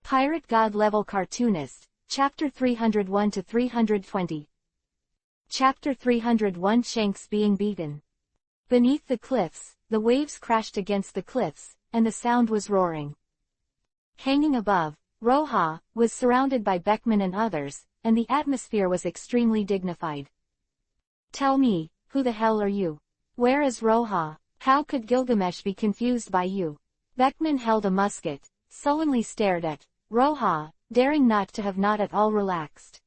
Pirate God Level Cartoonist, Chapter 301 to 320. Chapter 301 Shanks Being Beaten. Beneath the cliffs, the waves crashed against the cliffs, and the sound was roaring. Hanging above, Roja was surrounded by Beckman and others, and the atmosphere was extremely dignified. Tell me, who the hell are you? Where is Roja? How could Gilgamesh be confused by you? Beckman held a musket, sullenly stared at Roja, daring not to have not at all relaxed.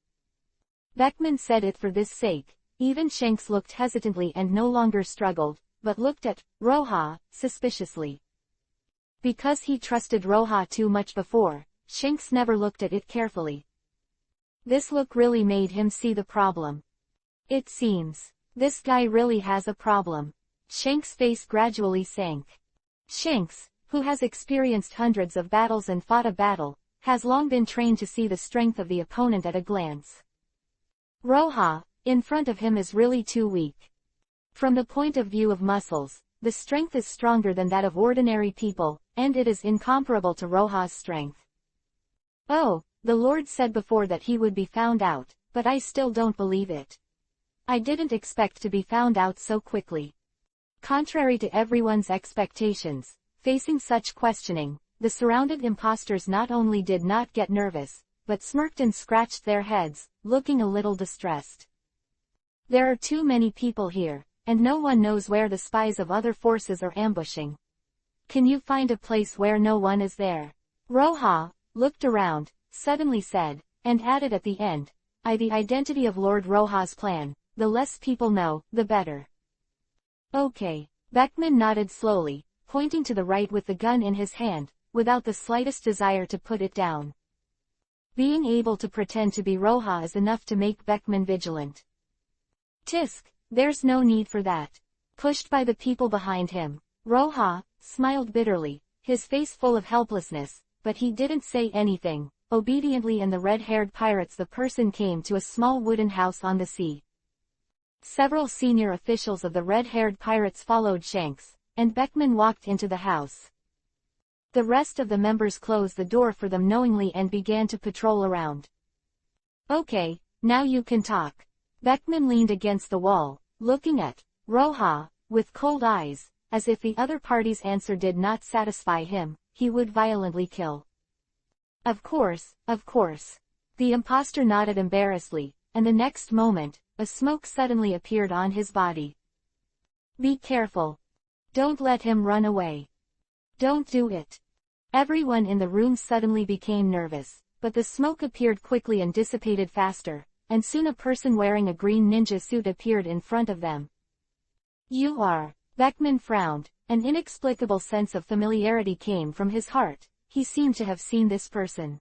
Beckman said it for this sake. Even Shanks looked hesitantly and no longer struggled, but looked at Roja suspiciously. Because he trusted Roja too much before, Shanks never looked at it carefully. This look really made him see the problem. It seems, this guy really has a problem. Shanks' face gradually sank. Shanks, who has experienced hundreds of battles and fought a battle, has long been trained to see the strength of the opponent at a glance. Roja, in front of him, is really too weak. From the point of view of muscles, the strength is stronger than that of ordinary people, and it is incomparable to Roja's strength. Oh, the Lord said before that he would be found out, but I still don't believe it. I didn't expect to be found out so quickly. Contrary to everyone's expectations, facing such questioning, the surrounded impostors not only did not get nervous, but smirked and scratched their heads, looking a little distressed. There are too many people here, and no one knows where the spies of other forces are ambushing. Can you find a place where no one is there? Roja looked around, suddenly said, and added at the end, the identity of Lord Roja's plan, the less people know, the better. Okay. Beckman nodded slowly, pointing to the right with the gun in his hand, without the slightest desire to put it down. Being able to pretend to be Roja is enough to make Beckman vigilant. Tisk, there's no need for that. Pushed by the people behind him, Roja smiled bitterly, his face full of helplessness, but he didn't say anything. Obediently, and the red-haired pirates the person came to a small wooden house on the sea. Several senior officials of the red-haired pirates followed Shanks, and Beckman walked into the house. The rest of the members closed the door for them knowingly and began to patrol around. Okay, now you can talk. Beckman leaned against the wall, looking at Roja with cold eyes, as if the other party's answer did not satisfy him, he would violently kill. Of course, of course. The impostor nodded embarrassedly, and the next moment, a smoke suddenly appeared on his body. Be careful. Don't let him run away. Don't do it. Everyone in the room suddenly became nervous, but the smoke appeared quickly and dissipated faster, and soon a person wearing a green ninja suit appeared in front of them. You are. Beckman frowned. An inexplicable sense of familiarity came from his heart. He seemed to have seen this person.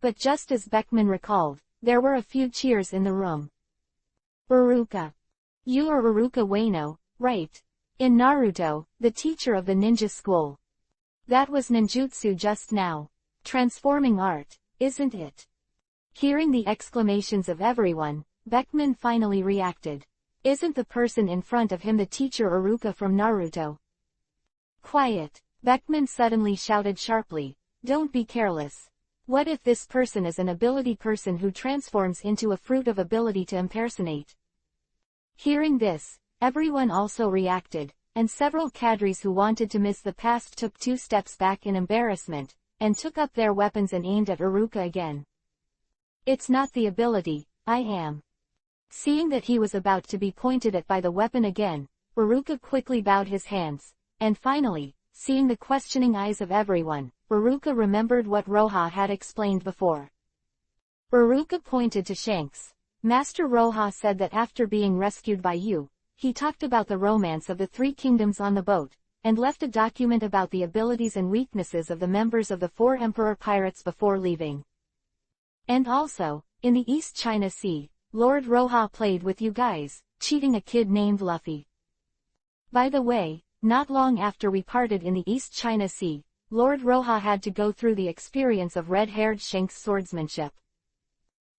But just as Beckman recalled, there were a few cheers in the room. Iruka. You are Iruka Wano, right? In Naruto, the teacher of the ninja school. That was ninjutsu just now. Transforming art, isn't it? Hearing the exclamations of everyone, Beckman finally reacted. Isn't the person in front of him the teacher Iruka from Naruto? Quiet. Beckman suddenly shouted sharply. Don't be careless. What if this person is an ability person who transforms into a fruit of ability to impersonate? Hearing this, everyone also reacted, and several cadres who wanted to miss the past took 2 steps back in embarrassment, and took up their weapons and aimed at Iruka again. It's not the ability, I am. Seeing that he was about to be pointed at by the weapon again, Iruka quickly bowed his hands, and finally, seeing the questioning eyes of everyone, Iruka remembered what Roja had explained before. Iruka pointed to Shanks. Master Roja said that after being rescued by you, he talked about the romance of the 3 kingdoms on the boat, and left a document about the abilities and weaknesses of the members of the 4 Emperor Pirates before leaving. And also, in the East China Sea, Lord Roja played with you guys, cheating a kid named Luffy. By the way, not long after we parted in the East China Sea, Lord Roja had to go through the experience of red-haired Shanks' swordsmanship.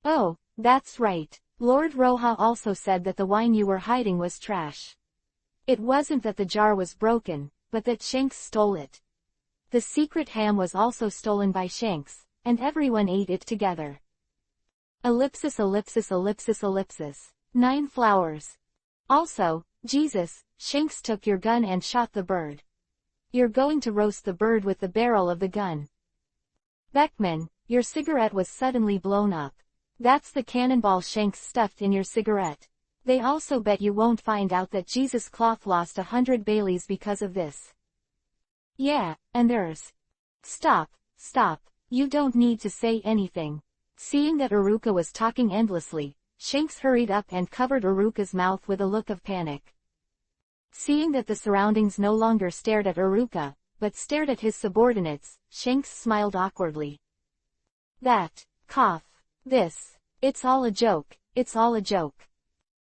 Oh, that's right. Lord Roja also said that the wine you were hiding was trash. It wasn't that the jar was broken, but that Shanks stole it. The secret ham was also stolen by Shanks, and everyone ate it together. Ellipsis ellipsis ellipsis ellipsis. 9 flowers. Also, Jesus, Shanks took your gun and shot the bird. You're going to roast the bird with the barrel of the gun. Beckman, your cigarette was suddenly blown up. That's the cannonball Shanks stuffed in your cigarette. They also bet you won't find out that Jesus Cloth lost 100 Baileys because of this. Yeah, and there's... Stop, you don't need to say anything. Seeing that Eruka was talking endlessly, Shanks hurried up and covered Eruka's mouth with a look of panic. Seeing that the surroundings no longer stared at Eruka, but stared at his subordinates, Shanks smiled awkwardly. That, cough, this, it's all a joke, it's all a joke.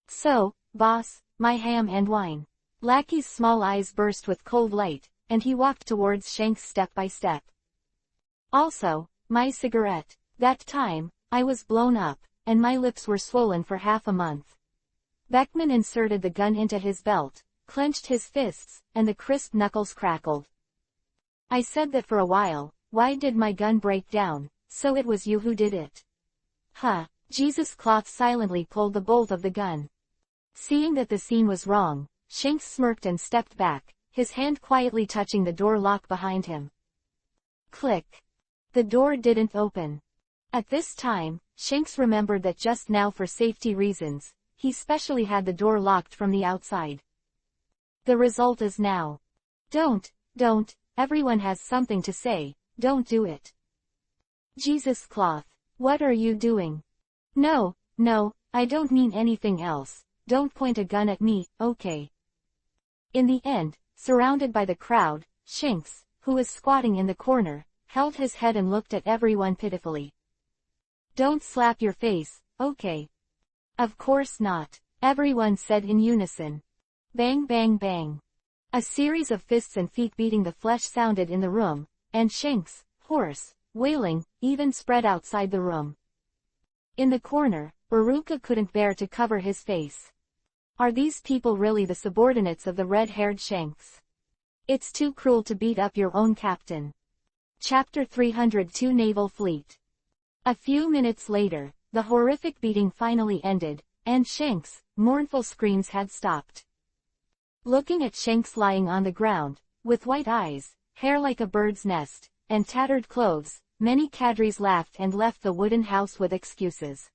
So, boss, my ham and wine. Lackey's small eyes burst with cold light, and he walked towards Shanks step by step. Also, my cigarette. That time, I was blown up, and my lips were swollen for half a month. Beckman inserted the gun into his belt, clenched his fists, and the crisp knuckles crackled. I said that for a while. Why did my gun break down? So it was you who did it. Huh. Jesus Cloth silently pulled the bolt of the gun. Seeing that the scene was wrong, Shanks smirked and stepped back, his hand quietly touching the door lock behind him. Click. The door didn't open. At this time, Shanks remembered that just now for safety reasons, he specially had the door locked from the outside. The result is now. Don't, everyone has something to say, don't do it. Jesus Cloth, what are you doing? No, I don't mean anything else, don't point a gun at me, okay? In the end, surrounded by the crowd, Shanks, who was squatting in the corner, held his head and looked at everyone pitifully. Don't slap your face, okay? Of course not, everyone said in unison. Bang bang bang. A series of fists and feet beating the flesh sounded in the room, and Shanks, hoarse, wailing, even spread outside the room. In the corner, Eruka couldn't bear to cover his face. Are these people really the subordinates of the red-haired Shanks? It's too cruel to beat up your own captain. Chapter 302 Naval Fleet. A few minutes later, the horrific beating finally ended, and Shanks' mournful screams had stopped. Looking at Shanks lying on the ground, with white eyes, hair like a bird's nest, and tattered clothes, many cadres laughed and left the wooden house with excuses.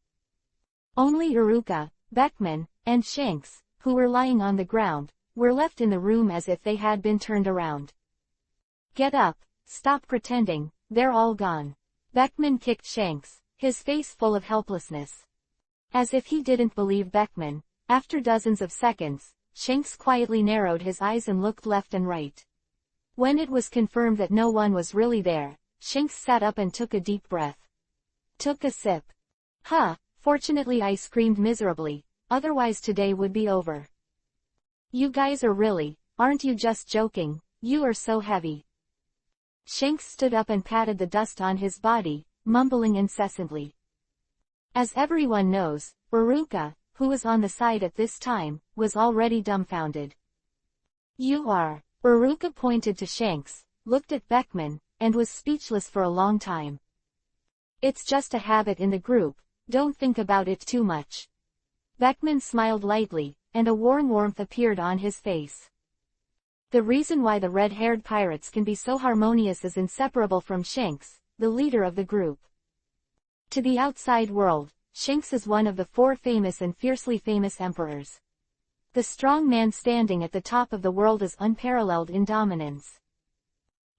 Only Eruka, Beckman, and Shanks, who were lying on the ground, were left in the room as if they had been turned around. Get up, stop pretending, they're all gone. Beckman kicked Shanks, his face full of helplessness. As if he didn't believe Beckman, after dozens of seconds, Shanks quietly narrowed his eyes and looked left and right. When it was confirmed that no one was really there, Shanks sat up and took a deep breath. Took a sip. Fortunately I screamed miserably, otherwise today would be over. You guys are really, aren't you just joking, you are so heavy. Shanks stood up and patted the dust on his body, mumbling incessantly. As everyone knows, Eruka, who was on the side at this time, was already dumbfounded. You are. Eruka pointed to Shanks, looked at Beckman, and was speechless for a long time. It's just a habit in the group, don't think about it too much. Beckman smiled lightly, and a warm warmth appeared on his face. The reason why the red-haired pirates can be so harmonious is inseparable from Shanks, the leader of the group. To the outside world, Shanks is one of the 4 famous and fiercely famous emperors. The strong man standing at the top of the world is unparalleled in dominance.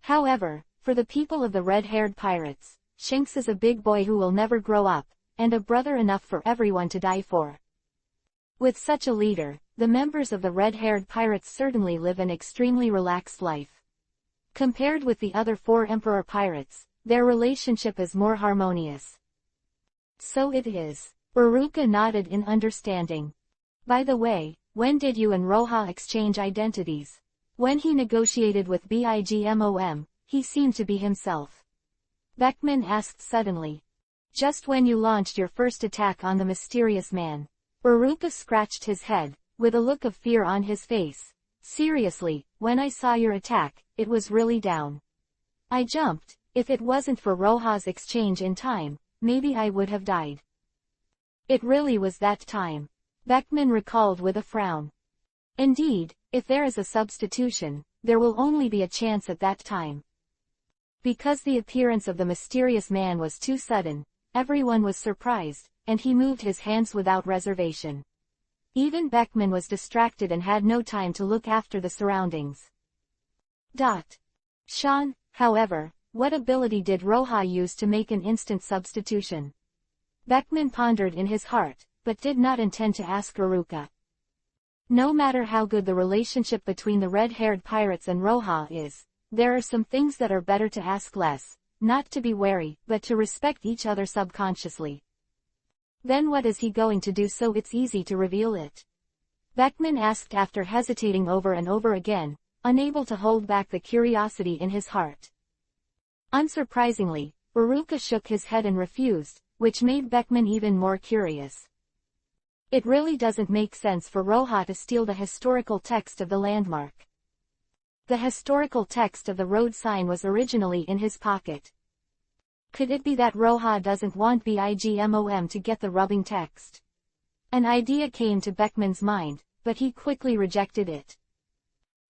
However, for the people of the red-haired pirates, Shanks is a big boy who will never grow up, and a brother enough for everyone to die for. With such a leader, the members of the red-haired pirates certainly live an extremely relaxed life. Compared with the other 4 emperor pirates, their relationship is more harmonious. So it is. Eruka nodded in understanding. By the way, when did you and Roja exchange identities? When he negotiated with BIGMOM, he seemed to be himself. Beckman asked suddenly. Just when you launched your first attack on the mysterious man. Eruka scratched his head, with a look of fear on his face. Seriously, when I saw your attack, it was really down. I jumped, if it wasn't for Roja's exchange in time, maybe I would have died. It really was that time. Beckman recalled with a frown. Indeed, if there is a substitution, there will only be a chance at that time. Because the appearance of the mysterious man was too sudden, everyone was surprised, and he moved his hands without reservation. Even Beckman was distracted and had no time to look after the surroundings. Sean, however, what ability did Roja use to make an instant substitution? Beckman pondered in his heart, but did not intend to ask Ruka. No matter how good the relationship between the red-haired pirates and Roja is, there are some things that are better to ask less, not to be wary, but to respect each other subconsciously. Then what is he going to do so it's easy to reveal it? Beckman asked after hesitating over and over again, unable to hold back the curiosity in his heart. Unsurprisingly, Uruka shook his head and refused, which made Beckman even more curious. It really doesn't make sense for Roja to steal the historical text of the landmark. The historical text of the road sign was originally in his pocket. Could it be that Roja doesn't want BIGMOM to get the rubbing text? An idea came to Beckman's mind, but he quickly rejected it.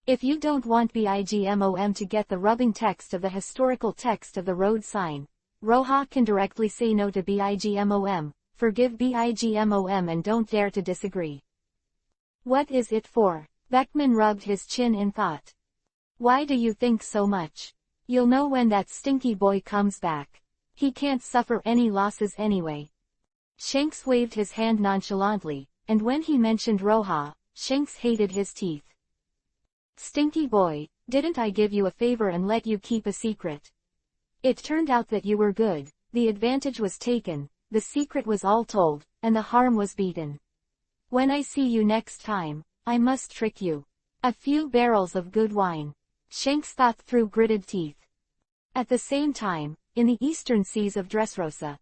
If you don't want BIGMOM to get the rubbing text of the historical text of the road sign, Roja can directly say no to BIGMOM, forgive BIGMOM and don't dare to disagree. What is it for? Beckman rubbed his chin in thought. Why do you think so much? You'll know when that stinky boy comes back. He can't suffer any losses anyway. Shanks waved his hand nonchalantly, and when he mentioned Roja, Shanks hated his teeth. Stinky boy, didn't I give you a favor and let you keep a secret? It turned out that you were good, the advantage was taken, the secret was all told, and the harm was beaten. When I see you next time, I must trick you. A few barrels of good wine. Shanks thought through gritted teeth. At the same time, in the eastern seas of Dressrosa.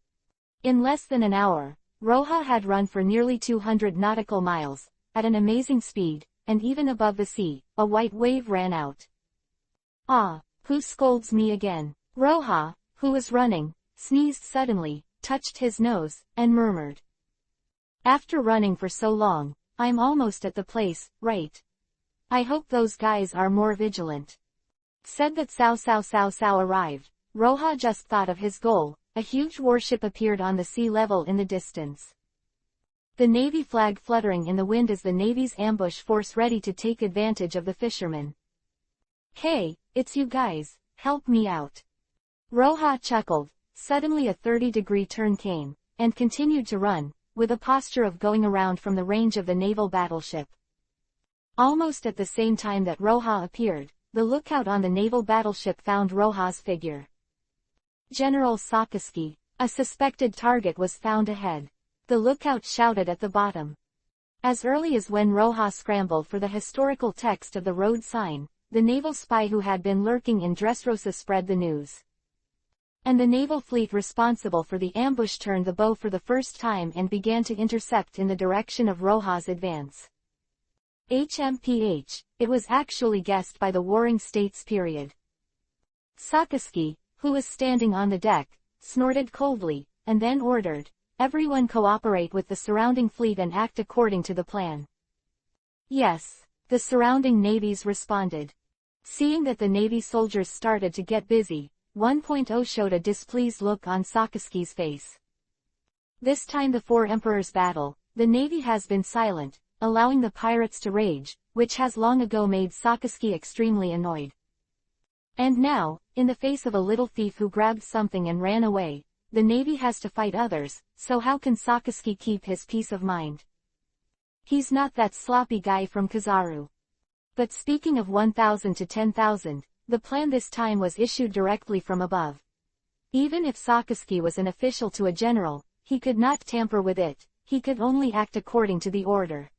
In less than an hour, Roja had run for nearly 200 nautical miles, at an amazing speed, and even above the sea, a white wave ran out. Ah, who scolds me again? Roja, who was running, sneezed suddenly, touched his nose, and murmured. After running for so long, I'm almost at the place, right? I hope those guys are more vigilant. Said that Sao arrived. Roja just thought of his goal. A huge warship appeared on the sea level in the distance. The Navy flag fluttering in the wind as the Navy's ambush force ready to take advantage of the fishermen. Hey, it's you guys, help me out. Roja chuckled. Suddenly a 30-degree turn came, and continued to run, with a posture of going around from the range of the naval battleship. Almost at the same time that Roja appeared, the lookout on the naval battleship found Roja's figure. General Sakaski, a suspected target was found ahead. The lookout shouted at the bottom. As early as when Roja scrambled for the historical text of the road sign, the naval spy who had been lurking in Dressrosa spread the news. And the naval fleet responsible for the ambush turned the bow for the first time and began to intercept in the direction of Roja's advance. HMPH, it was actually guessed by the Warring States period. Sakaski, who was standing on the deck, snorted coldly, and then ordered, everyone cooperate with the surrounding fleet and act according to the plan. Yes, the surrounding navies responded. Seeing that the Navy soldiers started to get busy, 1.0 showed a displeased look on Sakaski's face. This time before Emperor's battle, the Navy has been silent, allowing the pirates to rage, which has long ago made Sakaski extremely annoyed. And now, in the face of a little thief who grabbed something and ran away, the Navy has to fight others, so how can Sakaski keep his peace of mind? He's not that sloppy guy from Kizaru. But speaking of 1,000 to 10,000, the plan this time was issued directly from above. Even if Sakaski was an official to a general, he could not tamper with it, he could only act according to the order.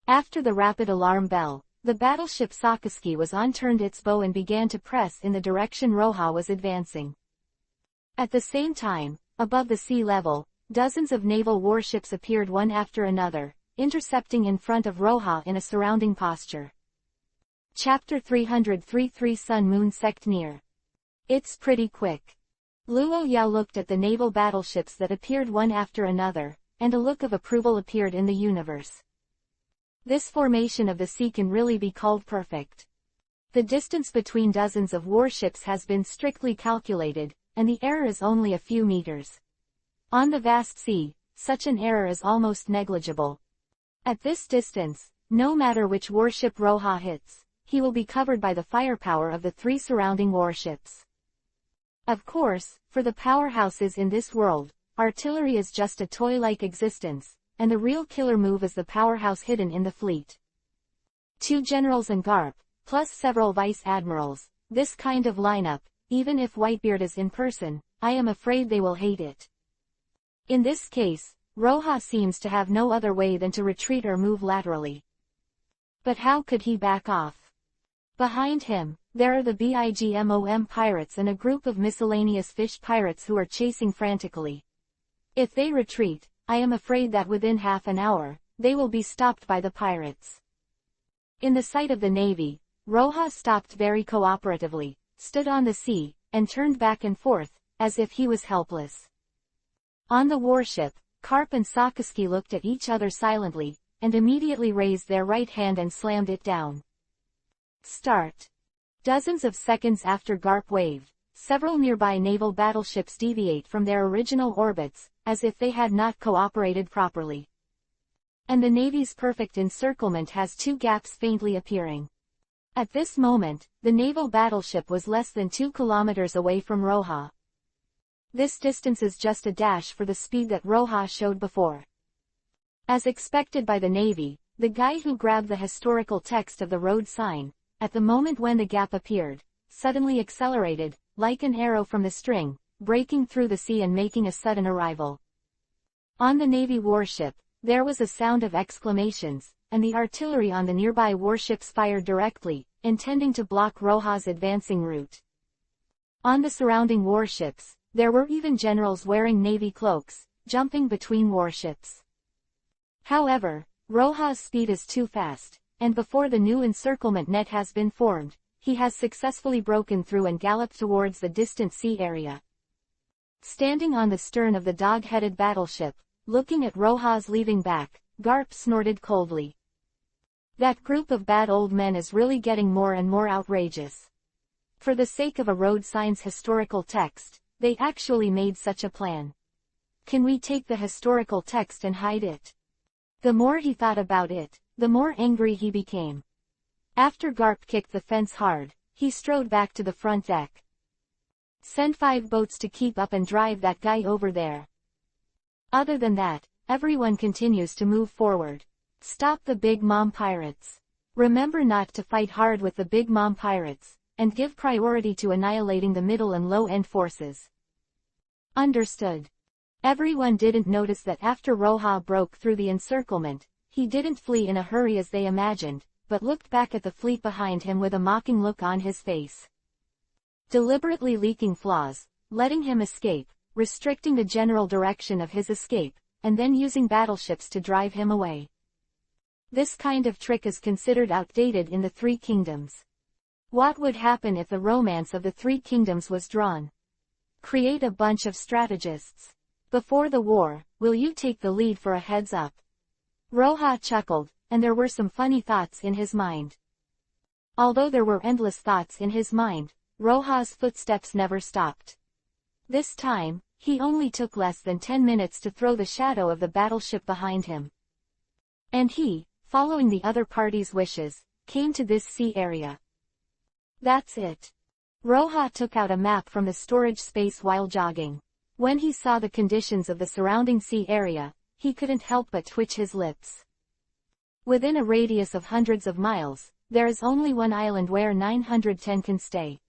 After the rapid alarm bell, the battleship Sakaski was on turned its bow and began to press in the direction Roja was advancing. At the same time, above the sea level, dozens of naval warships appeared one after another, intercepting in front of Roja in a surrounding posture. Chapter 333 Sun Moon Sect Near. It's pretty quick. Luo Yao looked at the naval battleships that appeared one after another, and a look of approval appeared in the universe. This formation of the sea can really be called perfect. The distance between dozens of warships has been strictly calculated, and the error is only a few meters. On the vast sea, such an error is almost negligible. At this distance, no matter which warship Roha hits, he will be covered by the firepower of the 3 surrounding warships. Of course, for the powerhouses in this world, artillery is just a toy-like existence, and the real killer move is the powerhouse hidden in the fleet. 2 generals and Garp, plus several vice admirals, this kind of lineup, even if Whitebeard is in person, I am afraid they will hate it. In this case, Roha seems to have no other way than to retreat or move laterally. But how could he back off? Behind him, there are the BIGMOM pirates and a group of miscellaneous fish pirates who are chasing frantically. If they retreat, I am afraid that within half an hour, they will be stopped by the pirates. In the sight of the navy, Roha stopped very cooperatively, stood on the sea, and turned back and forth, as if he was helpless. On the warship, Karp and Sakaski looked at each other silently, and immediately raised their right hand and slammed it down. Start. Dozens of seconds after Garp waved, several nearby naval battleships deviate from their original orbits, as if they had not cooperated properly. And the Navy's perfect encirclement has 2 gaps faintly appearing. At this moment, the naval battleship was less than 2 kilometers away from Roha. This distance is just a dash for the speed that Roha showed before. As expected by the Navy, the guy who grabbed the historical text of the road sign, at the moment when the gap appeared, suddenly accelerated, like an arrow from the string, breaking through the sea and making a sudden arrival. On the Navy warship, there was a sound of exclamations, and the artillery on the nearby warships fired directly, intending to block Roha's advancing route. On the surrounding warships, there were even generals wearing Navy cloaks, jumping between warships. However, Roha's speed is too fast, and before the new encirclement net has been formed, he has successfully broken through and galloped towards the distant sea area. Standing on the stern of the dog-headed battleship, looking at Roha's leaving back, Garp snorted coldly. That group of bad old men is really getting more and more outrageous. For the sake of a road sign's historical text, they actually made such a plan. Can we take the historical text and hide it? The more he thought about it, the more angry he became. After Garp kicked the fence hard, he strode back to the front deck. Send 5 boats to keep up and drive that guy over there. Other than that, everyone continues to move forward. Stop the Big Mom pirates. Remember not to fight hard with the Big Mom pirates, and give priority to annihilating the middle and low-end forces. Understood. Everyone didn't notice that after Roha broke through the encirclement, he didn't flee in a hurry as they imagined, but looked back at the fleet behind him with a mocking look on his face. Deliberately leaking flaws, letting him escape, restricting the general direction of his escape, and then using battleships to drive him away. This kind of trick is considered outdated in the 3 kingdoms. What would happen if the romance of the 3 kingdoms was drawn? Create a bunch of strategists. Before the war, will you take the lead for a heads up? Roha chuckled, and there were some funny thoughts in his mind. Although there were endless thoughts in his mind, Roha's footsteps never stopped. This time, he only took less than 10 minutes to throw the shadow of the battleship behind him. And he, following the other party's wishes, came to this sea area. That's it. Roha took out a map from the storage space while jogging. When he saw the conditions of the surrounding sea area, he couldn't help but twitch his lips. Within a radius of hundreds of miles, there is only one island where 910 can stay.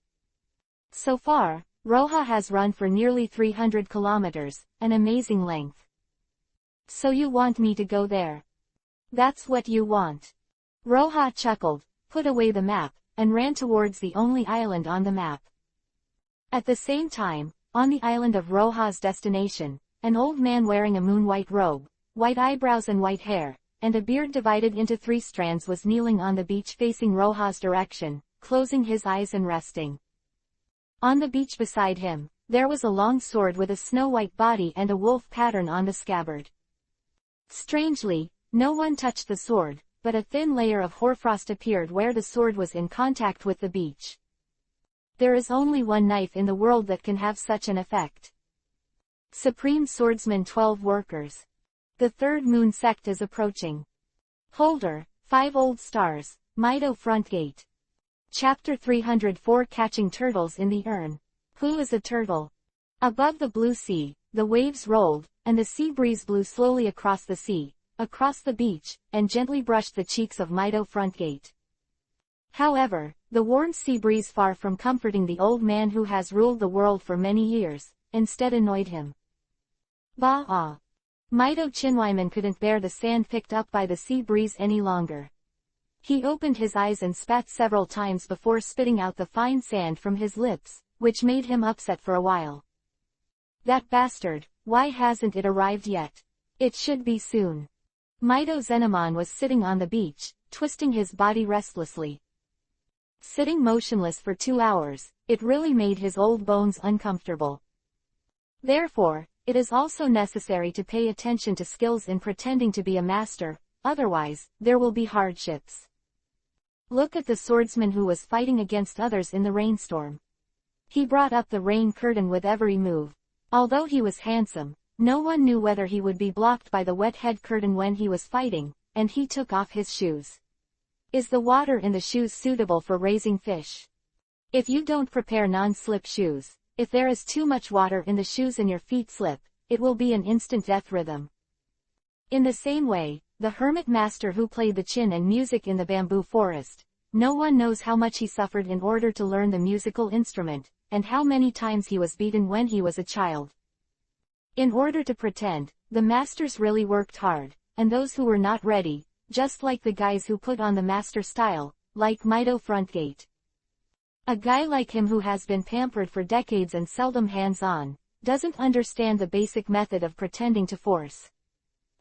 So far, Roha has run for nearly 300 kilometers, an amazing length. So you want me to go there? That's what you want. Roha chuckled, put away the map, and ran towards the only island on the map. At the same time, on the island of Roha's destination, an old man wearing a moon-white robe, white eyebrows and white hair, and a beard divided into 3 strands was kneeling on the beach facing Roha's direction, closing his eyes and resting. On the beach beside him, there was a long sword with a snow-white body and a wolf pattern on the scabbard. Strangely, no one touched the sword, but a thin layer of hoarfrost appeared where the sword was in contact with the beach. There is only one knife in the world that can have such an effect. Supreme Swordsman 12 Workers. The third moon sect is approaching. Holder, 5 old stars, Mido front gate. Chapter 304 Catching Turtles in the Urn. Who is a turtle? Above the blue sea, the waves rolled, and the sea breeze blew slowly across the sea, across the beach, and gently brushed the cheeks of Mido front gate. However, the warm sea breeze, far from comforting the old man who has ruled the world for many years, instead annoyed him. Bah! Mido Chinwyman couldn't bear the sand picked up by the sea breeze any longer. He opened his eyes and spat several times before spitting out the fine sand from his lips, which made him upset for a while. That bastard, why hasn't it arrived yet? It should be soon. Mido Zenomon was sitting on the beach, twisting his body restlessly. Sitting motionless for 2 hours, it really made his old bones uncomfortable. Therefore, it is also necessary to pay attention to skills in pretending to be a master, otherwise, there will be hardships. Look at the swordsman who was fighting against others in the rainstorm. He brought up the rain curtain with every move. Although he was handsome, no one knew whether he would be blocked by the wet head curtain when he was fighting, and he took off his shoes. Is the water in the shoes suitable for raising fish? If you don't prepare non-slip shoes, if there is too much water in the shoes and your feet slip, it will be an instant death rhythm. In the same way, the hermit master who played the chin and music in the bamboo forest, no one knows how much he suffered in order to learn the musical instrument, and how many times he was beaten when he was a child. In order to pretend, the masters really worked hard, and those who were not ready, just like the guys who put on the master style, like Mido Frontgate. A guy like him who has been pampered for decades and seldom hands-on, doesn't understand the basic method of pretending to force.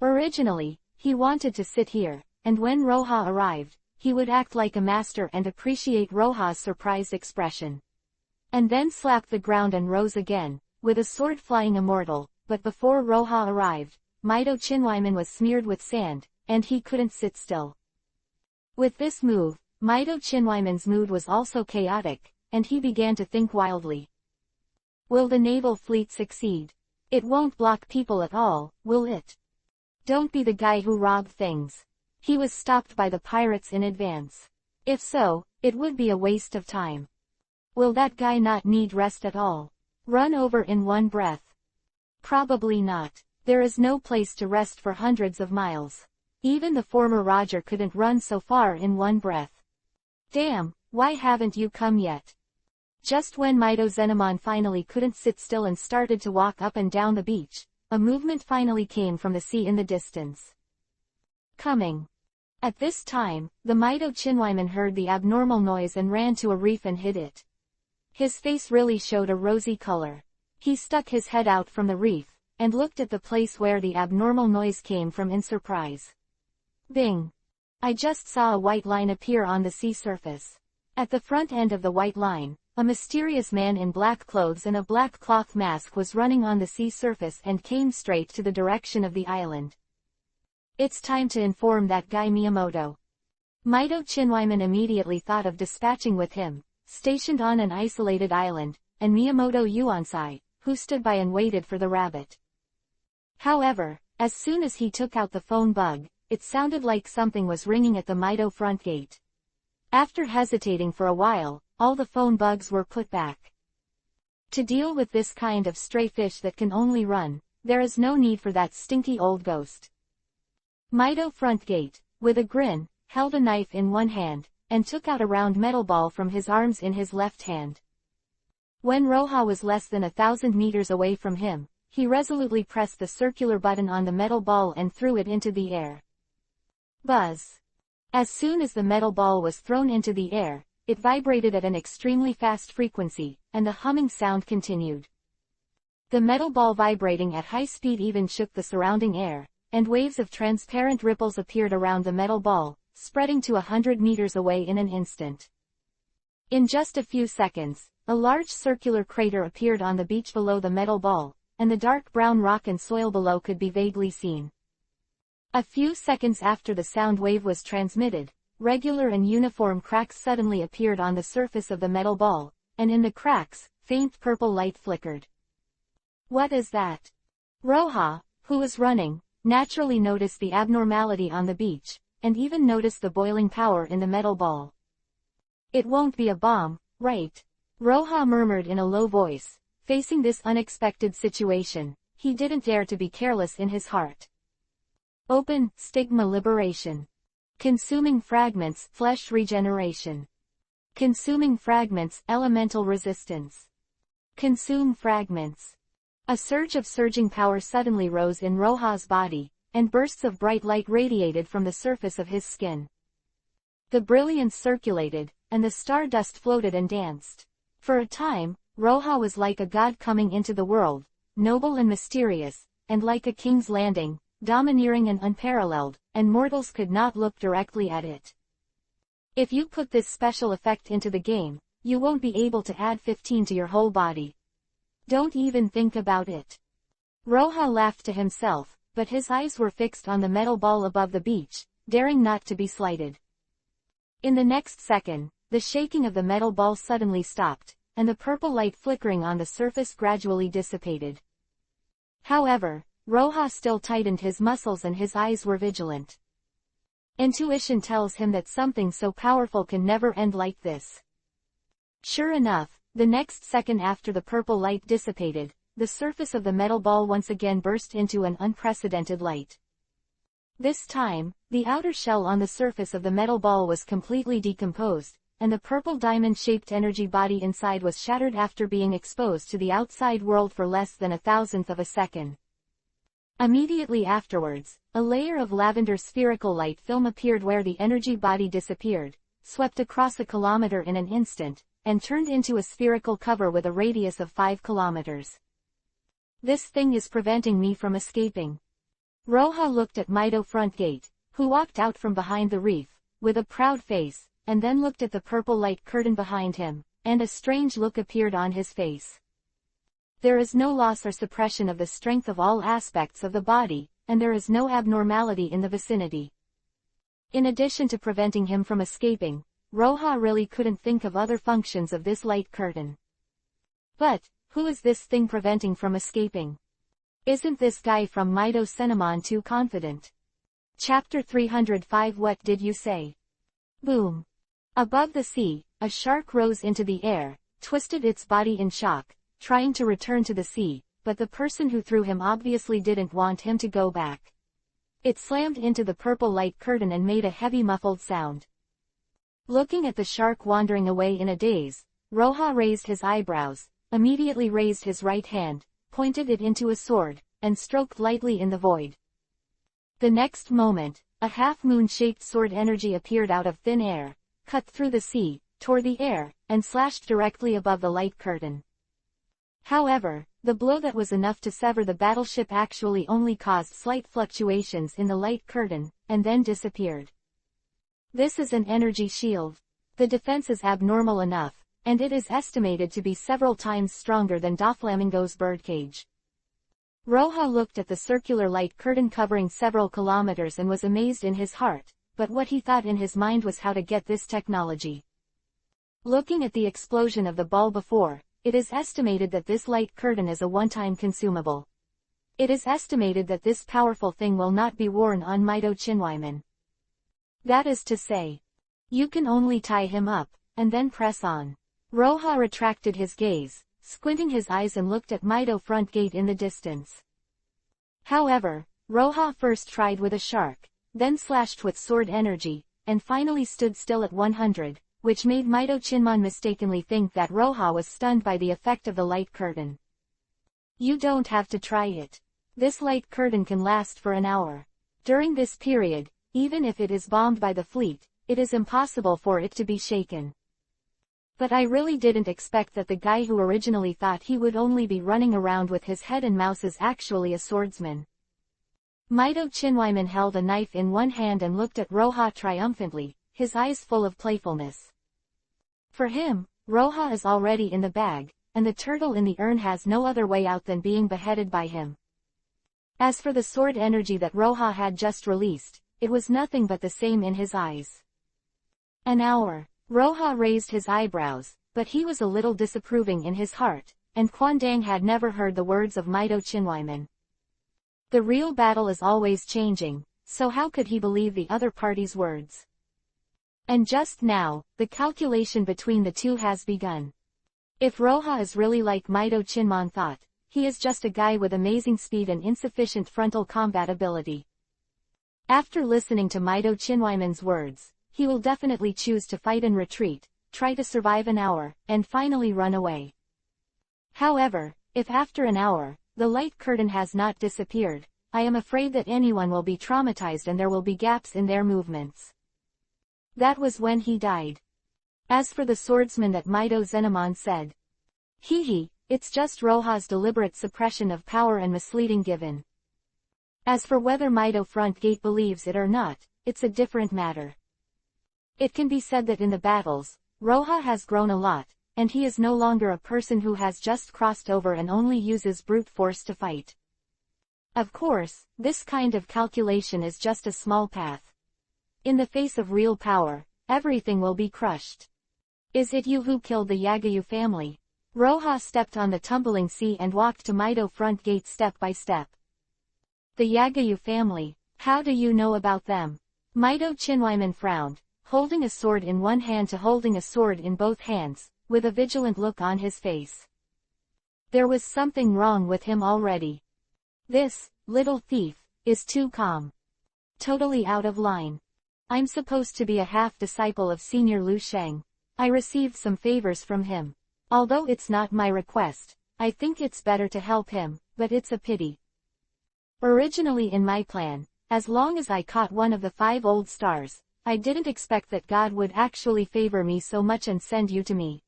Originally, he wanted to sit here, and when Roha arrived, he would act like a master and appreciate Roha's surprised expression. And then slap the ground and rose again, with a sword flying immortal, but before Roha arrived, Mido Chinwyman was smeared with sand, and he couldn't sit still. With this move, Mido Chinwyman's mood was also chaotic, and he began to think wildly. Will the naval fleet succeed? It won't block people at all, will it? Don't be the guy who robbed things. He was stopped by the pirates in advance. If so, it would be a waste of time. Will that guy not need rest at all? Run over in one breath? Probably not. There is no place to rest for hundreds of miles. Even the former Roger couldn't run so far in one breath. Damn, why haven't you come yet? Just when Mido Zenomon finally couldn't sit still and started to walk up and down the beach, a movement finally came from the sea in the distance. Coming. At this time, the Mido Chinwyman heard the abnormal noise and ran to a reef and hid it. His face really showed a rosy color. He stuck his head out from the reef, and looked at the place where the abnormal noise came from in surprise. Bing! I just saw a white line appear on the sea surface. At the front end of the white line, a mysterious man in black clothes and a black cloth mask was running on the sea surface and came straight to the direction of the island. It's time to inform that guy Miyamoto. Mido Chinwyman immediately thought of dispatching with him, stationed on an isolated island, and Miyamoto Yuansai, who stood by and waited for the rabbit. However, as soon as he took out the phone bug, it sounded like something was ringing at the Mido front gate. After hesitating for a while, all the phone bugs were put back. To deal with this kind of stray fish that can only run, there is no need for that stinky old ghost. Mido front gate, with a grin, held a knife in one hand, and took out a round metal ball from his arms in his left hand. When Roha was less than 1,000 meters away from him, he resolutely pressed the circular button on the metal ball and threw it into the air. Buzz! As soon as the metal ball was thrown into the air, it vibrated at an extremely fast frequency, and the humming sound continued. The metal ball vibrating at high speed even shook the surrounding air, and waves of transparent ripples appeared around the metal ball, spreading to 100 meters away in an instant. In just a few seconds, a large circular crater appeared on the beach below the metal ball, and the dark brown rock and soil below could be vaguely seen. A few seconds after the sound wave was transmitted, regular and uniform cracks suddenly appeared on the surface of the metal ball, and in the cracks, faint purple light flickered. "What is that?" Roja, who was running, naturally noticed the abnormality on the beach, and even noticed the boiling power in the metal ball. "It won't be a bomb, right?" Roja murmured in a low voice. Facing this unexpected situation, he didn't dare to be careless in his heart. Open, stigma liberation. Consuming fragments, flesh regeneration. Consuming fragments, elemental resistance. Consume fragments. A surge of surging power suddenly rose in Roja's body, and bursts of bright light radiated from the surface of his skin. The brilliance circulated, and the stardust floated and danced. For a time, Roja was like a god coming into the world, noble and mysterious, and like a king's landing, domineering and unparalleled, and mortals could not look directly at it. If you put this special effect into the game, you won't be able to add 15 to your whole body. Don't even think about it. Roja laughed to himself, but his eyes were fixed on the metal ball above the beach, daring not to be slighted. In the next second, the shaking of the metal ball suddenly stopped, and the purple light flickering on the surface gradually dissipated. However, Roja still tightened his muscles and his eyes were vigilant. Intuition tells him that something so powerful can never end like this. Sure enough, the next second after the purple light dissipated, the surface of the metal ball once again burst into an unprecedented light. This time, the outer shell on the surface of the metal ball was completely decomposed, and the purple diamond-shaped energy body inside was shattered after being exposed to the outside world for less than 1,000th of a second. Immediately afterwards, a layer of lavender spherical light film appeared where the energy body disappeared, swept across a kilometer in an instant, and turned into a spherical cover with a radius of 5 kilometers. "This thing is preventing me from escaping." Roja looked at Mido Frontgate, who walked out from behind the reef, with a proud face, and then looked at the purple light curtain behind him, and a strange look appeared on his face. There is no loss or suppression of the strength of all aspects of the body, and there is no abnormality in the vicinity. In addition to preventing him from escaping, Roja really couldn't think of other functions of this light curtain. But, who is this thing preventing from escaping? Isn't this guy from Mido Senamon too confident? Chapter 305 What did you say? Boom. Above the sea, a shark rose into the air, twisted its body in shock, trying to return to the sea, but the person who threw him obviously didn't want him to go back. It slammed into the purple light curtain and made a heavy muffled sound. Looking at the shark wandering away in a daze, Roja raised his eyebrows, immediately raised his right hand, pointed it into a sword, and stroked lightly in the void. The next moment, a half-moon-shaped sword energy appeared out of thin air, cut through the sea, tore the air, and slashed directly above the light curtain. However, the blow that was enough to sever the battleship actually only caused slight fluctuations in the light curtain, and then disappeared. This is an energy shield. The defense is abnormal enough, and it is estimated to be several times stronger than Doflamingo's birdcage. Roja looked at the circular light curtain covering several kilometers and was amazed in his heart, but what he thought in his mind was how to get this technology. Looking at the explosion of the ball before, it is estimated that this light curtain is a one-time consumable. It is estimated that this powerful thing will not be worn on Mido Chinwyman. That is to say, you can only tie him up, and then press on. Roja retracted his gaze, squinting his eyes and looked at Mido Frontgate in the distance. However, Roja first tried with a shark, then slashed with sword energy, and finally stood still at 100, which made Mido Chinman mistakenly think that Roja was stunned by the effect of the light curtain. You don't have to try it. This light curtain can last for an hour. During this period, even if it is bombed by the fleet, it is impossible for it to be shaken. But I really didn't expect that the guy who originally thought he would only be running around with his head and mouse is actually a swordsman. Mido Chinwyman held a knife in one hand and looked at Roja triumphantly, his eyes full of playfulness. For him, Roja is already in the bag, and the turtle in the urn has no other way out than being beheaded by him. As for the sword energy that Roja had just released, it was nothing but the same in his eyes. An hour. Roja raised his eyebrows, but he was a little disapproving in his heart, and Quandang had never heard the words of Mido Chinwyman. The real battle is always changing, so how could he believe the other party's words? And just now, the calculation between the two has begun. If Roja is really like Mido Chinman thought, he is just a guy with amazing speed and insufficient frontal combat ability. After listening to Mido Chinwyman's words, he will definitely choose to fight and retreat, try to survive an hour, and finally run away. However, if after an hour, the light curtain has not disappeared, I am afraid that anyone will be traumatized and there will be gaps in their movements. That was when he died. As for the swordsman that Mido Zenemon said, it's just Roja's deliberate suppression of power and misleading given. As for whether Mido Frontgate believes it or not, it's a different matter. It can be said that in the battles, Roja has grown a lot, and he is no longer a person who has just crossed over and only uses brute force to fight. Of course, this kind of calculation is just a small path. In the face of real power, everything will be crushed. Is it you who killed the Yagayu family? Roja stepped on the tumbling sea and walked to Mido Frontgate step by step. The Yagayu family, how do you know about them? Mido Chinwyman frowned, holding a sword in one hand to holding a sword in both hands, with a vigilant look on his face. There was something wrong with him already. This little thief is too calm. Totally out of line. I'm supposed to be a half-disciple of Senior Lu Sheng. I received some favors from him. Although it's not my request, I think it's better to help him, but it's a pity. Originally in my plan, as long as I caught one of the 5 old stars, I didn't expect that God would actually favor me so much and send you to me.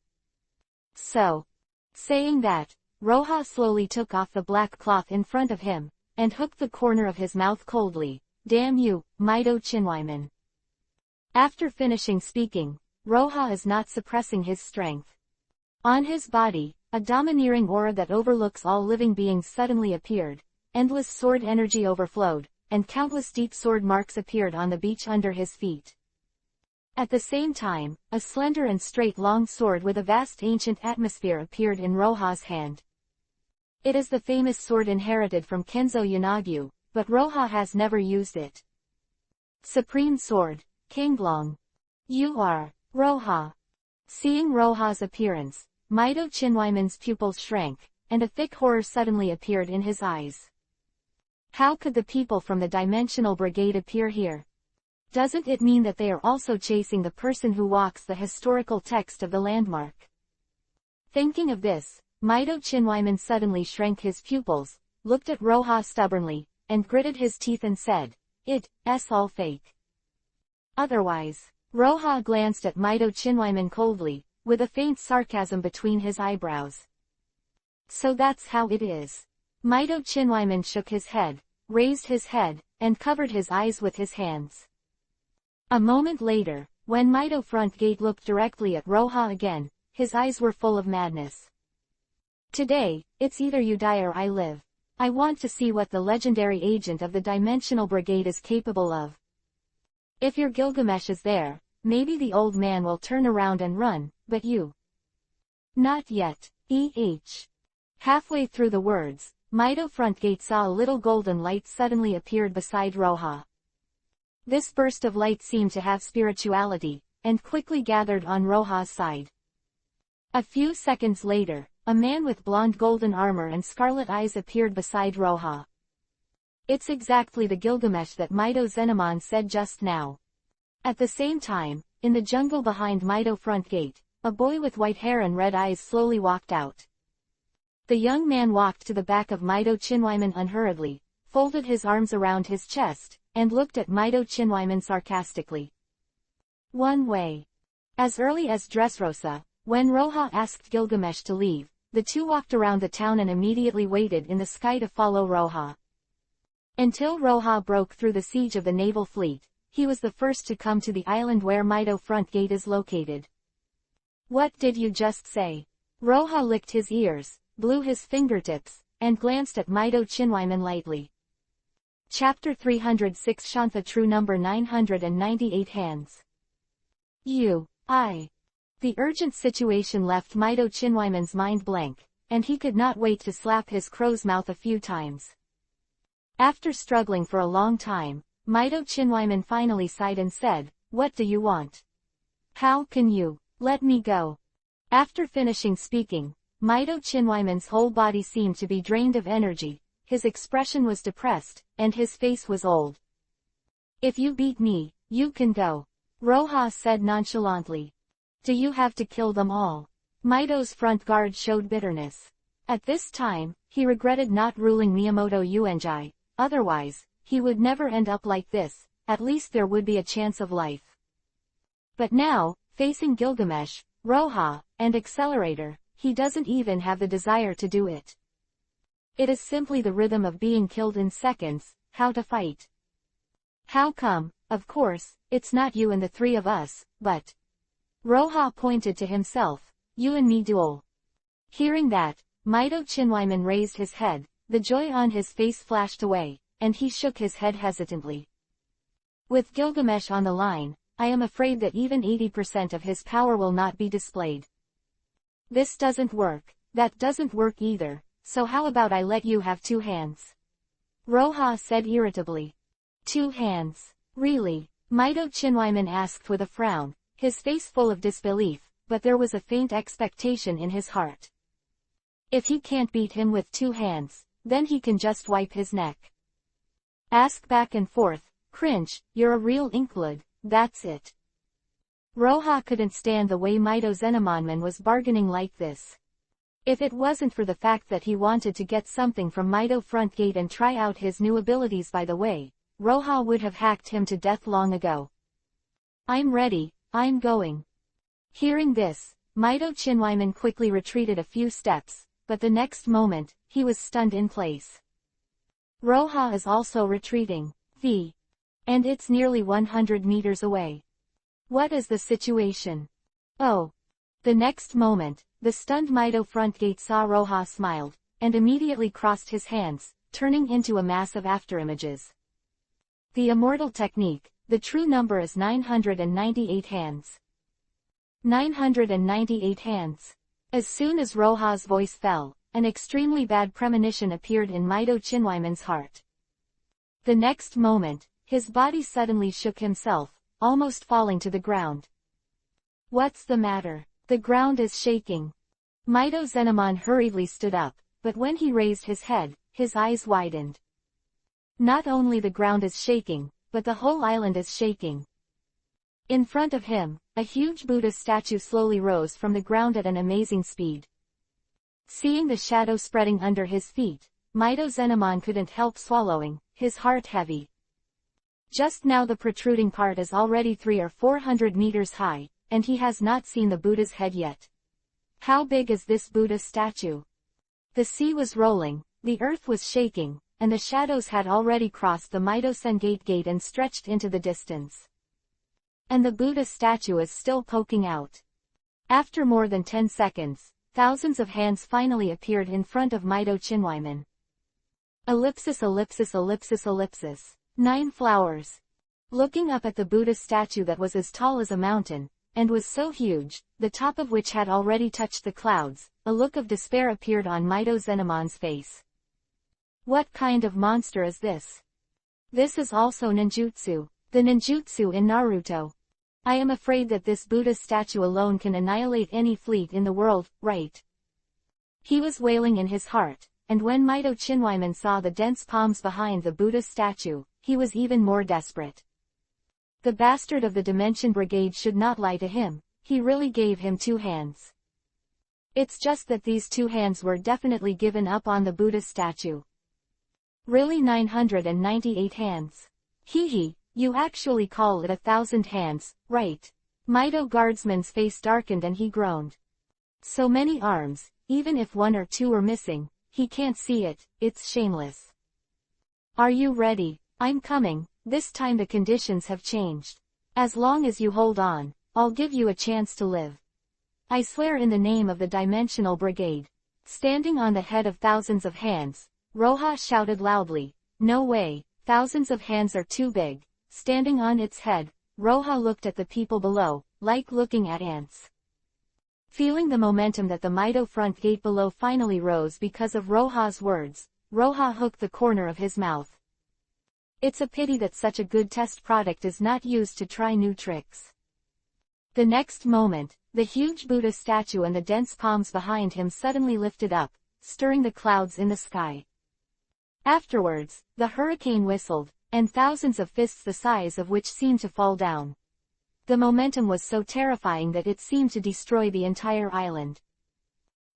So, saying that, Roja slowly took off the black cloth in front of him, and hooked the corner of his mouth coldly. Damn you, Mido Chinwyman. After finishing speaking, Roja is not suppressing his strength. On his body, a domineering aura that overlooks all living beings suddenly appeared, endless sword energy overflowed, and countless deep sword marks appeared on the beach under his feet. At the same time, a slender and straight long sword with a vast ancient atmosphere appeared in Roja's hand. It is the famous sword inherited from Kenzo Yanagyu, but Roja has never used it. Supreme Sword, Kinglong. You are, Roja. Seeing Roja's appearance, Mido Chinwyman's pupils shrank, and a thick horror suddenly appeared in his eyes. How could the people from the Dimensional Brigade appear here? Doesn't it mean that they are also chasing the person who walks the historical text of the landmark? Thinking of this, Mido Chinwyman suddenly shrank his pupils, looked at Roja stubbornly, and gritted his teeth and said, "It's all fake." Otherwise, Roja glanced at Mido Chinwyman coldly, with a faint sarcasm between his eyebrows. So that's how it is. Mido Chinwyman shook his head, raised his head, and covered his eyes with his hands. A moment later, when Mido Frontgate looked directly at Roja again, his eyes were full of madness. Today, it's either you die or I live. I want to see what the legendary agent of the Dimensional Brigade is capable of. If your Gilgamesh is there, maybe the old man will turn around and run, but you. Not yet. Halfway through the words, Mido Frontgate saw a little golden light suddenly appeared beside Roja. This burst of light seemed to have spirituality, and quickly gathered on Roja's side. A few seconds later, a man with blonde golden armor and scarlet eyes appeared beside Roja. It's exactly the Gilgamesh that Mido Zenemon said just now. At the same time, in the jungle behind Mido Frontgate, a boy with white hair and red eyes slowly walked out. The young man walked to the back of Mido Chinwyman unhurriedly, folded his arms around his chest, and looked at Mido Chinwyman sarcastically. One way. As early as Dressrosa, when Roja asked Gilgamesh to leave, the two walked around the town and immediately waited in the sky to follow Roja. Until Roja broke through the siege of the naval fleet, he was the first to come to the island where Mido Frontgate is located. What did you just say? Roha licked his ears, blew his fingertips, and glanced at Mito Chinwyman lightly. Chapter 306 Shantha True Number 998 Hands. The urgent situation left Mito Chinwyman's mind blank, and he could not wait to slap his crow's mouth a few times. After struggling for a long time, Mito Chinwyman finally sighed and said, "What do you want? How can you let me go?" After finishing speaking, Mito Chinwyman's whole body seemed to be drained of energy, his expression was depressed, and his face was old. "If you beat me, you can go," Roha said nonchalantly. "Do you have to kill them all?" Mito's front guard showed bitterness. At this time, he regretted not ruling Miyamoto Uenji, otherwise, he would never end up like this, at least there would be a chance of life. But now, facing Gilgamesh, Roha, and Accelerator, he doesn't even have the desire to do it. It is simply the rhythm of being killed in seconds, how to fight. "How come? Of course, it's not you and the three of us, but..." Roha pointed to himself, "You and me duel." Hearing that, Mito Chinwyman raised his head, the joy on his face flashed away, and he shook his head hesitantly. With Gilgamesh on the line, I am afraid that even 80% of his power will not be displayed. This doesn't work, that doesn't work either, so how about I let you have 2 hands? Roha said irritably. 2 hands? Really? Mito Chinwyman asked with a frown, his face full of disbelief, but there was a faint expectation in his heart. If he can't beat him with 2 hands, then he can just wipe his neck. Ask back and forth, cringe, you're a real inkblood, that's it. Roha couldn't stand the way Mito Zenemonman was bargaining like this. If it wasn't for the fact that he wanted to get something from Mito front gate and try out his new abilities by the way, Roha would have hacked him to death long ago. "I'm ready, I'm going." Hearing this, Mito Chinwyman quickly retreated a few steps, but the next moment, he was stunned in place. Roha is also retreating. And it's nearly 100 meters away. What is the situation? Oh. The next moment, the stunned Mito front gate saw Roha smiled, and immediately crossed his hands, turning into a mass of afterimages. The immortal technique, the true number is 998 hands. 998 hands. As soon as Roha's voice fell, an extremely bad premonition appeared in Mito Chinwyman's heart. The next moment, his body suddenly shook himself, almost falling to the ground. What's the matter? The ground is shaking. Mito Zenemon hurriedly stood up, but when he raised his head, his eyes widened. Not only the ground is shaking, but the whole island is shaking. In front of him, a huge Buddha statue slowly rose from the ground at an amazing speed. Seeing the shadow spreading under his feet, Mito Zenemon couldn't help swallowing, his heart heavy. Just now the protruding part is already 300 or 400 meters high, and he has not seen the Buddha's head yet. How big is this Buddha statue? The sea was rolling, the earth was shaking, and the shadows had already crossed the Mito-sen gate and stretched into the distance. And the Buddha statue is still poking out. After more than 10 seconds, thousands of hands finally appeared in front of Mito Chinwyman. Ellipsis ellipsis ellipsis ellipsis. 9 flowers. Looking up at the Buddha statue that was as tall as a mountain, and was so huge, the top of which had already touched the clouds, a look of despair appeared on Mito Zenemon's face. What kind of monster is this? This is also ninjutsu, the ninjutsu in Naruto. I am afraid that this Buddha statue alone can annihilate any fleet in the world, right? He was wailing in his heart, and when Mito Chinwyman saw the dense palms behind the Buddha statue, he was even more desperate. The bastard of the Dimension Brigade should not lie to him, he really gave him 2 hands. It's just that these 2 hands were definitely given up on the Buddha statue. Really 998 hands. Hee, you actually call it 1,000 hands, right? Mito Guardsman's face darkened and he groaned. So many arms, even if 1 or 2 are missing, he can't see it, it's shameless. Are you ready? I'm coming, this time the conditions have changed. As long as you hold on, I'll give you a chance to live. I swear in the name of the Dimensional Brigade. Standing on the head of thousands of hands, Roja shouted loudly, "No way, thousands of hands are too big." Standing on its head, Roja looked at the people below, like looking at ants. Feeling the momentum that the Mito front gate below finally rose because of Roja's words, Roja hooked the corner of his mouth. It's a pity that such a good test product is not used to try new tricks. The next moment, the huge Buddha statue and the dense palms behind him suddenly lifted up, stirring the clouds in the sky. Afterwards, the hurricane whistled, and thousands of fists the size of which seemed to fall down. The momentum was so terrifying that it seemed to destroy the entire island.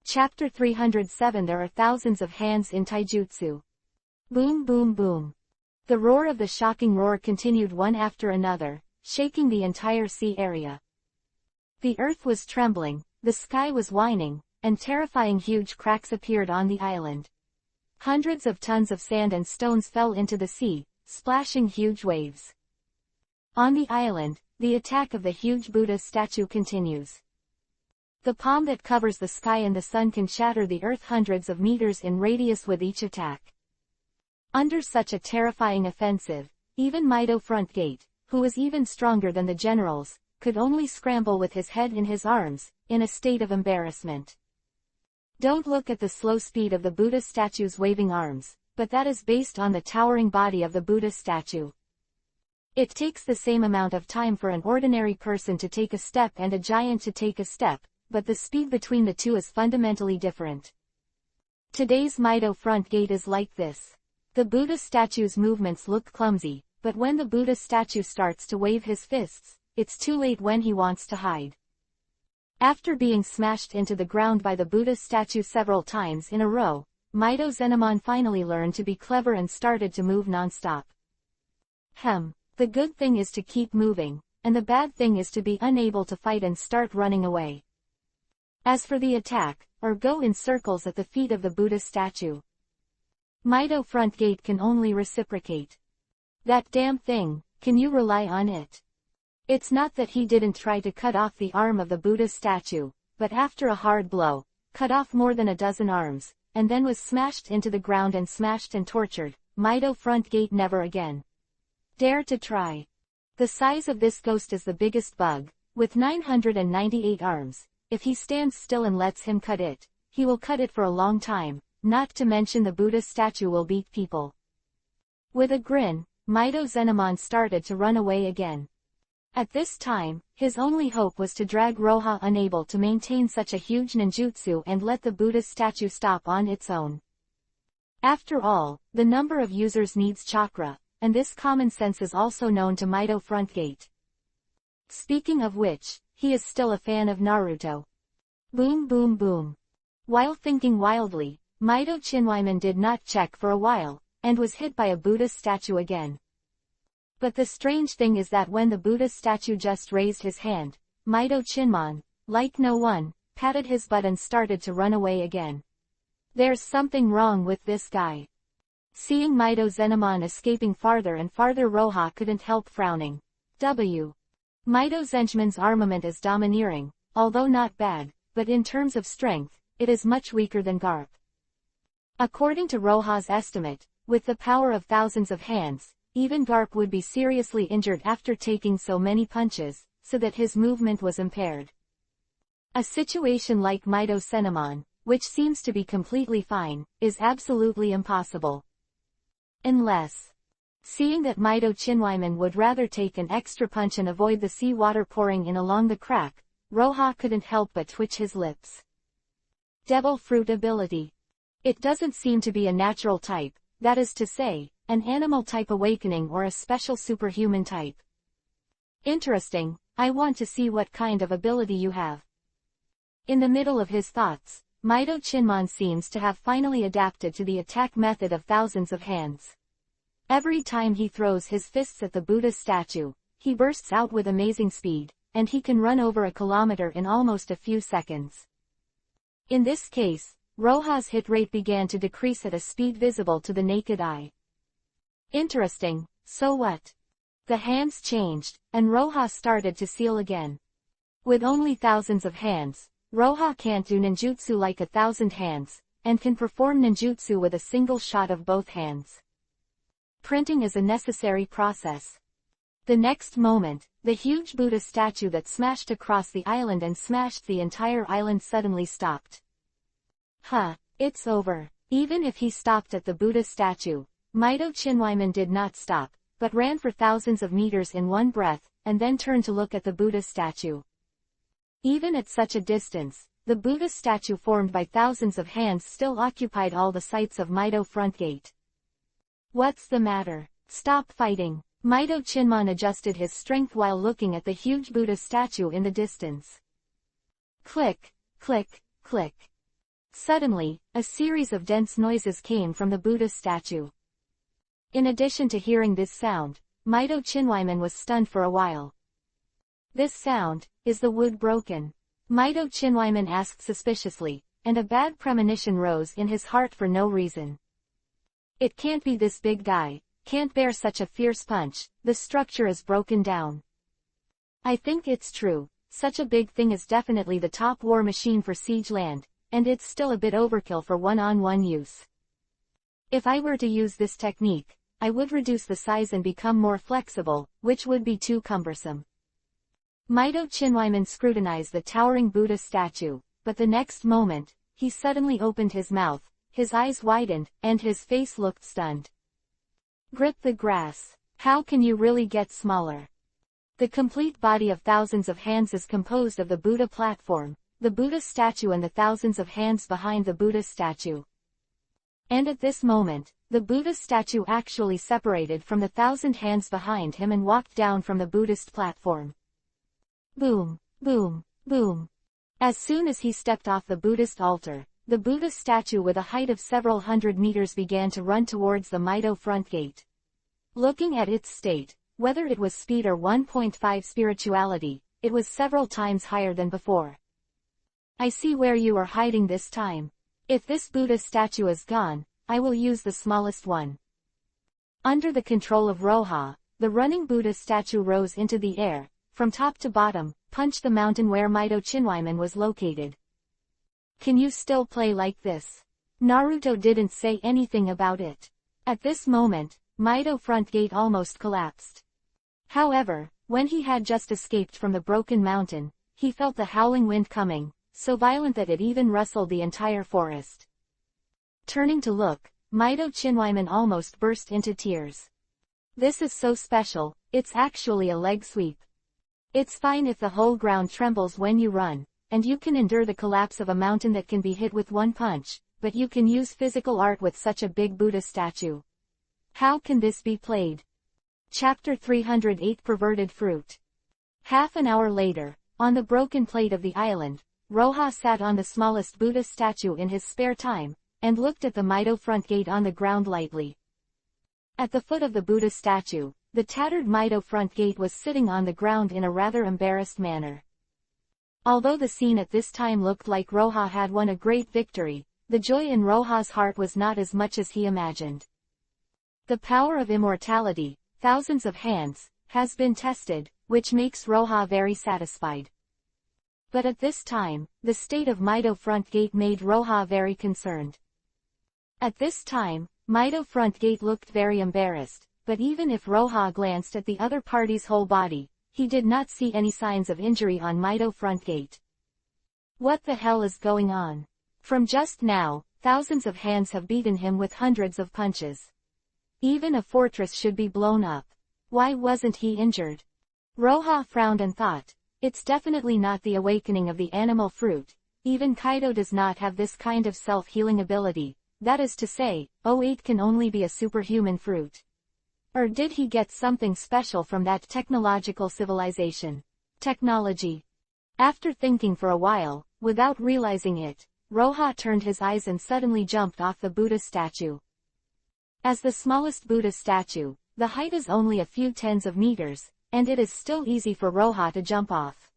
Chapter 307. There are thousands of hands in taijutsu. Boom boom boom. The roar of the shocking roar continued one after another, shaking the entire sea area. The earth was trembling, the sky was whining, and terrifying huge cracks appeared on the island. Hundreds of tons of sand and stones fell into the sea, splashing huge waves. On the island, the attack of the huge Buddha statue continues. The palm that covers the sky and the sun can shatter the earth hundreds of meters in radius with each attack. Under such a terrifying offensive, even Mito Front Gate, who was even stronger than the generals, could only scramble with his head in his arms, in a state of embarrassment. Don't look at the slow speed of the Buddha statue's waving arms, but that is based on the towering body of the Buddha statue. It takes the same amount of time for an ordinary person to take a step and a giant to take a step, but the speed between the two is fundamentally different. Today's Mito Front Gate is like this. The Buddha statue's movements look clumsy, but when the Buddha statue starts to wave his fists, it's too late when he wants to hide. After being smashed into the ground by the Buddha statue several times in a row, Mito Zenemon finally learned to be clever and started to move non-stop. The good thing is to keep moving, and the bad thing is to be unable to fight and start running away. As for the attack, or go in circles at the feet of the Buddha statue, Mito Front Gate can only reciprocate. That damn thing, can you rely on it? It's not that he didn't try to cut off the arm of the Buddha statue, but after a hard blow, cut off more than a dozen arms, and then was smashed into the ground and smashed and tortured. Mito Front Gate never again dare to try. The size of this ghost is the biggest bug, with 998 arms. If he stands still and lets him cut it, he will cut it for a long time, not to mention the Buddha statue will beat people. With a grin, Mito Zenemon started to run away again. At this time, his only hope was to drag Roja, unable to maintain such a huge ninjutsu, and let the Buddha statue stop on its own. After all, the number of users needs chakra, and this common sense is also known to Mito Front Gate. Speaking of which, he is still a fan of Naruto. Boom boom boom. While thinking wildly, Mito Chinwyman did not check for a while, and was hit by a Buddha statue again. But the strange thing is that when the Buddha statue just raised his hand, Mito Chinmon, like no one, patted his butt and started to run away again. There's something wrong with this guy. Seeing Mito Zenemon escaping farther and farther, Roja couldn't help frowning. Mito Zenchman's armament is domineering, although not bad, but in terms of strength, it is much weaker than Garp. According to Roja's estimate, with the power of thousands of hands, even Garp would be seriously injured after taking so many punches, so that his movement was impaired. A situation like Mito Zenemon, which seems to be completely fine, is absolutely impossible. Unless, seeing that Mito Chinwyman would rather take an extra punch and avoid the sea water pouring in along the crack, Roja couldn't help but twitch his lips. Devil Fruit Ability. It doesn't seem to be a natural type, that is to say, an animal type awakening or a special superhuman type. Interesting, I want to see what kind of ability you have. In the middle of his thoughts, Mito Chinmon seems to have finally adapted to the attack method of thousands of hands. Every time he throws his fists at the Buddha statue, he bursts out with amazing speed, and he can run over a kilometer in almost a few seconds. In this case, Roja's hit rate began to decrease at a speed visible to the naked eye. Interesting, so what? The hands changed, and Roja started to seal again. With only thousands of hands, Roha can't do ninjutsu like 1,000 hands, and can perform ninjutsu with a single shot of both hands. Printing is a necessary process. The next moment, the huge Buddha statue that smashed across the island and smashed the entire island suddenly stopped. It's over. Even if he stopped at the Buddha statue, Mito Chinwyman did not stop, but ran for thousands of meters in one breath, and then turned to look at the Buddha statue. Even at such a distance, the Buddha statue formed by thousands of hands still occupied all the sights of Mito front gate. What's the matter? Stop fighting. Mito Chinman adjusted his strength while looking at the huge Buddha statue in the distance. Click, click, click. Suddenly, a series of dense noises came from the Buddha statue. In addition to hearing this sound, Mito Chinwyman was stunned for a while. This sound, is the wood broken? Mito Chinwyman asked suspiciously, and a bad premonition rose in his heart for no reason. It can't be this big guy, can't bear such a fierce punch, the structure is broken down. I think it's true, such a big thing is definitely the top war machine for siege land, and it's still a bit overkill for one-on-one use. If I were to use this technique, I would reduce the size and become more flexible, which would be too cumbersome. Mito Chinwyman scrutinized the towering Buddha statue, but the next moment, he suddenly opened his mouth, his eyes widened, and his face looked stunned. Grip the grass. How can you really get smaller? The complete body of thousands of hands is composed of the Buddha platform, the Buddha statue and the thousands of hands behind the Buddha statue. And at this moment, the Buddha statue actually separated from the 1,000 hands behind him and walked down from the Buddhist platform. Boom, boom, boom. As soon as he stepped off the Buddhist altar, the Buddha statue with a height of several hundred meters began to run towards the Mito front gate. Looking at its state, whether it was speed or 1.5 spirituality, it was several times higher than before. I see where you are hiding this time. If this Buddha statue is gone, I will use the smallest one. Under the control of Roha, the running Buddha statue rose into the air, from top to bottom, punched the mountain where Mito Chinwyman was located. Can you still play like this? Naruto didn't say anything about it. At this moment, Mito front gate almost collapsed. However, when he had just escaped from the broken mountain, he felt the howling wind coming, so violent that it even rustled the entire forest. Turning to look, Mito Chinwyman almost burst into tears. This is so special, it's actually a leg sweep. It's fine if the whole ground trembles when you run, and you can endure the collapse of a mountain that can be hit with one punch, but you can use physical art with such a big Buddha statue. How can this be played? Chapter 308 Perverted Fruit. Half an hour later, on the broken plate of the island, Roha sat on the smallest Buddha statue in his spare time, and looked at the Mito front gate on the ground lightly. At the foot of the Buddha statue, the tattered Mito front gate was sitting on the ground in a rather embarrassed manner. Although the scene at this time looked like Roha had won a great victory, the joy in Roha's heart was not as much as he imagined. The power of immortality, thousands of hands, has been tested, which makes Roha very satisfied. But at this time, the state of Mito front gate made Roha very concerned. At this time, Mito front gate looked very embarrassed, but even if Roha glanced at the other party's whole body, he did not see any signs of injury on Mito front gate. What the hell is going on? From just now, thousands of hands have beaten him with hundreds of punches. Even a fortress should be blown up. Why wasn't he injured? Roha frowned and thought, it's definitely not the awakening of the animal fruit. Even Kaido does not have this kind of self-healing ability, that is to say, 08 can only be a superhuman fruit. Or did he get something special from that technological civilization? Technology. After thinking for a while, without realizing it, Roha turned his eyes and suddenly jumped off the Buddha statue. As the smallest Buddha statue, the height is only a few tens of meters, and it is still easy for Roha to jump off.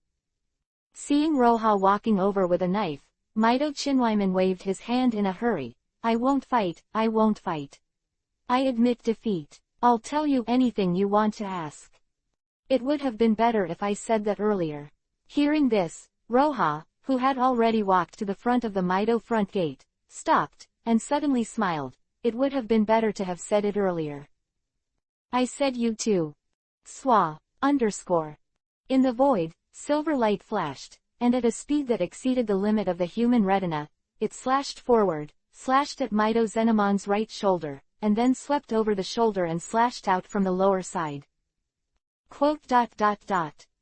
Seeing Roha walking over with a knife, Mito Chinwyman waved his hand in a hurry. I won't fight, I won't fight. I admit defeat. I'll tell you anything you want to ask. It would have been better if I said that earlier. Hearing this, Roha, who had already walked to the front of the Mido front gate, stopped, and suddenly smiled. It would have been better to have said it earlier. I said you too. Swa. Underscore. In the void, silver light flashed, and at a speed that exceeded the limit of the human retina, it slashed forward, slashed at Mido Zenemon's right shoulder, and then swept over the shoulder and slashed out from the lower side. Quote.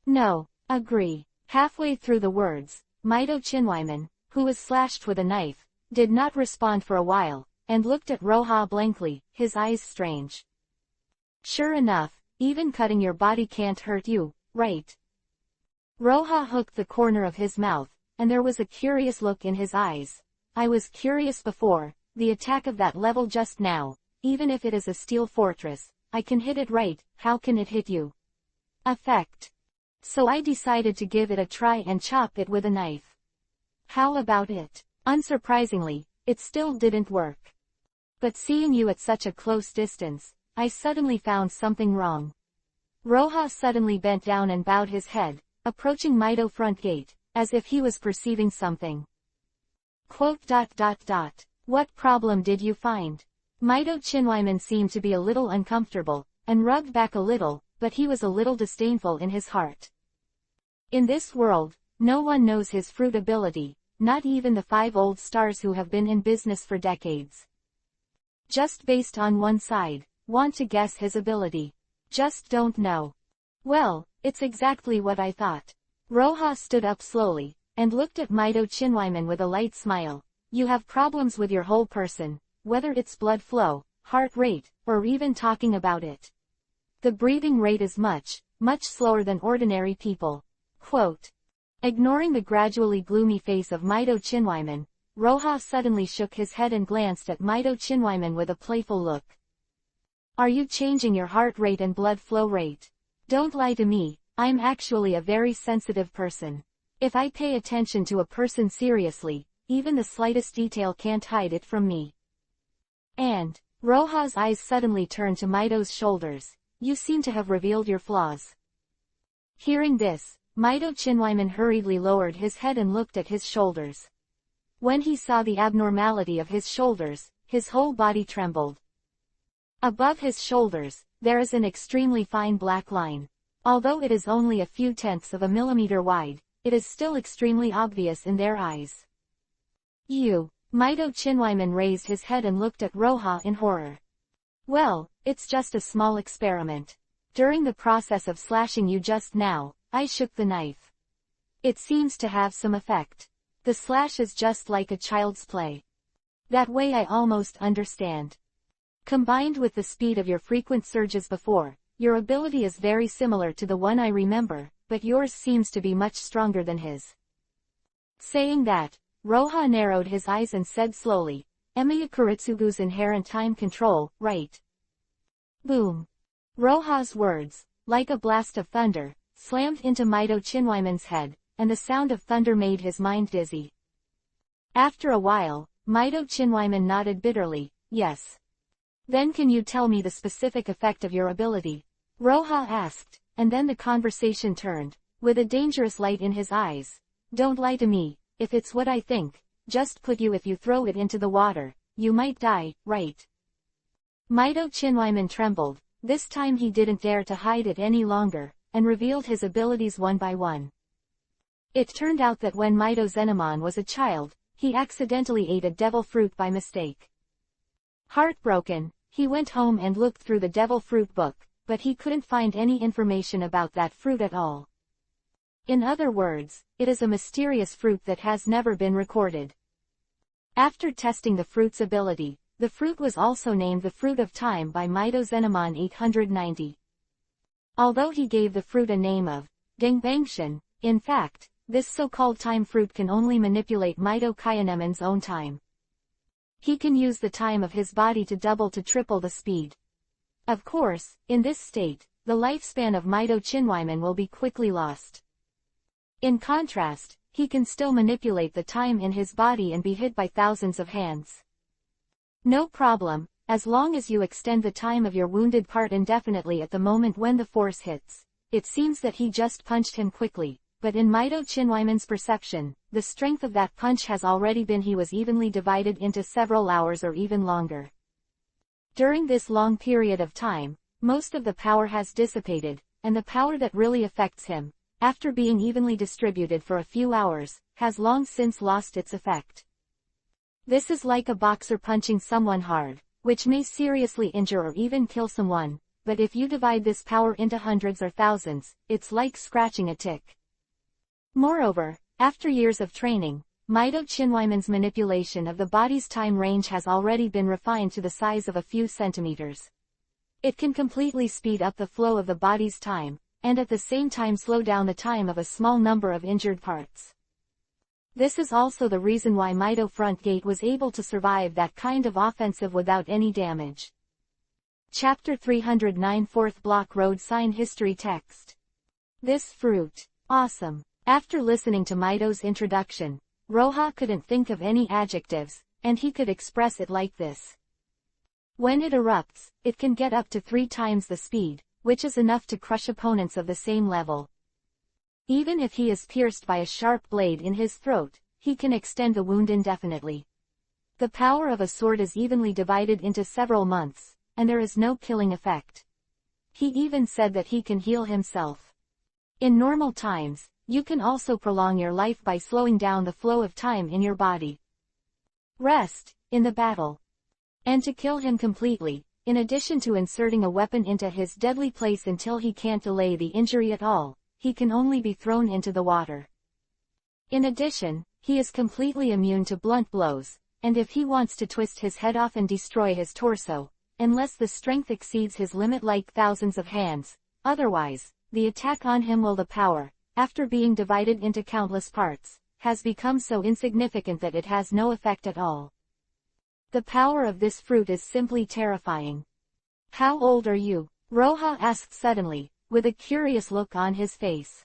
No. Agree. Halfway through the words, Mido Chinwyman, who was slashed with a knife, did not respond for a while, and looked at Roha blankly, his eyes strange. Sure enough, even cutting your body can't hurt you, right? Roha hooked the corner of his mouth, and there was a curious look in his eyes. I was curious before, the attack of that level just now, even if it is a steel fortress, I can hit it right, how can it hit you? Effect. So I decided to give it a try and chop it with a knife. How about it? Unsurprisingly, it still didn't work. But seeing you at such a close distance, I suddenly found something wrong. Roha suddenly bent down and bowed his head, approaching Mido front gate, as if he was perceiving something. Quote. What problem did you find? Mido Chinwyman seemed to be a little uncomfortable, and rubbed back a little, but he was a little disdainful in his heart. In this world, no one knows his fruit ability, not even the 5 old stars who have been in business for decades. Just based on one side, want to guess his ability. Just don't know. Well, it's exactly what I thought. Roha stood up slowly, and looked at Mido Chinwyman with a light smile. You have problems with your whole person, whether it's blood flow, heart rate, or even talking about it. The breathing rate is much slower than ordinary people. Quote. Ignoring the gradually gloomy face of Mido Chinwyman, Roha suddenly shook his head and glanced at Mido Chinwyman with a playful look. Are you changing your heart rate and blood flow rate? Don't lie to me, I'm actually a very sensitive person. If I pay attention to a person seriously, even the slightest detail can't hide it from me. And, Roha's eyes suddenly turned to Mido's shoulders. You seem to have revealed your flaws. Hearing this, Mido Chinwyman hurriedly lowered his head and looked at his shoulders. When he saw the abnormality of his shoulders, his whole body trembled. Above his shoulders, there is an extremely fine black line. Although it is only a few tenths of a millimeter wide, it is still extremely obvious in their eyes. You. Mido Chinwyman raised his head and looked at Roha in horror. Well, it's just a small experiment. During the process of slashing you just now, I shook the knife. It seems to have some effect. The slash is just like a child's play. That way I almost understand. Combined with the speed of your frequent surges before, your ability is very similar to the one I remember, but yours seems to be much stronger than his. Saying that, Roha narrowed his eyes and said slowly, Emiya Kuritsugu's inherent time control, right? Boom. Roha's words, like a blast of thunder, slammed into Mido Chinwyman's head, and the sound of thunder made his mind dizzy. After a while, Mido Chinwyman nodded bitterly, yes. Then can you tell me the specific effect of your ability? Roha asked, and then the conversation turned, with a dangerous light in his eyes. Don't lie to me, if it's what I think, just put you if you throw it into the water, you might die, right? Mido Chinwyman trembled. This time he didn't dare to hide it any longer, and revealed his abilities one by one. It turned out that when Mido Zenemon was a child, he accidentally ate a devil fruit by mistake. Heartbroken, he went home and looked through the devil fruit book, but he couldn't find any information about that fruit at all. In other words, it is a mysterious fruit that has never been recorded. After testing the fruit's ability, the fruit was also named the Fruit of Time by Mido Zenemon 890. Although he gave the fruit a name of Dengbangshan, in fact, this so-called time fruit can only manipulate Mido Kyanemon's own time. He can use the time of his body to double to triple the speed. Of course, in this state, the lifespan of Mido Chinwyman will be quickly lost. In contrast, he can still manipulate the time in his body and be hit by thousands of hands. No problem, as long as you extend the time of your wounded part indefinitely at the moment when the force hits. It seems that he just punched him quickly, but in Mido Chinwyman's perception, the strength of that punch has already been he was evenly divided into several hours or even longer. During this long period of time, most of the power has dissipated, and the power that really affects him, after being evenly distributed for a few hours, has long since lost its effect. This is like a boxer punching someone hard, which may seriously injure or even kill someone, but if you divide this power into hundreds or thousands, it's like scratching a tick. Moreover, after years of training, Mito Chinwyman's manipulation of the body's time range has already been refined to the size of a few centimeters. It can completely speed up the flow of the body's time, and at the same time slow down the time of a small number of injured parts. This is also the reason why Mito Front Gate was able to survive that kind of offensive without any damage. Chapter 309 4th Block Road Sign History Text. This fruit. Awesome. After listening to Mito's introduction, Roha couldn't think of any adjectives, and he could express it like this. When it erupts, it can get up to 3 times the speed, which is enough to crush opponents of the same level. Even if he is pierced by a sharp blade in his throat, he can extend the wound indefinitely. The power of a sword is evenly divided into several months, and there is no killing effect. He even said that he can heal himself. In normal times, you can also prolong your life by slowing down the flow of time in your body. Rest, in the battle. And to kill him completely, in addition to inserting a weapon into his deadly place until he can't delay the injury at all, he can only be thrown into the water. In addition, he is completely immune to blunt blows, and if he wants to twist his head off and destroy his torso, unless the strength exceeds his limit like thousands of hands, otherwise, the attack on him will the power, after being divided into countless parts, has become so insignificant that it has no effect at all. The power of this fruit is simply terrifying. How old are you? Roha asked suddenly, with a curious look on his face.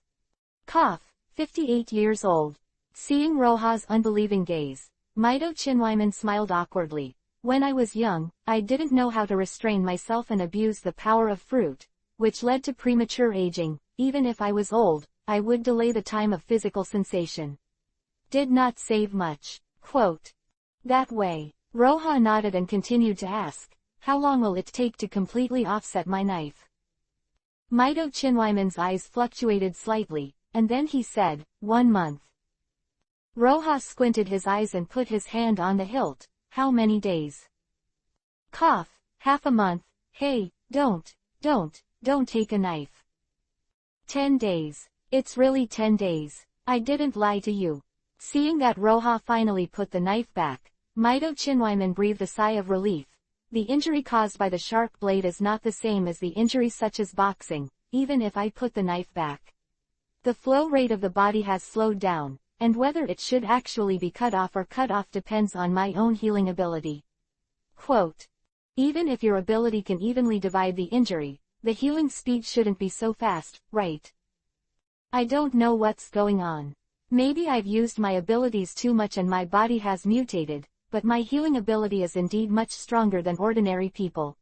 Cough, 58 years old. Seeing Roha's unbelieving gaze, Mito Chinwyman smiled awkwardly. When I was young, I didn't know how to restrain myself and abuse the power of fruit, which led to premature aging. Even if I was old, I would delay the time of physical sensation. Did not save much. Quote. That way. Roha nodded and continued to ask, how long will it take to completely offset my knife? Mito Chinwyman's eyes fluctuated slightly, and then he said, 1 month. Roha squinted his eyes and put his hand on the hilt. How many days? Cough, half a month. Hey, don't take a knife. 10 days. It's really 10 days. I didn't lie to you. Seeing that Roha finally put the knife back, Mito Chinwyman breathed a sigh of relief. The injury caused by the sharp blade is not the same as the injury such as boxing, even if I put the knife back. The flow rate of the body has slowed down, and whether it should actually be cut off or cut off depends on my own healing ability. Quote. Even if your ability can evenly divide the injury, the healing speed shouldn't be so fast, right? I don't know what's going on. Maybe I've used my abilities too much and my body has mutated, but my healing ability is indeed much stronger than ordinary people.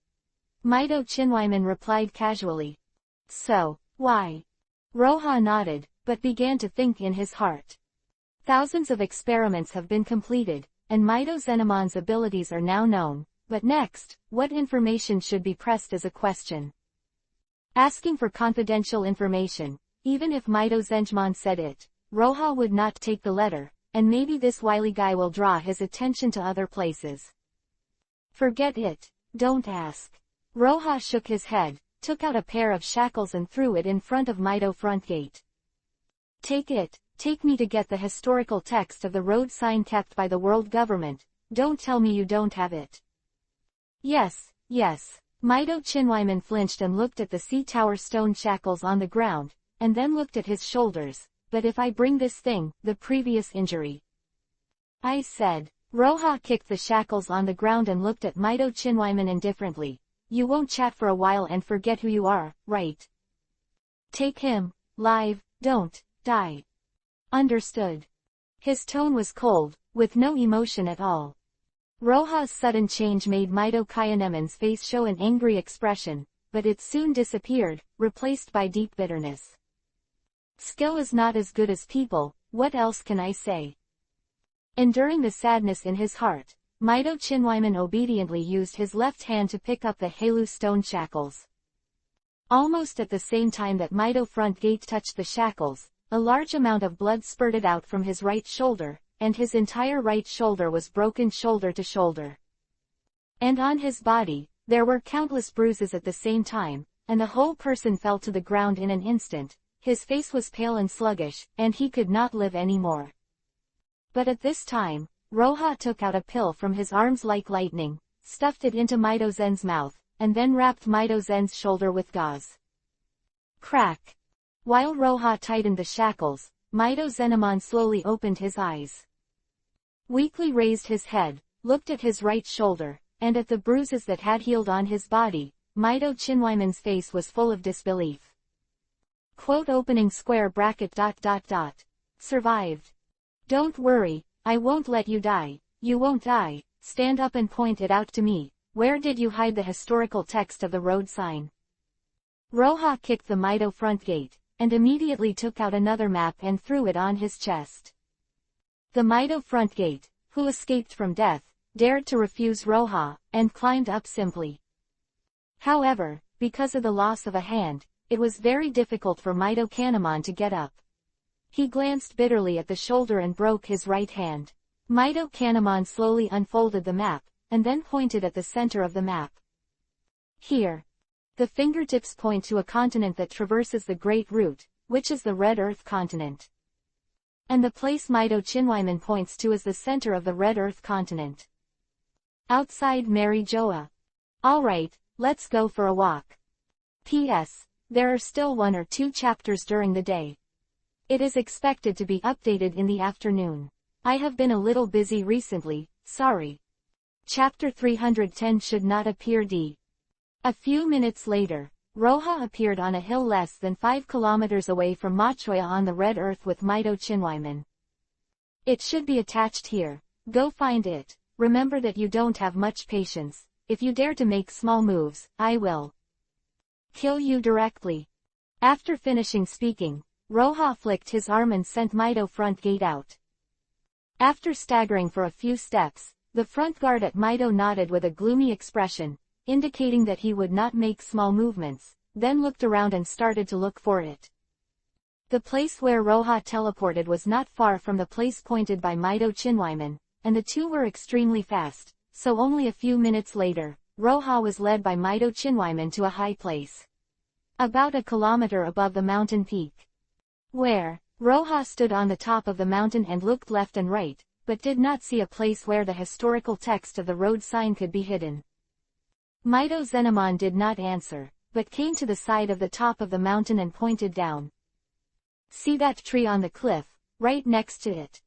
Mito Chinwyman replied casually. So, why? Roha nodded, but began to think in his heart. Thousands of experiments have been completed, and Mito Zenemon's abilities are now known, but next, what information should be pressed is a question. Asking for confidential information, even if Mito Zenjmon said it, Roha would not take the letter, and maybe this wily guy will draw his attention to other places. Forget it, don't ask. Roha shook his head, took out a pair of shackles and threw it in front of Mito Front Gate. Take it, take me to get the historical text of the road sign kept by the world government, don't tell me you don't have it. Yes. Mito Chinwyman flinched and looked at the sea-tower stone shackles on the ground, and then looked at his shoulders. But if I bring this thing, the previous injury. I said. Roha kicked the shackles on the ground and looked at Mito Chinwyman indifferently. You won't chat for a while and forget who you are, right? Take him, live, don't, die. Understood. His tone was cold, with no emotion at all. Roha's sudden change made Mito Chinwyman's face show an angry expression, but it soon disappeared, replaced by deep bitterness. Skill is not as good as people, what else can I say? Enduring the sadness in his heart, Mito Chinwyman obediently used his left hand to pick up the Halu stone shackles. Almost at the same time that Mito front gate touched the shackles, a large amount of blood spurted out from his right shoulder, and his entire right shoulder was broken shoulder to shoulder. And on his body, there were countless bruises at the same time, and the whole person fell to the ground in an instant. His face was pale and sluggish, and he could not live anymore. But at this time, Roha took out a pill from his arms like lightning, stuffed it into Mito Zen's mouth, and then wrapped Mito Zen's shoulder with gauze. Crack! While Roha tightened the shackles, Mito Zenemon slowly opened his eyes. Weakly raised his head, looked at his right shoulder, and at the bruises that had healed on his body. Mito Chinwyman's face was full of disbelief. Quote opening square bracket ... Survived. Don't worry, I won't let you die. You won't die. Stand up and point it out to me. Where did you hide the historical text of the road sign? Roha kicked the Mito front gate, and immediately took out another map and threw it on his chest. The Mito front gate, who escaped from death, dared to refuse Roha, and climbed up simply. However, because of the loss of a hand, it was very difficult for Mito Kanamon to get up. He glanced bitterly at the shoulder and broke his right hand. Mito Kanamon slowly unfolded the map, and then pointed at the center of the map. Here. The fingertips point to a continent that traverses the Great Route, which is the Red Earth continent. And the place Mito Chinwyman points to is the center of the Red Earth continent. Outside Mary Joa. Alright, let's go for a walk. P.S. There are still 1 or 2 chapters during the day. It is expected to be updated in the afternoon. I have been a little busy recently, sorry. Chapter 310 should not appear d. A few minutes later, Roha appeared on a hill less than 5 kilometers away from Machoya on the Red Earth with Mito Chinwyman. It should be attached here. Go find it. Remember that you don't have much patience. If you dare to make small moves, I will kill you directly. After finishing speaking, Roha flicked his arm and sent Mito front gate out. After staggering for a few steps, the front guard at Mito nodded with a gloomy expression, indicating that he would not make small movements, then looked around and started to look for it. The place where Roha teleported was not far from the place pointed by Mito Chinwyman, and the two were extremely fast, so only a few minutes later, Roha was led by Mito Chinwyman to a high place. About a kilometer above the mountain peak. Where, Roha stood on the top of the mountain and looked left and right, but did not see a place where the historical text of the road sign could be hidden. Mito Zenemon did not answer, but came to the side of the top of the mountain and pointed down. See that tree on the cliff, right next to it.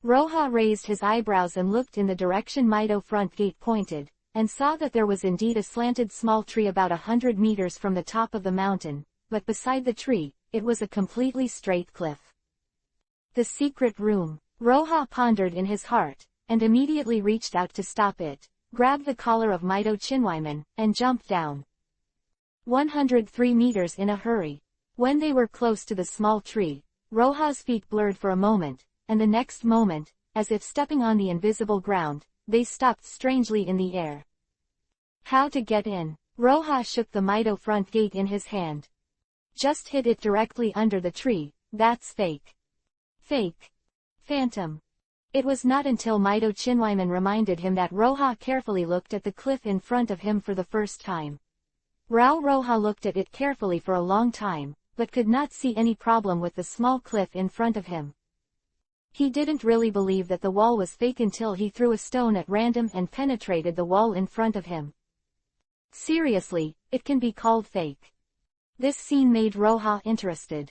Roha raised his eyebrows and looked in the direction Mito front gate pointed, and saw that there was indeed a slanted small tree about 100 meters from the top of the mountain, but beside the tree, it was a completely straight cliff. The secret room. Roha pondered in his heart, and immediately reached out to stop it, grabbed the collar of Mito Chinwyman, and jumped down. 103 meters in a hurry. When they were close to the small tree, Roha's feet blurred for a moment, and the next moment, as if stepping on the invisible ground, they stopped strangely in the air. How to get in? Roha shook the Mito front gate in his hand. Just hit it directly under the tree. That's fake. Fake. Phantom. It was not until Mito Chinwyman reminded him that Roha carefully looked at the cliff in front of him for the first time. Roha looked at it carefully for a long time, but could not see any problem with the small cliff in front of him. He didn't really believe that the wall was fake until he threw a stone at random and penetrated the wall in front of him. Seriously, it can be called fake. This scene made Roha interested.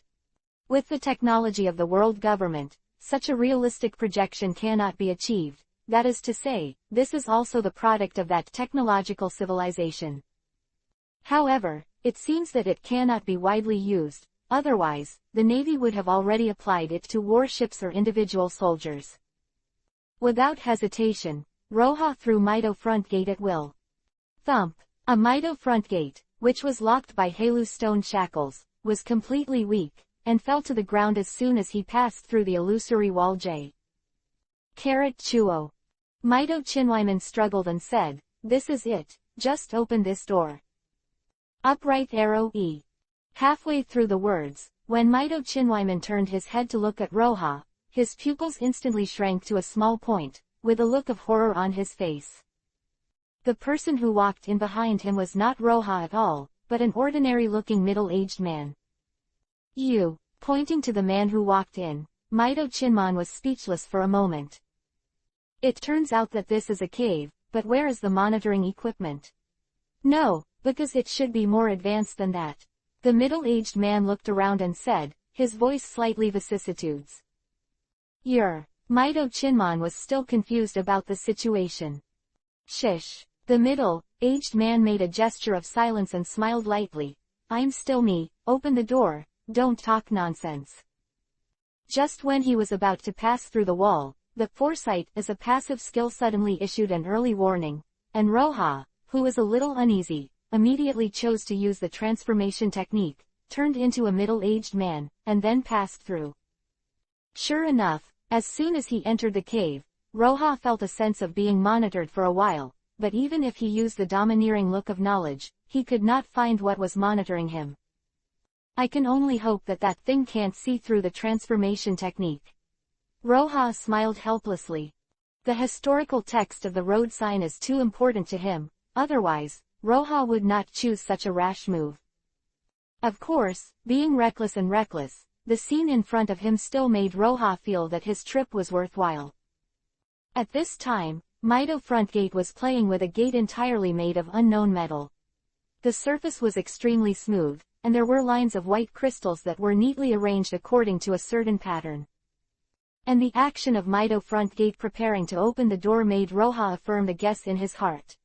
With the technology of the world government, such a realistic projection cannot be achieved. That is to say, this is also the product of that technological civilization. However, it seems that it cannot be widely used, otherwise, the Navy would have already applied it to warships or individual soldiers. Without hesitation, Roha threw Mito front gate at will. Thump! A Mito front gate, which was locked by Halu stone shackles, was completely weak, and fell to the ground as soon as he passed through the illusory wall J. Chuo. Mito Chinwyman struggled and said, "This is it, just open this door." Upright arrow E. Halfway through the words, when Mito Chinwyman turned his head to look at Roha, his pupils instantly shrank to a small point, with a look of horror on his face. The person who walked in behind him was not Roha at all, but an ordinary-looking middle-aged man. "You," pointing to the man who walked in, Mito Chinman was speechless for a moment. "It turns out that this is a cave, but where is the monitoring equipment?" "No, because it should be more advanced than that." The middle-aged man looked around and said, his voice slightly vicissitudes. "You're..." Mito Chinman was still confused about the situation. "Shish." The middle-aged man made a gesture of silence and smiled lightly. "I'm still me, open the door, don't talk nonsense." Just when he was about to pass through the wall, the foresight as a passive skill suddenly issued an early warning, and Roha, who was a little uneasy, immediately chose to use the transformation technique, turned into a middle-aged man, and then passed through. Sure enough, as soon as he entered the cave, Roha felt a sense of being monitored for a while, but even if he used the domineering look of knowledge, he could not find what was monitoring him. "I can only hope that that thing can't see through the transformation technique." Roha smiled helplessly. The historical text of the road sign is too important to him, otherwise, Roha would not choose such a rash move. Of course, being reckless, the scene in front of him still made Roha feel that his trip was worthwhile. At this time, Mito Front Gate was playing with a gate entirely made of unknown metal. The surface was extremely smooth, and there were lines of white crystals that were neatly arranged according to a certain pattern. And the action of Mito Front Gate preparing to open the door made Roha affirm the guess in his heart.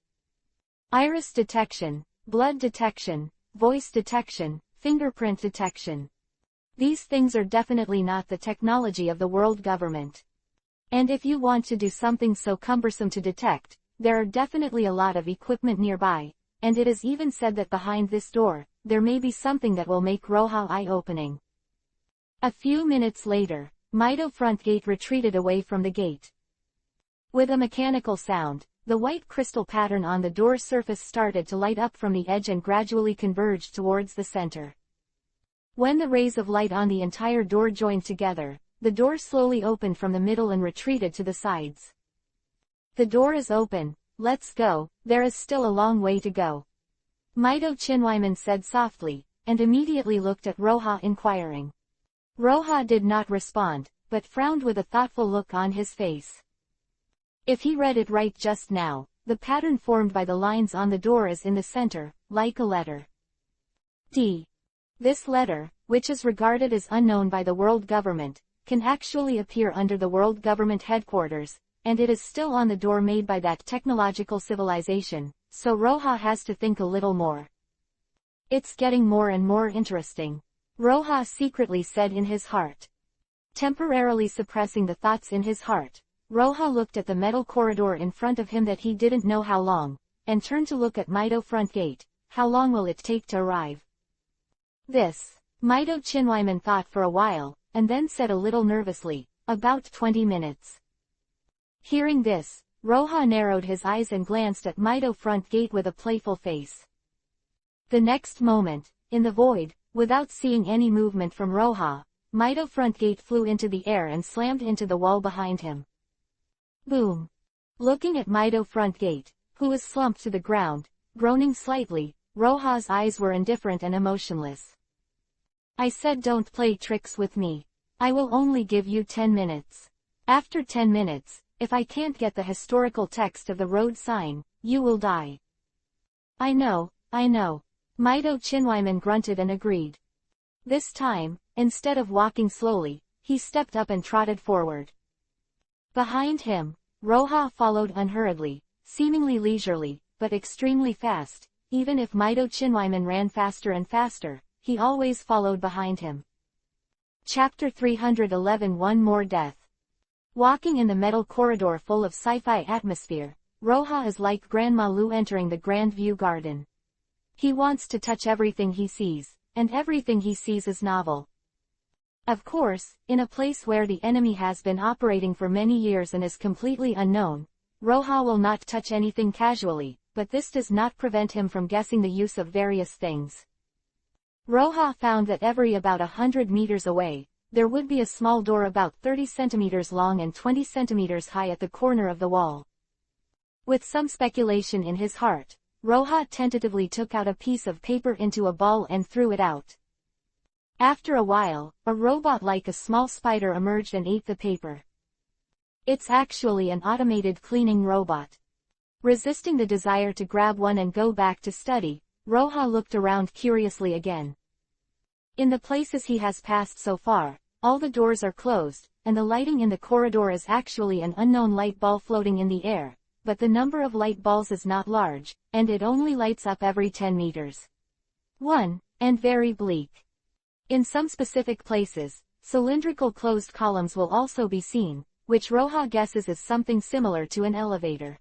Iris detection, blood detection, voice detection, fingerprint detection. These things are definitely not the technology of the world government. And if you want to do something so cumbersome to detect, there are definitely a lot of equipment nearby, and it is even said that behind this door, there may be something that will make Roha eye-opening. A few minutes later, Mito Front Gate retreated away from the gate. With a mechanical sound, the white crystal pattern on the door surface started to light up from the edge and gradually converged towards the center. When the rays of light on the entire door joined together, the door slowly opened from the middle and retreated to the sides. "The door is open, let's go, there is still a long way to go," Mito Chinwyman said softly, and immediately looked at Roha inquiring. Roha did not respond, but frowned with a thoughtful look on his face. If he read it right just now, the pattern formed by the lines on the door is in the center, like a letter D. This letter, which is regarded as unknown by the world government, can actually appear under the world government headquarters, and it is still on the door made by that technological civilization, so Roha has to think a little more. "It's getting more and more interesting," Roha secretly said in his heart. Temporarily suppressing the thoughts in his heart, Roha looked at the metal corridor in front of him that he didn't know how long, and turned to look at Mito Front Gate. How long will it take to arrive? This, Mito Chinwyman thought for a while, and then said a little nervously, "About 20 minutes. Hearing this, Roha narrowed his eyes and glanced at Mito Front Gate with a playful face. The next moment, in the void, without seeing any movement from Roha, Mito Front Gate flew into the air and slammed into the wall behind him. Boom! Looking at Mito Front Gate, who was slumped to the ground, groaning slightly, Roha's eyes were indifferent and emotionless. "I said don't play tricks with me. I will only give you 10 minutes. After 10 minutes, if I can't get the historical text of the road sign, you will die." I know, Mito Chinwyman grunted and agreed. This time, instead of walking slowly, he stepped up and trotted forward. Behind him, Roha followed unhurriedly, seemingly leisurely, but extremely fast. Even if Mito Chinwyman ran faster and faster, he always followed behind him. Chapter 311 One More Death. Walking in the metal corridor full of sci-fi atmosphere, Roha is like Grandma Lu entering the Grand View Garden. He wants to touch everything he sees, and everything he sees is novel. Of course, in a place where the enemy has been operating for many years and is completely unknown, Roja will not touch anything casually, but this does not prevent him from guessing the use of various things. Roja found that every about 100 meters away, there would be a small door about 30 centimeters long and 20 centimeters high at the corner of the wall. With some speculation in his heart, Roja tentatively took out a piece of paper into a ball and threw it out. After a while, a robot like a small spider emerged and ate the paper. It's actually an automated cleaning robot. Resisting the desire to grab one and go back to study, Roja looked around curiously again. In the places he has passed so far, all the doors are closed, and the lighting in the corridor is actually an unknown light ball floating in the air, but the number of light balls is not large, and it only lights up every 10 meters. 1. And very bleak. In some specific places, cylindrical closed columns will also be seen, which Roja guesses is something similar to an elevator.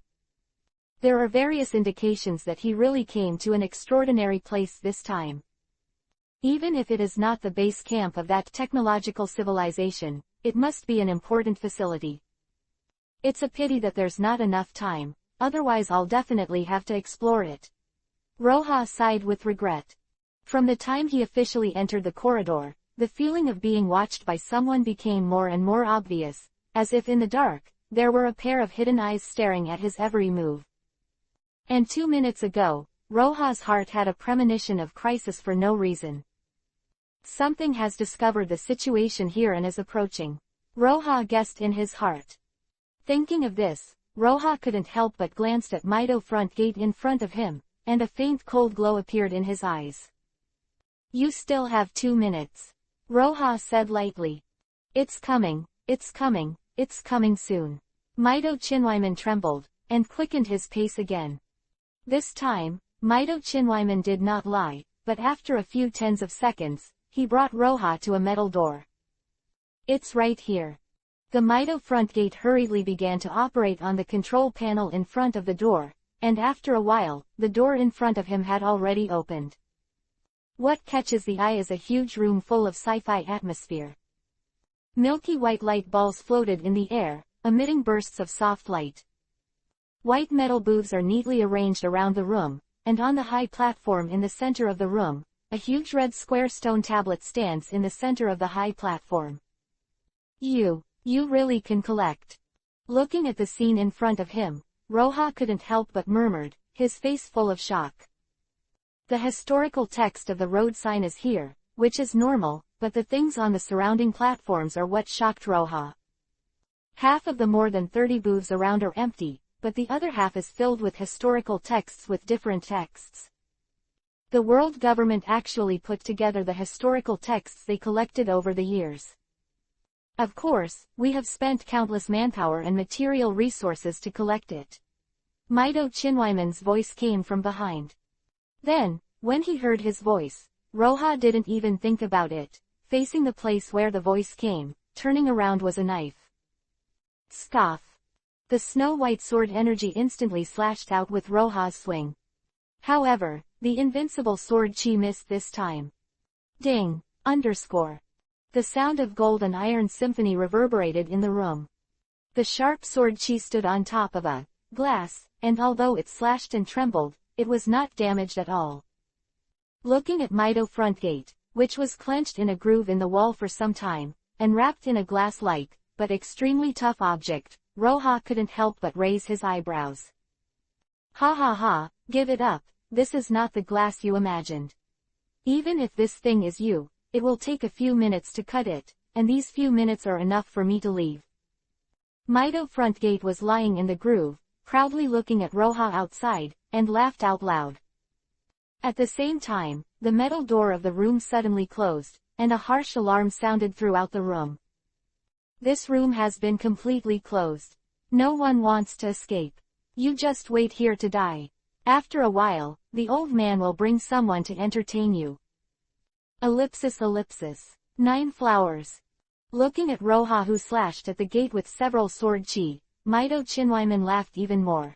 There are various indications that he really came to an extraordinary place this time. Even if it is not the base camp of that technological civilization, it must be an important facility. It's a pity that there's not enough time, otherwise I'll definitely have to explore it. Roja sighed with regret. From the time he officially entered the corridor, the feeling of being watched by someone became more and more obvious, as if in the dark, there were a pair of hidden eyes staring at his every move. And 2 minutes ago, Roja's heart had a premonition of crisis for no reason. Something has discovered the situation here and is approaching. Roja guessed in his heart. Thinking of this, Roja couldn't help but glanced at Mido front gate in front of him, and a faint cold glow appeared in his eyes. You still have 2 minutes. Roja said lightly. It's coming, it's coming, it's coming soon. Mido Chinwyman trembled, and quickened his pace again. This time, Mido Chinwyman did not lie, but after a few tens of seconds, he brought Roja to a metal door. It's right here. The Mido front gate hurriedly began to operate on the control panel in front of the door, and after a while, the door in front of him had already opened. What catches the eye is a huge room full of sci-fi atmosphere. Milky white light balls floated in the air, emitting bursts of soft light. White metal booths are neatly arranged around the room, and on the high platform in the center of the room, a huge red square stone tablet stands in the center of the high platform. You really can collect. Looking at the scene in front of him, Roja couldn't help but murmured, his face full of shock. The historical text of the road sign is here, which is normal, but the things on the surrounding platforms are what shocked Roja. Half of the more than 30 booths around are empty, but the other half is filled with historical texts with different texts. The world government actually put together the historical texts they collected over the years. Of course, we have spent countless manpower and material resources to collect it. Mido Chinwyman's voice came from behind. Then, when he heard his voice, Roja didn't even think about it. Facing the place where the voice came, turning around was a knife. Scoff. The snow-white sword energy instantly slashed out with Roja's swing. However, the invincible sword chi missed this time. Ding! The sound of gold and iron symphony reverberated in the room. The sharp sword chi stood on top of a glass, and although it slashed and trembled, it was not damaged at all. Looking at Mido front gate, which was clenched in a groove in the wall for some time, and wrapped in a glass-like, but extremely tough object, Roja couldn't help but raise his eyebrows. Ha ha ha, give it up, this is not the glass you imagined. Even if this thing is you, it will take a few minutes to cut it, and these few minutes are enough for me to leave. Mido front gate was lying in the groove, proudly looking at Roja outside, and laughed out loud. At the same time, the metal door of the room suddenly closed, and a harsh alarm sounded throughout the room. This room has been completely closed. No one wants to escape. You just wait here to die. After a while, the old man will bring someone to entertain you. Ellipsis. 9 flowers. Looking at Roja who slashed at the gate with several sword chi, Mido Chinwyman laughed even more.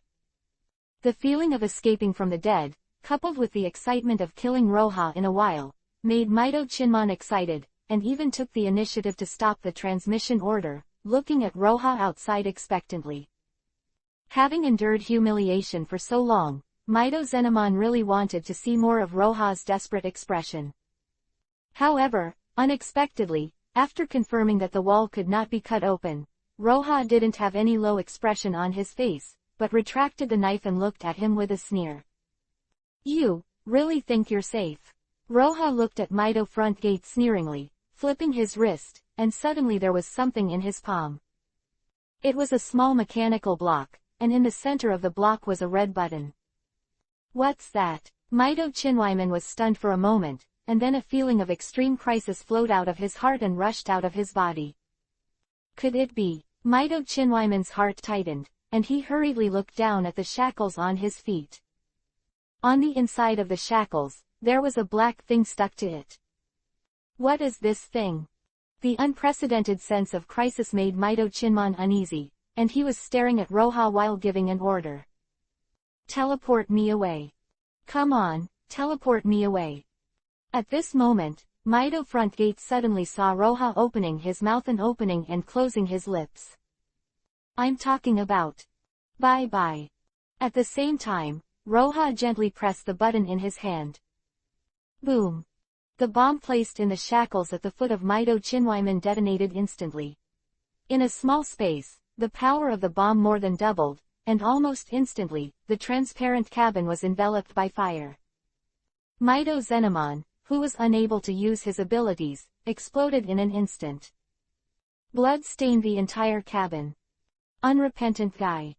The feeling of escaping from the dead, coupled with the excitement of killing Roja in a while, made Mido Chinman excited, and even took the initiative to stop the transmission order, looking at Roja outside expectantly. Having endured humiliation for so long, Mido Zenomon really wanted to see more of Roja's desperate expression. However, unexpectedly, after confirming that the wall could not be cut open, Roja didn't have any low expression on his face, but retracted the knife and looked at him with a sneer. "You really think you're safe?" Roja looked at Mido front gate sneeringly, flipping his wrist, and suddenly there was something in his palm. It was a small mechanical block, and in the center of the block was a red button. "What's that?" Mido Chinwyman was stunned for a moment, and then a feeling of extreme crisis flowed out of his heart and rushed out of his body. Could it be? Mido Chinwyman's heart tightened, and he hurriedly looked down at the shackles on his feet. On the inside of the shackles, there was a black thing stuck to it. What is this thing? The unprecedented sense of crisis made Mido Chinmon uneasy, and he was staring at Roja while giving an order. "Teleport me away. Come on, teleport me away." At this moment, Mido front gate suddenly saw Roja opening his mouth and opening and closing his lips. "I'm talking about. Bye-bye." At the same time, Roja gently pressed the button in his hand. Boom! The bomb placed in the shackles at the foot of Mido Chinwyman detonated instantly. In a small space, the power of the bomb more than doubled, and almost instantly, the transparent cabin was enveloped by fire. Mido Zenomon, who was unable to use his abilities, exploded in an instant. Blood stained the entire cabin. Unrepentant guy.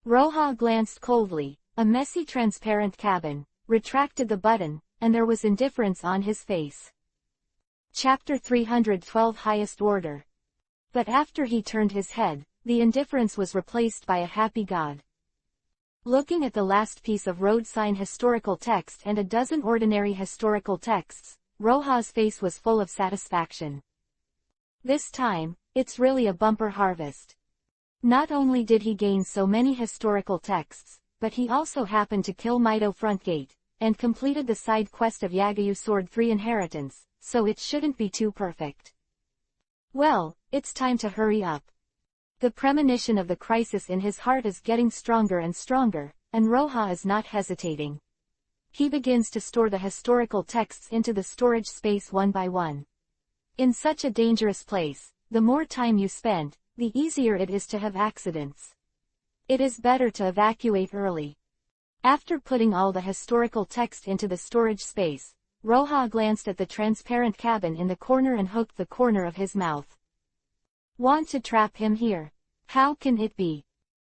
Roja glanced coldly, a messy transparent cabin, retracted the button, and there was indifference on his face. Chapter 312 Highest Order. But after he turned his head, the indifference was replaced by a happy god. Looking at the last piece of road sign historical text and a dozen ordinary historical texts, Roja's face was full of satisfaction. This time, it's really a bumper harvest. Not only did he gain so many historical texts, but he also happened to kill Mido Frontgate, and completed the side quest of Yagayu Sword 3 Inheritance, so it shouldn't be too perfect. Well, it's time to hurry up. The premonition of the crisis in his heart is getting stronger and stronger, and Roja is not hesitating. He begins to store the historical texts into the storage space one by one. In such a dangerous place, the more time you spend, the easier it is to have accidents. It is better to evacuate early. After putting all the historical text into the storage space, Roja glanced at the transparent cabin in the corner and hooked the corner of his mouth. Want to trap him here? How can it be?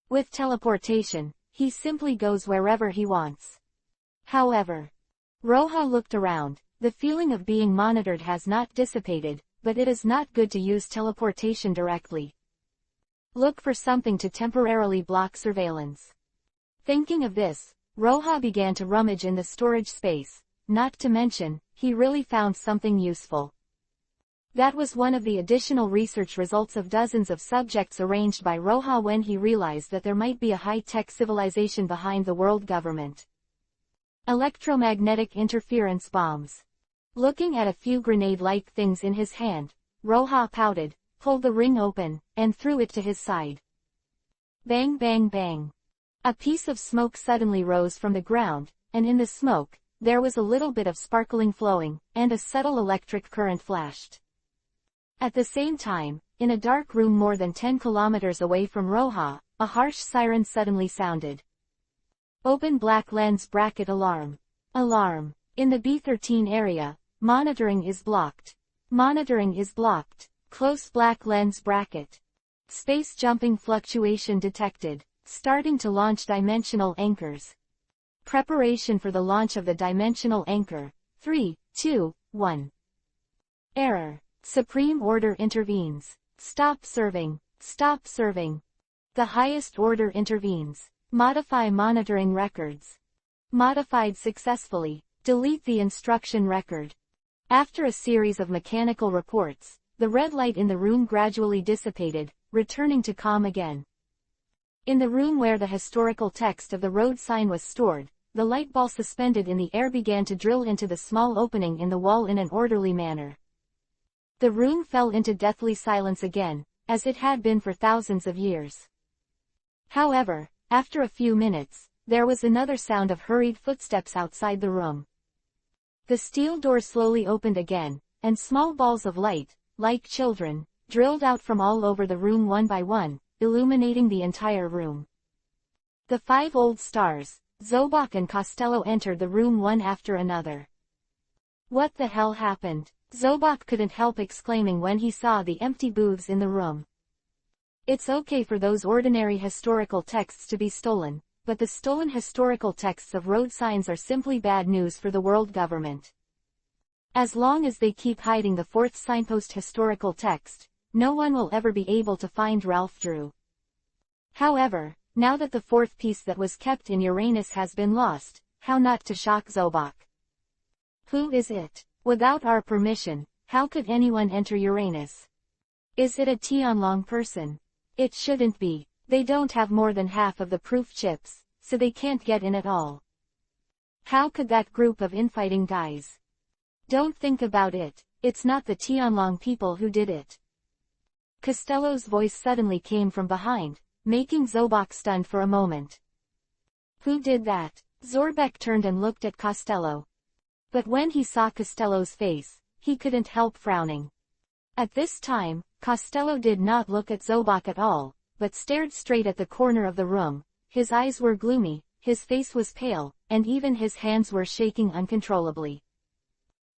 With teleportation, he simply goes wherever he wants. However, Roja looked around. The feeling of being monitored has not dissipated, but it is not good to use teleportation directly. Look for something to temporarily block surveillance. Thinking of this, Roja began to rummage in the storage space, not to mention, he really found something useful. That was one of the additional research results of dozens of subjects arranged by Roja when he realized that there might be a high-tech civilization behind the world government. Electromagnetic interference bombs. Looking at a few grenade-like things in his hand, Roja pouted, pulled the ring open, and threw it to his side. Bang bang bang. A piece of smoke suddenly rose from the ground, and in the smoke, there was a little bit of sparkling flowing, and a subtle electric current flashed. At the same time, in a dark room more than 10 kilometers away from Roja, a harsh siren suddenly sounded. Open black lens bracket alarm. Alarm. In the B13 area, monitoring is blocked. Monitoring is blocked. Close black lens bracket. Space jumping fluctuation detected. Starting to launch dimensional anchors. Preparation for the launch of the dimensional anchor. 3, 2, 1. Error. Supreme Order intervenes. Stop serving. Stop serving. The highest order intervenes. Modify monitoring records. Modified successfully. Delete the instruction record. After a series of mechanical reports, the red light in the room gradually dissipated, returning to calm again. In the room where the historical text of the road sign was stored, the light ball suspended in the air began to drill into the small opening in the wall in an orderly manner. The room fell into deathly silence again, as it had been for thousands of years. However, after a few minutes, there was another sound of hurried footsteps outside the room. The steel door slowly opened again, and small balls of light, like children, drilled out from all over the room one by one, illuminating the entire room. The 5 old stars, Zobak and Costello, entered the room one after another. What the hell happened? Zobak couldn't help exclaiming when he saw the empty booths in the room. It's okay for those ordinary historical texts to be stolen, but the stolen historical texts of road signs are simply bad news for the world government. As long as they keep hiding the 4th signpost historical text, no one will ever be able to find Ralph Drew. However, now that the 4th piece that was kept in Uranus has been lost, how not to shock Zobak? Who is it? Without our permission, how could anyone enter Uranus? Is it a Tianlong person? It shouldn't be. They don't have more than half of the proof chips, so they can't get in at all. How could that group of infighting guys? Don't think about it, it's not the Tianlong people who did it. Costello's voice suddenly came from behind, making Zobak stunned for a moment. Who did that? Zorbek turned and looked at Costello. But when he saw Costello's face, he couldn't help frowning. At this time, Costello did not look at Zobak at all, but stared straight at the corner of the room. His eyes were gloomy, his face was pale, and even his hands were shaking uncontrollably.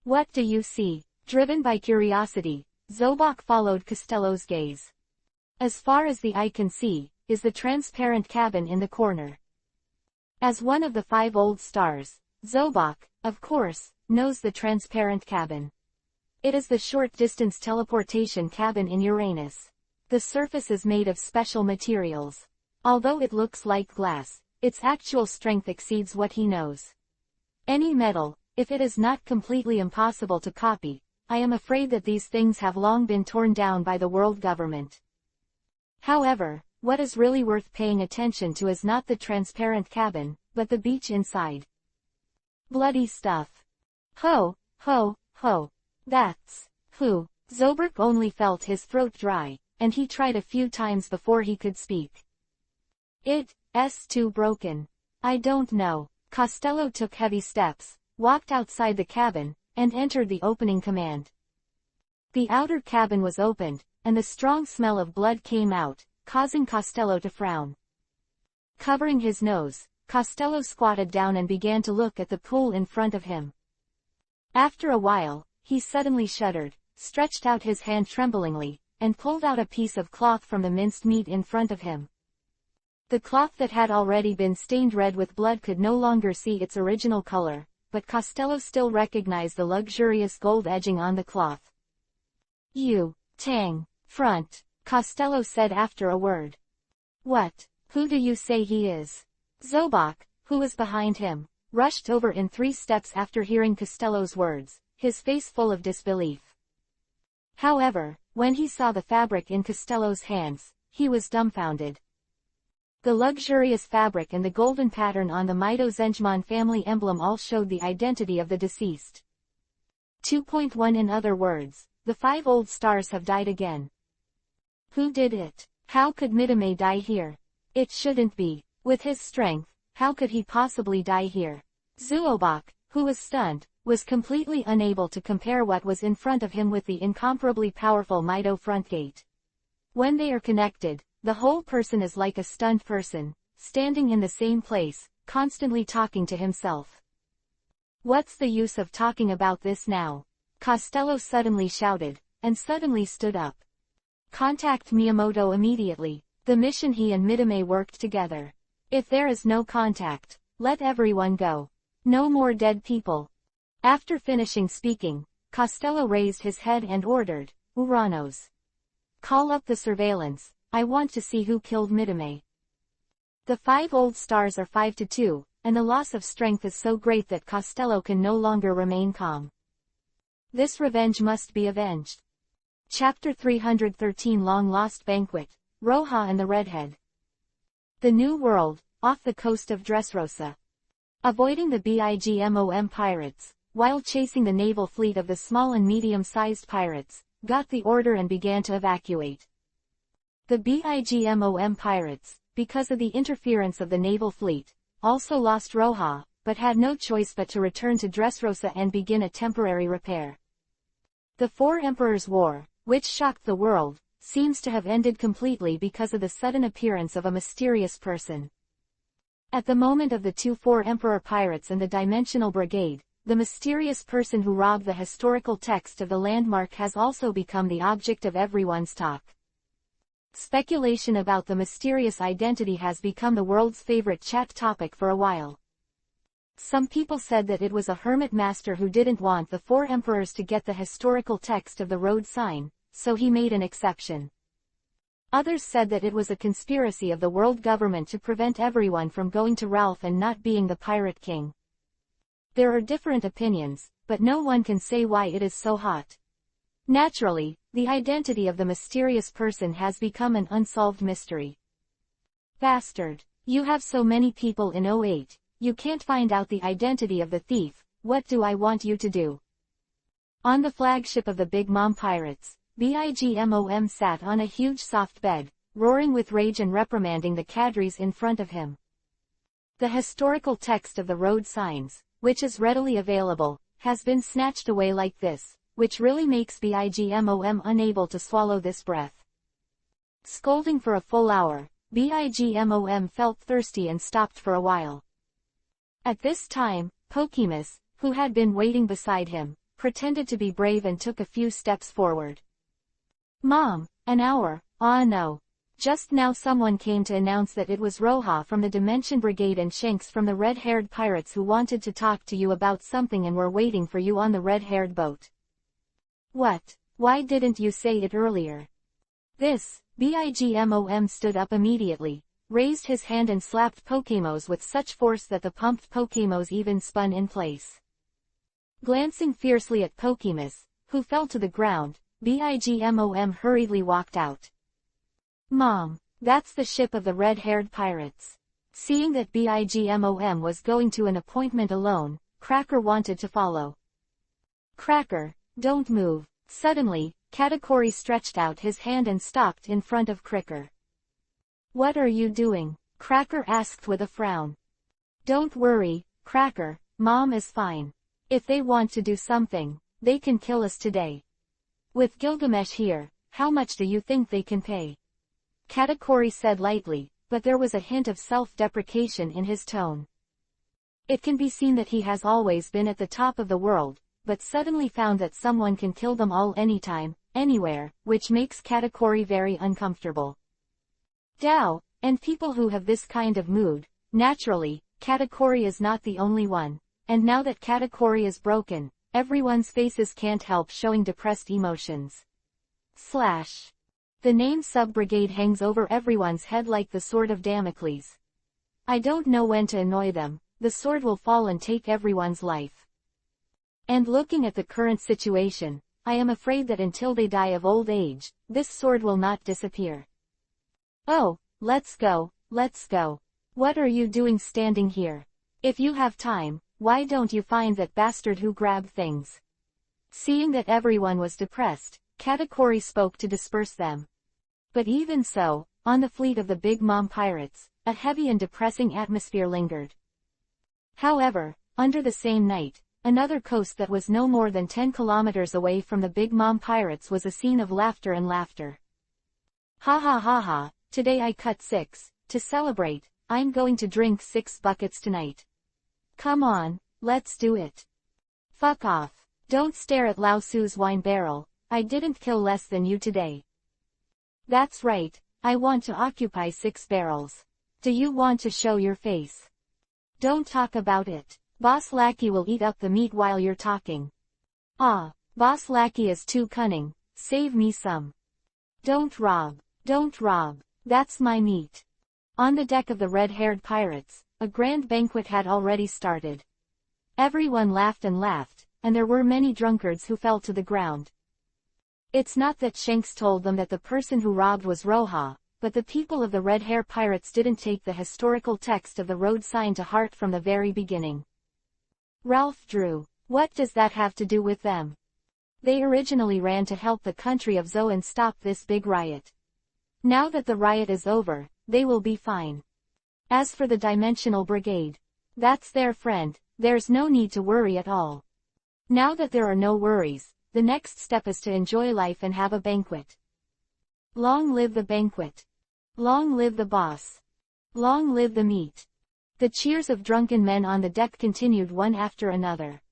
What do you see? Driven by curiosity, Zobak followed Costello's gaze. As far as the eye can see, is the transparent cabin in the corner. As one of the 5 old stars, Zobak, of course, knows the transparent cabin. It is the short-distance teleportation cabin in Uranus. The surface is made of special materials. Although it looks like glass, its actual strength exceeds what he knows. Any metal, if it is not completely impossible to copy, I am afraid that these things have long been torn down by the world government. However, what is really worth paying attention to is not the transparent cabin, but the beach inside. Bloody stuff. Ho, ho, ho. That's who. Zoberk only felt his throat dry, and he tried a few times before he could speak. It's too broken. I don't know. Costello took heavy steps, walked outside the cabin, and entered the opening command. The outer cabin was opened, and the strong smell of blood came out, causing Costello to frown. Covering his nose, Costello squatted down and began to look at the pool in front of him. After a while, he suddenly shuddered, stretched out his hand tremblingly, and pulled out a piece of cloth from the minced meat in front of him. The cloth that had already been stained red with blood could no longer see its original color, but Costello still recognized the luxurious gold edging on the cloth. You, Tang, front, Costello said after a word. What? Who do you say he is? Zobak, who was behind him, rushed over in 3 steps after hearing Costello's words, his face full of disbelief. However, when he saw the fabric in Costello's hands, he was dumbfounded. The luxurious fabric and the golden pattern on the Mito Zenjman family emblem all showed the identity of the deceased. 2.1 In other words, the 5 old stars have died again. Who did it? How could Midame die here? It shouldn't be. With his strength, how could he possibly die here? Zuobak, who was stunned, was completely unable to compare what was in front of him with the incomparably powerful Mito front gate. When they are connected, the whole person is like a stunned person, standing in the same place, constantly talking to himself. What's the use of talking about this now? Costello suddenly shouted, and suddenly stood up. Contact Miyamoto immediately. The mission he and Midame worked together. If there is no contact, let everyone go. No more dead people. After finishing speaking, Costello raised his head and ordered, Uranos. Call up the surveillance, I want to see who killed Midame. The 5 old stars are 5-2, and the loss of strength is so great that Costello can no longer remain calm. This revenge must be avenged. Chapter 313 Long Lost Banquet, Roja and the Redhead. The New World, off the coast of Dressrosa. Avoiding the BIGMOM pirates, while chasing the naval fleet of the small and medium-sized pirates, got the order and began to evacuate. The BIGMOM pirates, because of the interference of the naval fleet, also lost Roja, but had no choice but to return to Dressrosa and begin a temporary repair. The Four Emperors' War, which shocked the world, seems to have ended completely because of the sudden appearance of a mysterious person. At the moment of the two Four Emperor pirates and the Dimensional Brigade, the mysterious person who robbed the historical text of the landmark has also become the object of everyone's talk. Speculation about the mysterious identity has become the world's favorite chat topic for a while. Some people said that it was a hermit master who didn't want the Four Emperors to get the historical text of the road sign, so he made an exception. Others said that it was a conspiracy of the world government to prevent everyone from going to Ralph and not being the Pirate King. There are different opinions, but no one can say why it is so hot. Naturally, the identity of the mysterious person has become an unsolved mystery. Bastard. You have so many people in 08, you can't find out the identity of the thief, what do I want you to do? On the flagship of the Big Mom Pirates, BIGMOM sat on a huge soft bed, roaring with rage and reprimanding the cadres in front of him. The historical text of the road signs, which is readily available, has been snatched away like this, which really makes BIGMOM unable to swallow this breath. Scolding for a full hour, BIGMOM felt thirsty and stopped for a while. At this time, Pokemus, who had been waiting beside him, pretended to be brave and took a few steps forward. Mom, an hour, no. Just now someone came to announce that it was Roja from the Dimension Brigade and Shanks from the red-haired pirates who wanted to talk to you about something and were waiting for you on the red-haired boat. What? Why didn't you say it earlier? This, BIGMOM stood up immediately, raised his hand and slapped Pokemos with such force that the pumped Pokemos even spun in place. Glancing fiercely at Pokemus, who fell to the ground, BIGMOM hurriedly walked out. Mom, that's the ship of the red-haired pirates. Seeing that BIGMOM was going to an appointment alone, Cracker wanted to follow. Cracker, don't move. Suddenly, Katakuri stretched out his hand and stopped in front of Cricker. What are you doing? Cracker asked with a frown. Don't worry, Cracker, Mom is fine. If they want to do something, they can kill us today. With Gilgamesh here, how much do you think they can pay? Katakuri said lightly, but there was a hint of self-deprecation in his tone. It can be seen that he has always been at the top of the world, but suddenly found that someone can kill them all anytime, anywhere, which makes Katakuri very uncomfortable. Dao, and people who have this kind of mood, naturally, Katakuri is not the only one, and now that Katakuri is broken, everyone's faces can't help showing depressed emotions. The name Sub-Brigade hangs over everyone's head like the sword of Damocles. I don't know when to annoy them, the sword will fall and take everyone's life. And looking at the current situation, I am afraid that until they die of old age, this sword will not disappear. Oh, let's go, let's go. What are you doing standing here? If you have time, why don't you find that bastard who grabbed things? Seeing that everyone was depressed, Katakuri spoke to disperse them. But even so, on the fleet of the Big Mom Pirates, a heavy and depressing atmosphere lingered. However, under the same night, another coast that was no more than 10 kilometers away from the Big Mom Pirates was a scene of laughter and laughter. Ha ha ha ha, today I cut 6, to celebrate, I'm going to drink 6 buckets tonight. Come on, let's do it. Fuck off. Don't stare at Lao Tzu's wine barrel, I didn't kill less than you today. That's right, I want to occupy 6 barrels. Do you want to show your face? Don't talk about it. Boss Lackey will eat up the meat while you're talking. Ah, Boss Lackey is too cunning, save me some. Don't rob, that's my meat. On the deck of the red-haired pirates, a grand banquet had already started. Everyone laughed and laughed, and there were many drunkards who fell to the ground. It's not that Shanks told them that the person who robbed was Roja, but the people of the red-hair pirates didn't take the historical text of the road sign to heart from the very beginning. Ralph drew. What does that have to do with them? They originally ran to help the country of Zo and stop this big riot. Now that the riot is over, they will be fine. As for the Dimensional Brigade, that's their friend, there's no need to worry at all. Now that there are no worries, the next step is to enjoy life and have a banquet. Long live the banquet. Long live the boss. Long live the meat. The cheers of drunken men on the deck continued one after another.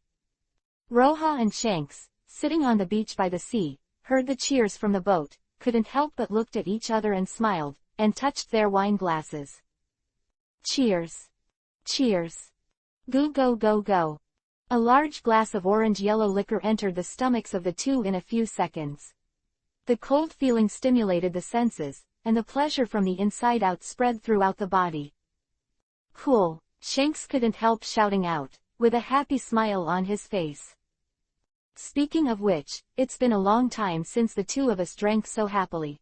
Roja and Shanks, sitting on the beach by the sea, heard the cheers from the boat, couldn't help but looked at each other and smiled, and touched their wine glasses. Cheers. Cheers. Go go go go. A large glass of orange-yellow liquor entered the stomachs of the two in a few seconds. The cold feeling stimulated the senses, and the pleasure from the inside out spread throughout the body. Cool, Shanks couldn't help shouting out, with a happy smile on his face. Speaking of which, it's been a long time since the two of us drank so happily.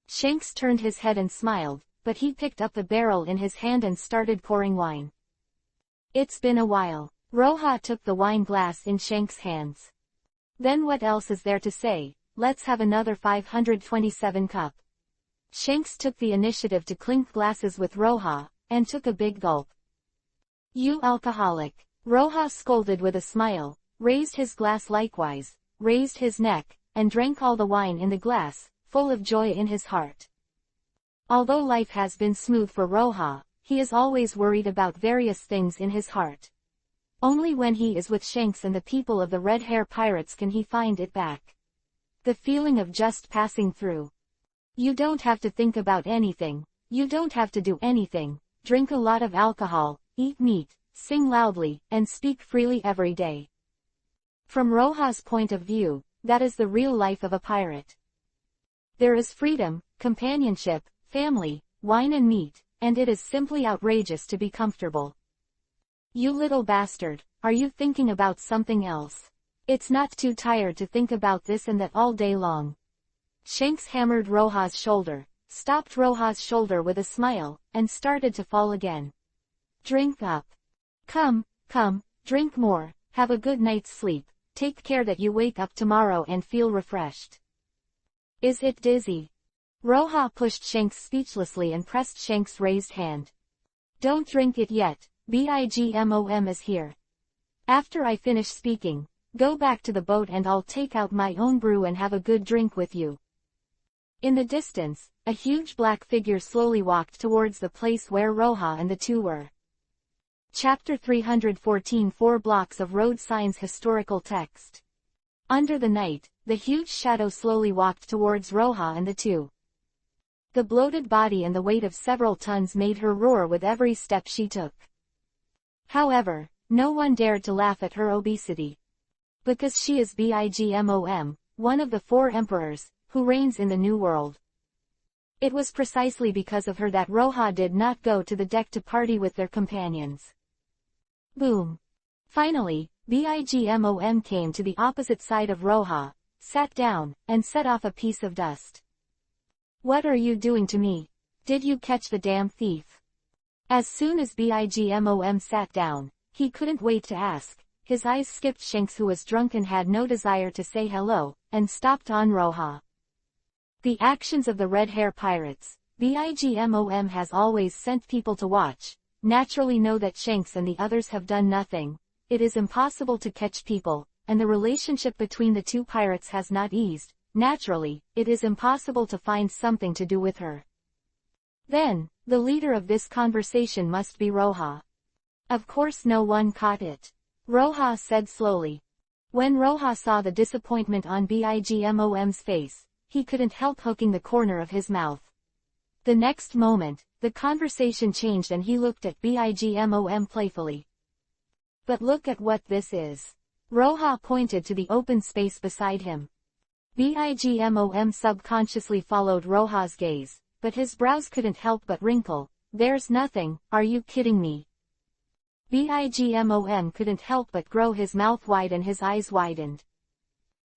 Shanks turned his head and smiled, but he picked up the barrel in his hand and started pouring wine. It's been a while. Roja took the wine glass in Shanks' hands. Then what else is there to say, let's have another 527 cup. Shanks took the initiative to clink glasses with Roja, and took a big gulp. You alcoholic. Roja scolded with a smile, raised his glass likewise, raised his neck, and drank all the wine in the glass, full of joy in his heart. Although life has been smooth for Roja, he is always worried about various things in his heart. Only when he is with Shanks and the people of the Red Hair Pirates can he find it back. The feeling of just passing through. You don't have to think about anything, you don't have to do anything, drink a lot of alcohol, eat meat, sing loudly, and speak freely every day. From Roja's point of view, that is the real life of a pirate. There is freedom, companionship, family, wine and meat, and it is simply outrageous to be comfortable. You little bastard, are you thinking about something else? It's not too tired to think about this and that all day long. Shanks hammered Roja's shoulder, stopped Roja's shoulder with a smile, and started to fall again. Drink up. Come, drink more, have a good night's sleep, take care that you wake up tomorrow and feel refreshed. Is it dizzy? Roja pushed Shanks speechlessly and pressed Shanks' raised hand. Don't drink it yet, BIGMOM is here. After I finish speaking, go back to the boat and I'll take out my own brew and have a good drink with you. In the distance, a huge black figure slowly walked towards the place where Roja and the two were. Chapter 314 4 blocks of road signs historical text. Under the night, the huge shadow slowly walked towards Roja and the two. The bloated body and the weight of several tons made her roar with every step she took. However, no one dared to laugh at her obesity. Because she is BIGMOM, one of the 4 emperors, who reigns in the New World. It was precisely because of her that Roja did not go to the deck to party with their companions. Boom. Finally, BIGMOM came to the opposite side of Roja, sat down, and set off a piece of dust. What are you doing to me? Did you catch the damn thief? As soon as BIGMOM sat down, he couldn't wait to ask. His eyes skipped Shanks who was drunk and had no desire to say hello, and stopped on Roja. The actions of the Red Hair Pirates, BIGMOM has always sent people to watch, naturally know that Shanks and the others have done nothing. It is impossible to catch people, and the relationship between the two pirates has not eased. Naturally, it is impossible to find something to do with her. Then, the leader of this conversation must be Roja. Of course no one caught it. Roja said slowly. When Roja saw the disappointment on BIGMOM's face, he couldn't help hooking the corner of his mouth. The next moment, the conversation changed and he looked at BIGMOM playfully. But look at what this is. Roja pointed to the open space beside him. BIGMOM subconsciously followed Roja's gaze, but his brows couldn't help but wrinkle. There's nothing, are you kidding me? BIGMOM couldn't help but grow his mouth wide and his eyes widened.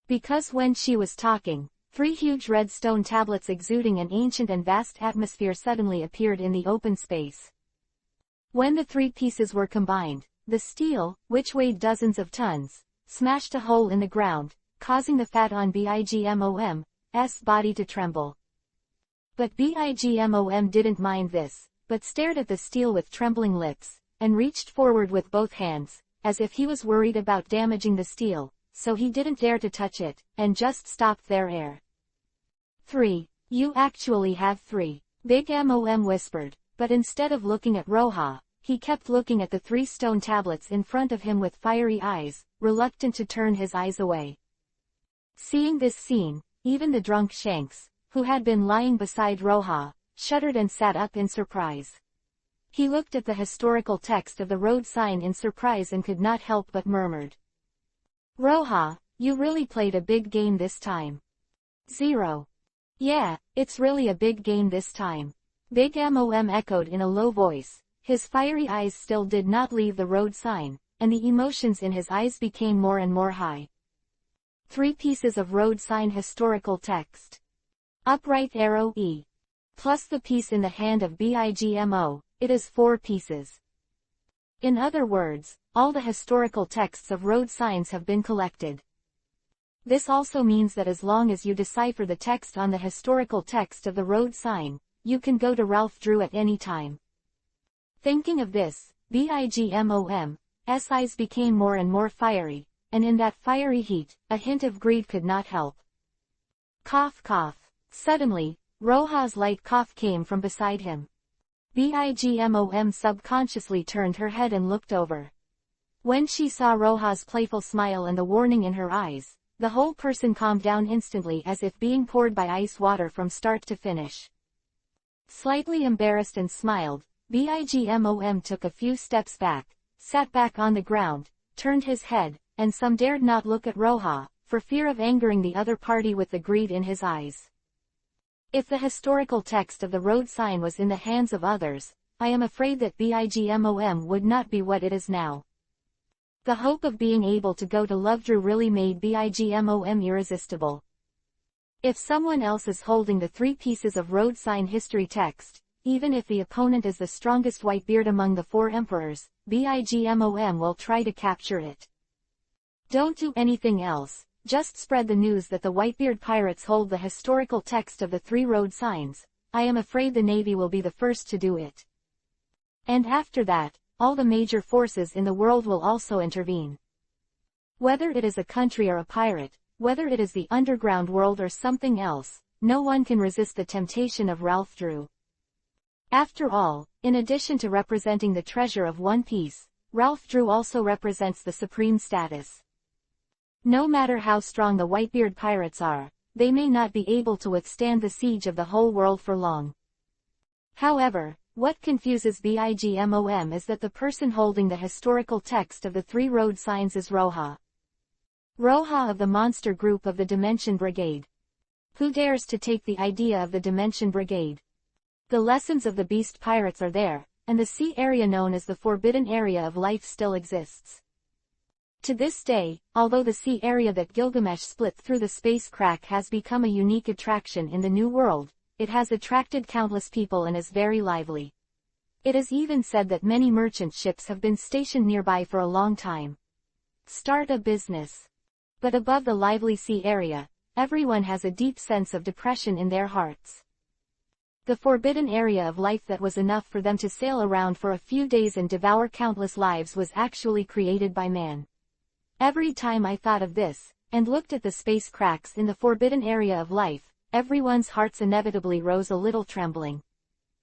Because when she was talking, 3 huge red stone tablets exuding an ancient and vast atmosphere suddenly appeared in the open space. When the 3 pieces were combined, the steel, which weighed dozens of tons, smashed a hole in the ground, causing the fat on Bigmom's body to tremble. But Bigmom didn't mind this, but stared at the steel with trembling lips, and reached forward with both hands, as if he was worried about damaging the steel, so he didn't dare to touch it, and just stopped there. 3. You actually have 3. Bigmom whispered, but instead of looking at Roja, he kept looking at the 3 stone tablets in front of him with fiery eyes, reluctant to turn his eyes away. Seeing this scene, even the drunk Shanks, who had been lying beside Roja, shuddered and sat up in surprise. He looked at the historical text of the road sign in surprise and could not help but murmured. Roja, you really played a big game this time. 0. Yeah, it's really a big game this time. Bigmom echoed in a low voice. His fiery eyes still did not leave the road sign, and the emotions in his eyes became more and more high. 3 pieces of road sign historical text. Upright arrow E. Plus the piece in the hand of Bigmo, it is 4 pieces. In other words, all the historical texts of road signs have been collected. This also means that as long as you decipher the text on the historical text of the road sign, you can go to Ralph Drew at any time. Thinking of this, Bigmom's eyes became more and more fiery, and in that fiery heat, a hint of greed could not help. Cough cough. Suddenly, Roja's light cough came from beside him. Bigmom subconsciously turned her head and looked over. When she saw Roja's playful smile and the warning in her eyes, the whole person calmed down instantly as if being poured by ice water from start to finish. Slightly embarrassed and smiled, Bigmom took a few steps back, sat back on the ground, turned his head, and some dared not look at Roja, for fear of angering the other party with the greed in his eyes. If the historical text of the road sign was in the hands of others, I am afraid that Bigmom would not be what it is now. The hope of being able to go to Lovedrew really made Bigmom irresistible. If someone else is holding the 3 pieces of road sign history text, even if the opponent is the strongest Whitebeard among the 4 emperors, Bigmom will try to capture it. Don't do anything else, just spread the news that the Whitebeard pirates hold the historical text of the 3 road signs. I am afraid the Navy will be the first to do it. And after that, all the major forces in the world will also intervene. Whether it is a country or a pirate, whether it is the underground world or something else, no one can resist the temptation of Ralph Drew. After all, in addition to representing the treasure of One Piece, Ralph Drew also represents the supreme status. No matter how strong the Whitebeard pirates are, they may not be able to withstand the siege of the whole world for long. However, what confuses Bigmom is that the person holding the historical text of the 3 road signs is Roja. Roja of the monster group of the Dimension Brigade. Who dares to take the idea of the Dimension Brigade? The lessons of the Beast Pirates are there, and the sea area known as the Forbidden Area of Life still exists. To this day, although the sea area that Gilgamesh split through the space crack has become a unique attraction in the New World, it has attracted countless people and is very lively. It is even said that many merchant ships have been stationed nearby for a long time. Start a business. But above the lively sea area, everyone has a deep sense of depression in their hearts. The forbidden area of life that was enough for them to sail around for a few days and devour countless lives was actually created by man. Every time I thought of this, and looked at the space cracks in the forbidden area of life, everyone's hearts inevitably rose a little trembling.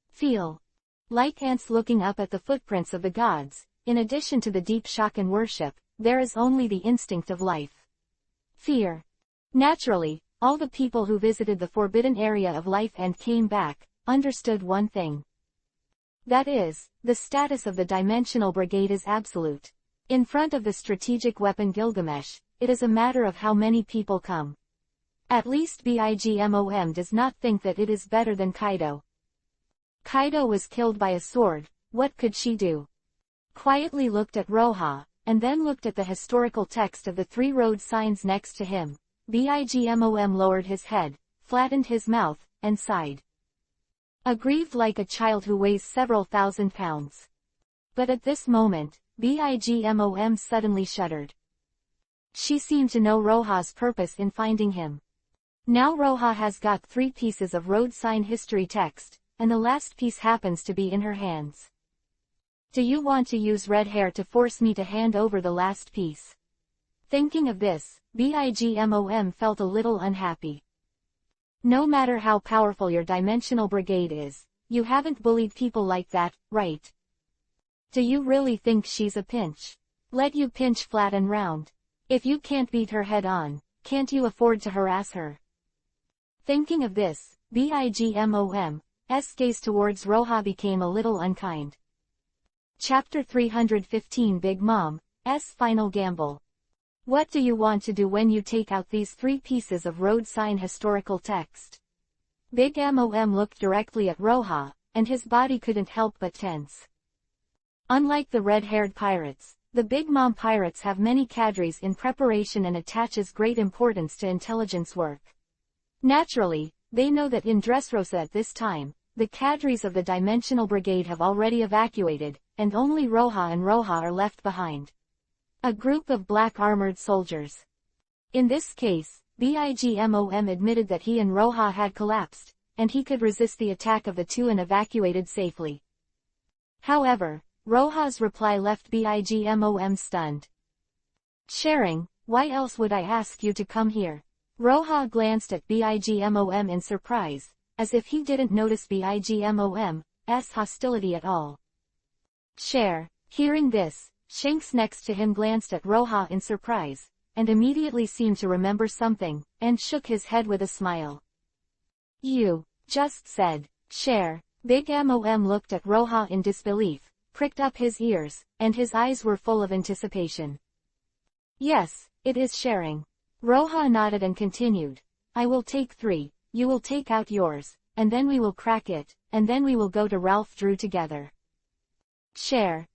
Feel. Like ants looking up at the footprints of the gods, in addition to the deep shock and worship, there is only the instinct of life. Fear. Naturally, all the people who visited the forbidden area of life and came back, understood one thing. That is, the status of the Dimensional Brigade is absolute. In front of the strategic weapon Gilgamesh, it is a matter of how many people come. At least Bigmom does not think that it is better than Kaido. Kaido was killed by a sword, what could she do? Quietly looked at Roja, and then looked at the historical text of the 3 road signs next to him. Bigmom lowered his head, flattened his mouth, and sighed. Aggrieved like a child who weighs several thousand pounds. But at this moment, Bigmom suddenly shuddered. She seemed to know Roha's purpose in finding him. Now Roha has got 3 pieces of road sign history text, and the last piece happens to be in her hands. Do you want to use red hair to force me to hand over the last piece? Thinking of this, Bigmom felt a little unhappy. No matter how powerful your dimensional brigade is, you haven't bullied people like that, right? Do you really think she's a pinch? Let you pinch flat and round. If you can't beat her head on, can't you afford to harass her? Thinking of this, Bigmom's gaze towards Roha became a little unkind. Chapter 315 Big Mom's Final Gamble. What do you want to do when you take out these 3 pieces of road sign historical text? Big Mom looked directly at Roha, and his body couldn't help but tense. Unlike the red-haired pirates, the Big Mom pirates have many cadres in preparation and attaches great importance to intelligence work. Naturally, they know that in Dressrosa at this time, the cadres of the Dimensional Brigade have already evacuated, and only Roha and Roha are left behind. A group of black armored soldiers. In this case, Bigmom admitted that he and Roha had collapsed, and he could resist the attack of the 2 and evacuated safely. However, Roha's reply left Bigmom stunned. Sharing, why else would I ask you to come here? Roha glanced at Bigmom in surprise, as if he didn't notice Bigmom's hostility at all. Share, hearing this, Shanks next to him glanced at Roha in surprise, and immediately seemed to remember something, and shook his head with a smile. You just said, share. Bigmom looked at Roha in disbelief, pricked up his ears, and his eyes were full of anticipation. Yes, it is sharing. Roha nodded and continued. I will take 3, you will take out yours, and then we will crack it, and then we will go to Ralph Drew together. Share.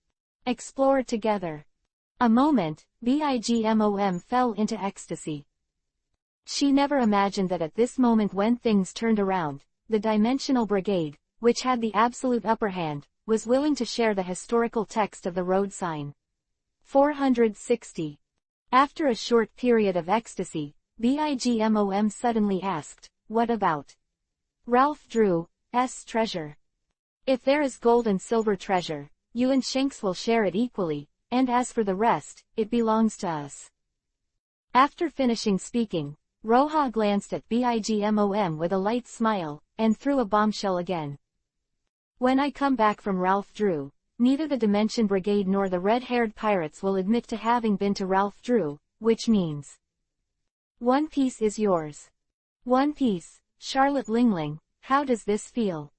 Explore together. A moment, Bigmom fell into ecstasy. She never imagined that at this moment when things turned around, the Dimensional Brigade, which had the absolute upper hand, was willing to share the historical text of the road sign. 460. After a short period of ecstasy, Bigmom suddenly asked, what about Ralph Drew's treasure? If there is gold and silver treasure, you and Shanks will share it equally, and as for the rest, it belongs to us. After finishing speaking, Roha glanced at Bigmom with a light smile, and threw a bombshell again. When I come back from Ralph Drew, neither the Dimension Brigade nor the red-haired pirates will admit to having been to Ralph Drew, which means 1 piece is yours. 1 piece, Charlotte Lingling, how does this feel?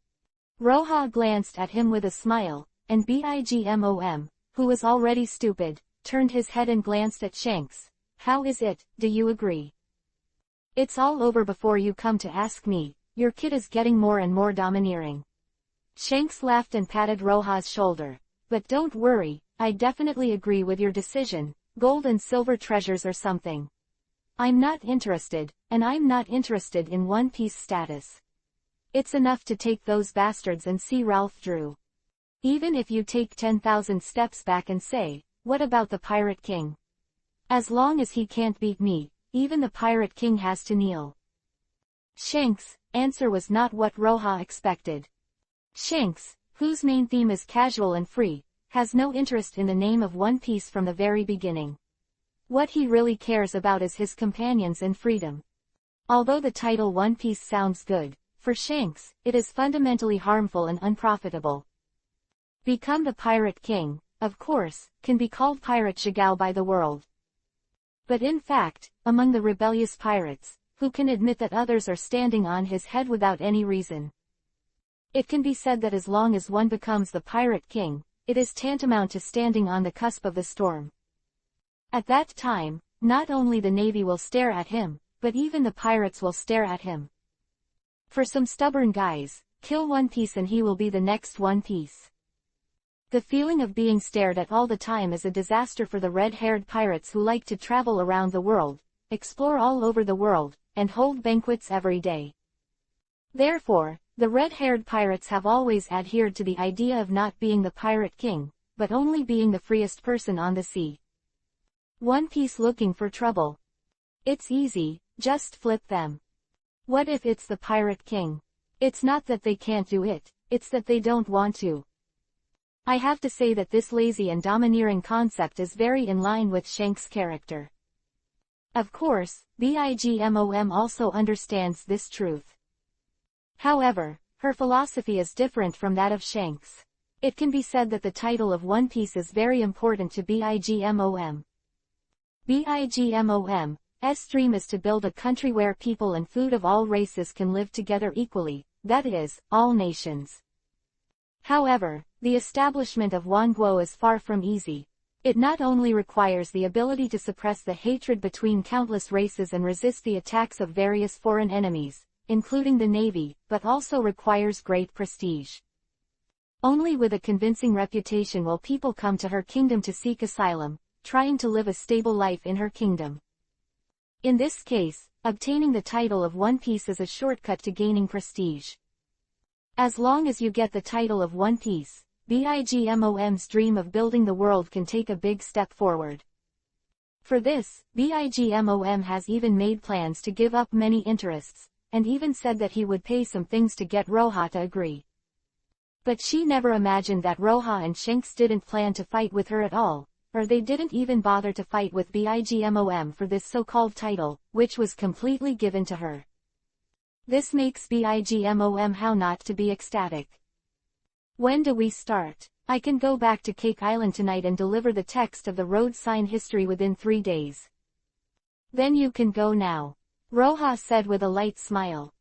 Roha glanced at him with a smile, and Bigmom, who was already stupid, turned his head and glanced at Shanks. How is it, do you agree? It's all over before you come to ask me, your kid is getting more and more domineering. Shanks laughed and patted Roha's shoulder. But don't worry, I definitely agree with your decision, gold and silver treasures or something. I'm not interested, and I'm not interested in 1 piece status. It's enough to take those bastards and see Ralph Drew. Even if you take 10,000 steps back and say, what about the Pirate King? As long as he can't beat me, even the Pirate King has to kneel. Shanks' answer was not what Roha expected. Shanks, whose main theme is casual and free, has no interest in the name of 1 piece from the very beginning. What he really cares about is his companions and freedom. Although the title 1 piece sounds good, for Shanks, it is fundamentally harmful and unprofitable. Become the Pirate King, of course, can be called Pirate Zhigao by the world. But in fact, among the rebellious pirates, who can admit that others are standing on his head without any reason? It can be said that as long as one becomes the Pirate King, it is tantamount to standing on the cusp of the storm. At that time, not only the Navy will stare at him, but even the pirates will stare at him. For some stubborn guys, kill 1 piece and he will be the next 1 piece. The feeling of being stared at all the time is a disaster for the red-haired pirates who like to travel around the world, explore all over the world, and hold banquets every day. Therefore, the red-haired pirates have always adhered to the idea of not being the Pirate King, but only being the freest person on the sea. One Piece looking for trouble. It's easy, just flip them. What if it's the Pirate King? It's not that they can't do it, it's that they don't want to. I have to say that this lazy and domineering concept is very in line with Shanks' character. Of course, BIGMOM also understands this truth. However, her philosophy is different from that of Shanks. It can be said that the title of One Piece is very important to BIGMOM. BIGMOM's dream is to build a country where people and food of all races can live together equally, that is, all nations. However, the establishment of Wanguo is far from easy. It not only requires the ability to suppress the hatred between countless races and resist the attacks of various foreign enemies, including the Navy, but also requires great prestige. Only with a convincing reputation will people come to her kingdom to seek asylum, trying to live a stable life in her kingdom. In this case, obtaining the title of One Piece is a shortcut to gaining prestige. As long as you get the title of One Piece, BIGMOM's dream of building the world can take a big step forward. For this, BIGMOM has even made plans to give up many interests, and even said that he would pay some things to get Roha to agree. But she never imagined that Roha and Shanks didn't plan to fight with her at all, or they didn't even bother to fight with BIGMOM for this so-called title, which was completely given to her. This makes BIGMOM how not to be ecstatic. When do we start? I can go back to Cake Island tonight and deliver the text of the road sign history within 3 days. Then you can go now, Roha said with a light smile.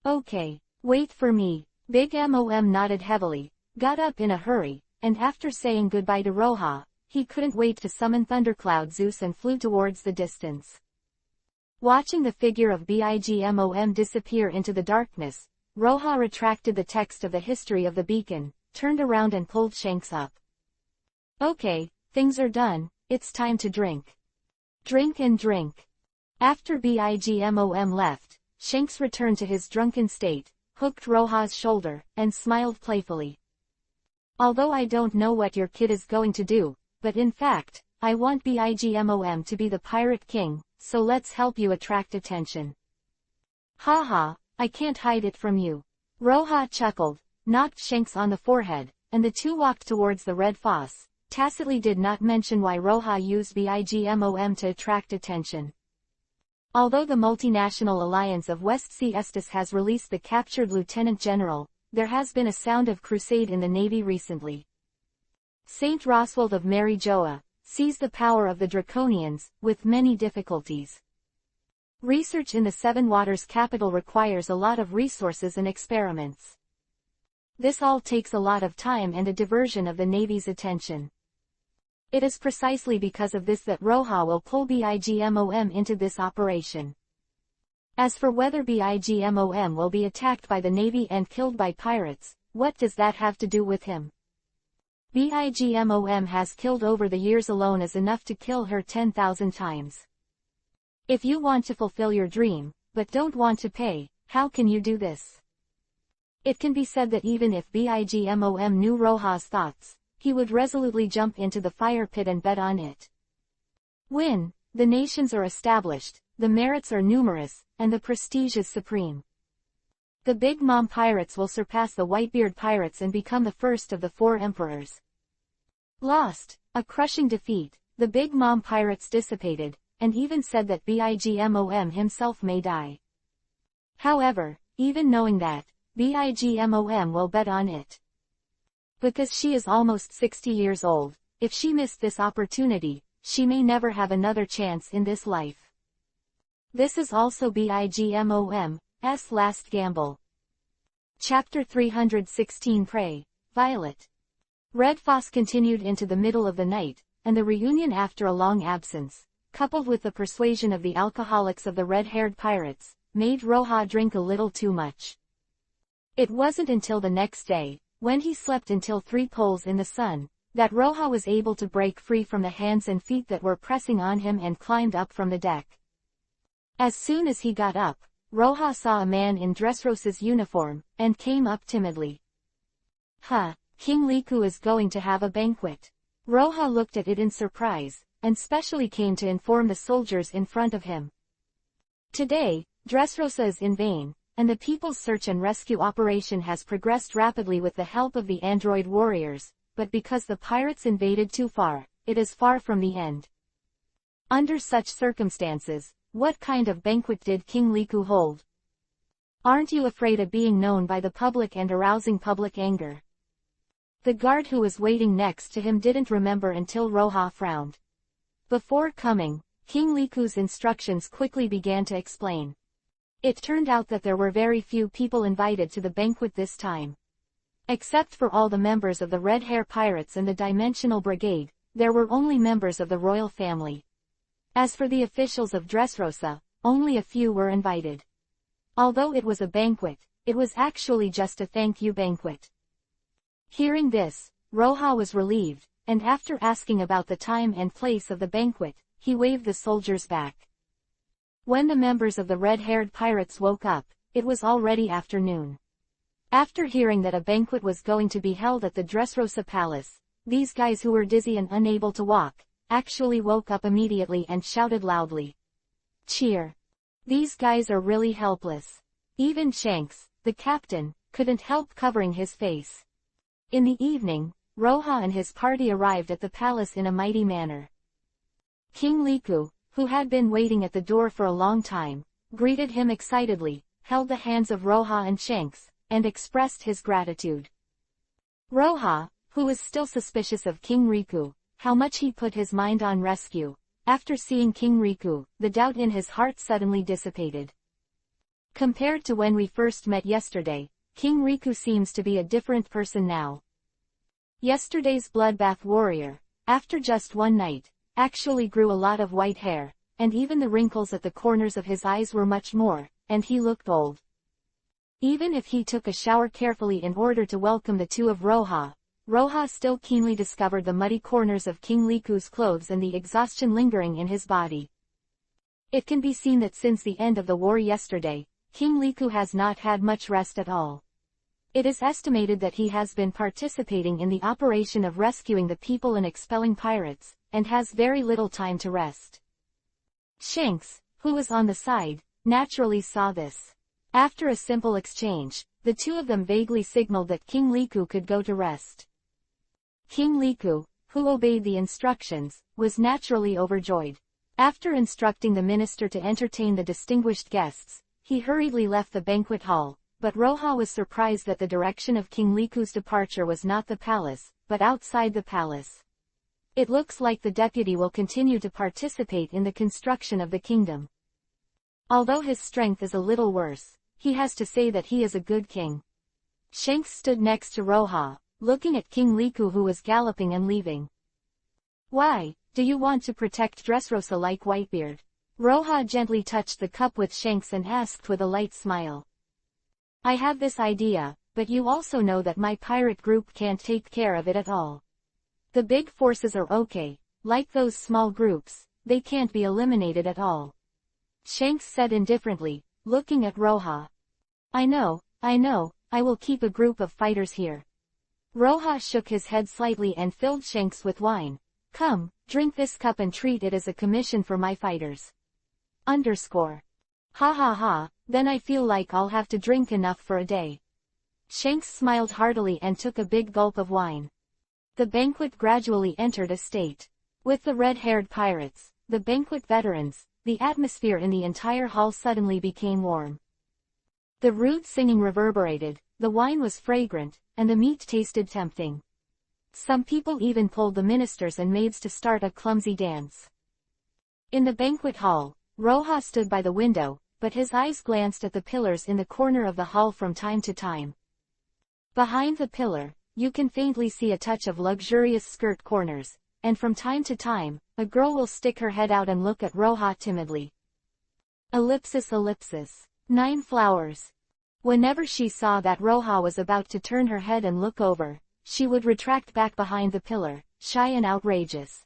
Okay, wait for me. Big Mom nodded heavily, got up in a hurry, and after saying goodbye to Roha, he couldn't wait to summon Thundercloud Zeus and flew towards the distance. Watching the figure of BIGMOM disappear into the darkness, Roha retracted the text of the history of the beacon, turned around and pulled Shanks up. Okay, things are done, it's time to drink. Drink and drink. After BIGMOM left, Shanks returned to his drunken state, hooked Roha's shoulder, and smiled playfully. Although I don't know what your kid is going to do, but in fact, I want BIGMOM to be the Pirate King, so let's help you attract attention. Haha, I can't hide it from you. Roha chuckled, knocked Shanks on the forehead, and the two walked towards the Red Foss. Tacitly did not mention why Roha used BIGMOM to attract attention. Although the multinational alliance of West Sea Estes has released the captured Lieutenant General, there has been a sound of crusade in the Navy recently. Saint Roswald of Mary Joa seized the power of the Draconians, with many difficulties. Research in the Seven Waters capital requires a lot of resources and experiments. This all takes a lot of time and a diversion of the Navy's attention. It is precisely because of this that Roha will pull BIGMOM into this operation. As for whether BIGMOM will be attacked by the Navy and killed by pirates, what does that have to do with him? BIGMOM has killed over the years alone is enough to kill her 10,000 times. If you want to fulfill your dream, but don't want to pay, how can you do this? It can be said that even if BIGMOM knew Roha's thoughts, he would resolutely jump into the fire pit and bet on it. When the nations are established, the merits are numerous, and the prestige is supreme. The Big Mom pirates will surpass the Whitebeard pirates and become the first of the 4 emperors. Lost, a crushing defeat, the Big Mom pirates dissipated, and even said that BIGMOM himself may die. However, even knowing that, BIGMOM will bet on it. Because she is almost 60 years old, if she missed this opportunity, she may never have another chance in this life. This is also BIGMOM's last gamble. Chapter 316 Prey, Violet. Red Foss continued into the middle of the night, and the reunion after a long absence, coupled with the persuasion of the alcoholics of the red-haired pirates, made Roha drink a little too much. It wasn't until the next day, when he slept until 3 poles in the sun, that Roha was able to break free from the hands and feet that were pressing on him and climbed up from the deck. As soon as he got up, Roha saw a man in Dressrosa's uniform, and came up timidly. King Liku is going to have a banquet. Roha looked at it in surprise, and specially came to inform the soldiers in front of him. Today, Dressrosa is in vain, and the people's search and rescue operation has progressed rapidly with the help of the android warriors, but because the pirates invaded too far, it is far from the end. Under such circumstances, what kind of banquet did King Liku hold? Aren't you afraid of being known by the public and arousing public anger? The guard who was waiting next to him didn't remember until Roha frowned. Before coming, King Liku's instructions quickly began to explain. It turned out that there were very few people invited to the banquet this time. Except for all the members of the Red Hair Pirates and the Dimensional Brigade, there were only members of the royal family. As for the officials of Dressrosa, only a few were invited. Although it was a banquet, it was actually just a thank you banquet. Hearing this, Roha was relieved, and after asking about the time and place of the banquet, he waved the soldiers back. When the members of the red-haired pirates woke up, it was already afternoon. After hearing that a banquet was going to be held at the Dressrosa Palace, these guys who were dizzy and unable to walk, actually woke up immediately and shouted loudly. Cheer! These guys are really helpless. Even Shanks, the captain, couldn't help covering his face. In the evening, Roha and his party arrived at the palace in a mighty manner. King Liku, who had been waiting at the door for a long time, greeted him excitedly, held the hands of Roha and Shanks, and expressed his gratitude. Roha, who was still suspicious of King Riku, how much he put his mind on rescue, after seeing King Riku, the doubt in his heart suddenly dissipated. Compared to when we first met yesterday, King Riku seems to be a different person now. Yesterday's bloodbath warrior, after just one night, actually grew a lot of white hair, and even the wrinkles at the corners of his eyes were much more, and he looked old. Even if he took a shower carefully in order to welcome the two of Roha, Roha still keenly discovered the muddy corners of King Liku's clothes and the exhaustion lingering in his body. It can be seen that since the end of the war yesterday, King Liku has not had much rest at all. It is estimated that he has been participating in the operation of rescuing the people and expelling pirates, and has very little time to rest. Shanks, who was on the side, naturally saw this. After a simple exchange, the two of them vaguely signaled that King Liku could go to rest. King Liku, who obeyed the instructions, was naturally overjoyed. After instructing the minister to entertain the distinguished guests, he hurriedly left the banquet hall, but Roha was surprised that the direction of King Liku's departure was not the palace, but outside the palace. It looks like the deputy will continue to participate in the construction of the kingdom. Although his strength is a little worse, he has to say that he is a good king. Shanks stood next to Roha, looking at King Liku who was galloping and leaving. Why, do you want to protect Dressrosa like Whitebeard? Roha gently touched the cup with Shanks and asked with a light smile. I have this idea, but you also know that my pirate group can't take care of it at all. The big forces are okay, like those small groups, they can't be eliminated at all. Shanks said indifferently, looking at Roha. I know, I will keep a group of fighters here. Roha shook his head slightly and filled Shanks with wine. Come, drink this cup and treat it as a commission for my fighters. Ha ha ha, then I feel like I'll have to drink enough for a day. Shanks smiled heartily and took a big gulp of wine. The banquet gradually entered a state. With the red-haired pirates, the banquet veterans, the atmosphere in the entire hall suddenly became warm. The rude singing reverberated, the wine was fragrant, and the meat tasted tempting. Some people even pulled the ministers and maids to start a clumsy dance. In the banquet hall, Roha stood by the window, but his eyes glanced at the pillars in the corner of the hall from time to time. Behind the pillar, you can faintly see a touch of luxurious skirt corners, and from time to time, a girl will stick her head out and look at Roha timidly. Ellipsis. 9 flowers. Whenever she saw that Roha was about to turn her head and look over, she would retract back behind the pillar, shy and outrageous.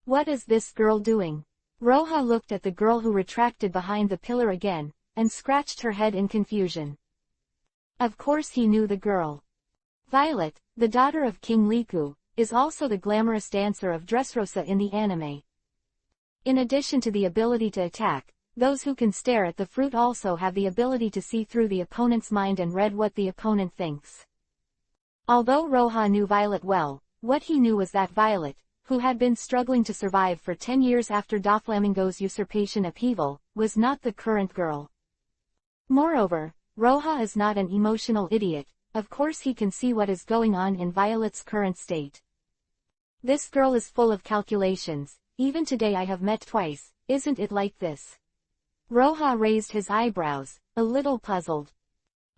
What is this girl doing? Roha looked at the girl who retracted behind the pillar again, and scratched her head in confusion. Of course he knew the girl. Violet, the daughter of King Liku, is also the glamorous dancer of Dressrosa in the anime. In addition to the ability to attack, those who can stare at the fruit also have the ability to see through the opponent's mind and read what the opponent thinks. Although Roha knew Violet well, what he knew was that Violet, who had been struggling to survive for 10 years after Doflamingo's usurpation upheaval, was not the current girl. Moreover, Roha is not an emotional idiot. Of course he can see what is going on in Violet's current state. This girl is full of calculations. Even today I have met twice, isn't it like this? Roha raised his eyebrows, a little puzzled.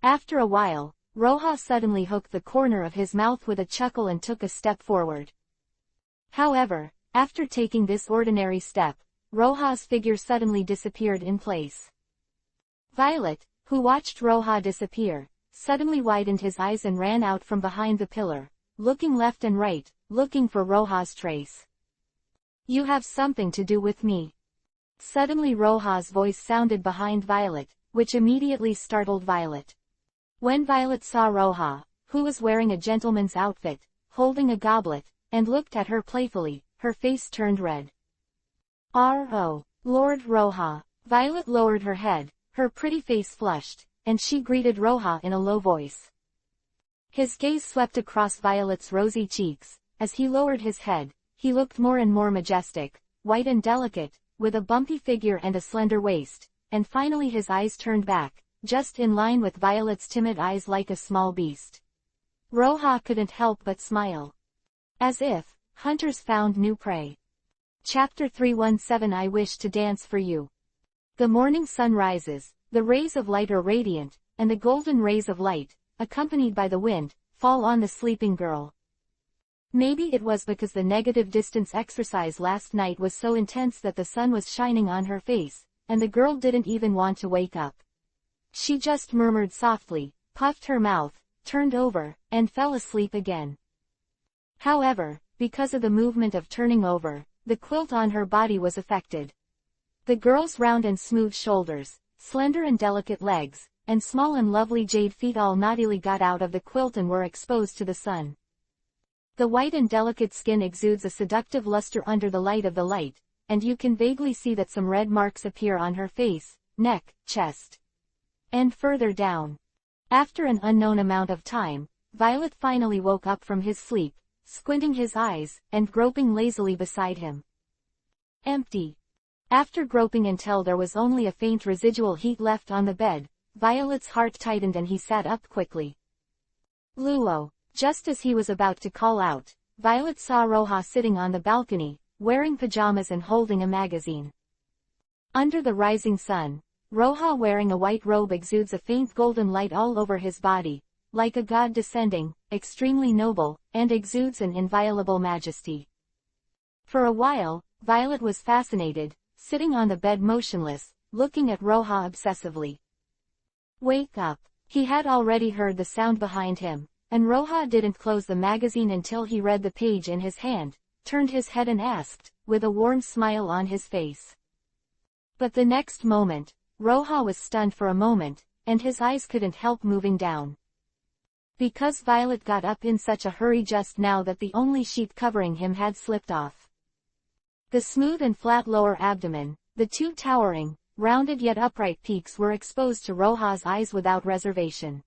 After a while, Roha suddenly hooked the corner of his mouth with a chuckle and took a step forward. However, after taking this ordinary step, Roha's figure suddenly disappeared in place. Violet, who watched Roha disappear, suddenly widened his eyes and ran out from behind the pillar, looking left and right, looking for Roha's trace. "You have something to do with me." Suddenly Roha's voice sounded behind Violet, which immediately startled Violet. When Violet saw Roha, who was wearing a gentleman's outfit, holding a goblet, and looked at her playfully, her face turned red. "Oh, Lord Roha." Violet lowered her head, her pretty face flushed, and she greeted Roha in a low voice. His gaze swept across Violet's rosy cheeks. As he lowered his head, he looked more and more majestic, white and delicate, with a bumpy figure and a slender waist, and finally his eyes turned back, just in line with Violet's timid eyes like a small beast. Roha couldn't help but smile. As if hunters found new prey. Chapter 317 I Wish to Dance for You. The morning sun rises, the rays of light are radiant, and the golden rays of light, accompanied by the wind, fall on the sleeping girl. Maybe it was because the negative distance exercise last night was so intense that the sun was shining on her face, and the girl didn't even want to wake up. She just murmured softly, puffed her mouth, turned over, and fell asleep again. However, because of the movement of turning over, the quilt on her body was affected. The girl's round and smooth shoulders, slender and delicate legs, and small and lovely jade feet all naughtily got out of the quilt and were exposed to the sun. The white and delicate skin exudes a seductive luster under the light of the light, and you can vaguely see that some red marks appear on her face, neck, chest, and further down. After an unknown amount of time, Violet finally woke up from his sleep, squinting his eyes, and groping lazily beside him. Empty. After groping until there was only a faint residual heat left on the bed, Violet's heart tightened and he sat up quickly. "Luo." Just as he was about to call out, Violet saw Roha sitting on the balcony, wearing pajamas and holding a magazine. Under the rising sun, Roha wearing a white robe exudes a faint golden light all over his body, like a god descending, extremely noble, and exudes an inviolable majesty. For a while, Violet was fascinated, sitting on the bed motionless, looking at Roha obsessively. "Wake up." He had already heard the sound behind him, and Roha didn't close the magazine until he read the page in his hand, turned his head and asked, with a warm smile on his face. But the next moment, Roha was stunned for a moment, and his eyes couldn't help moving down. Because Violet got up in such a hurry just now that the only sheet covering him had slipped off. The smooth and flat lower abdomen, the two towering, rounded yet upright peaks were exposed to Roha's eyes without reservation.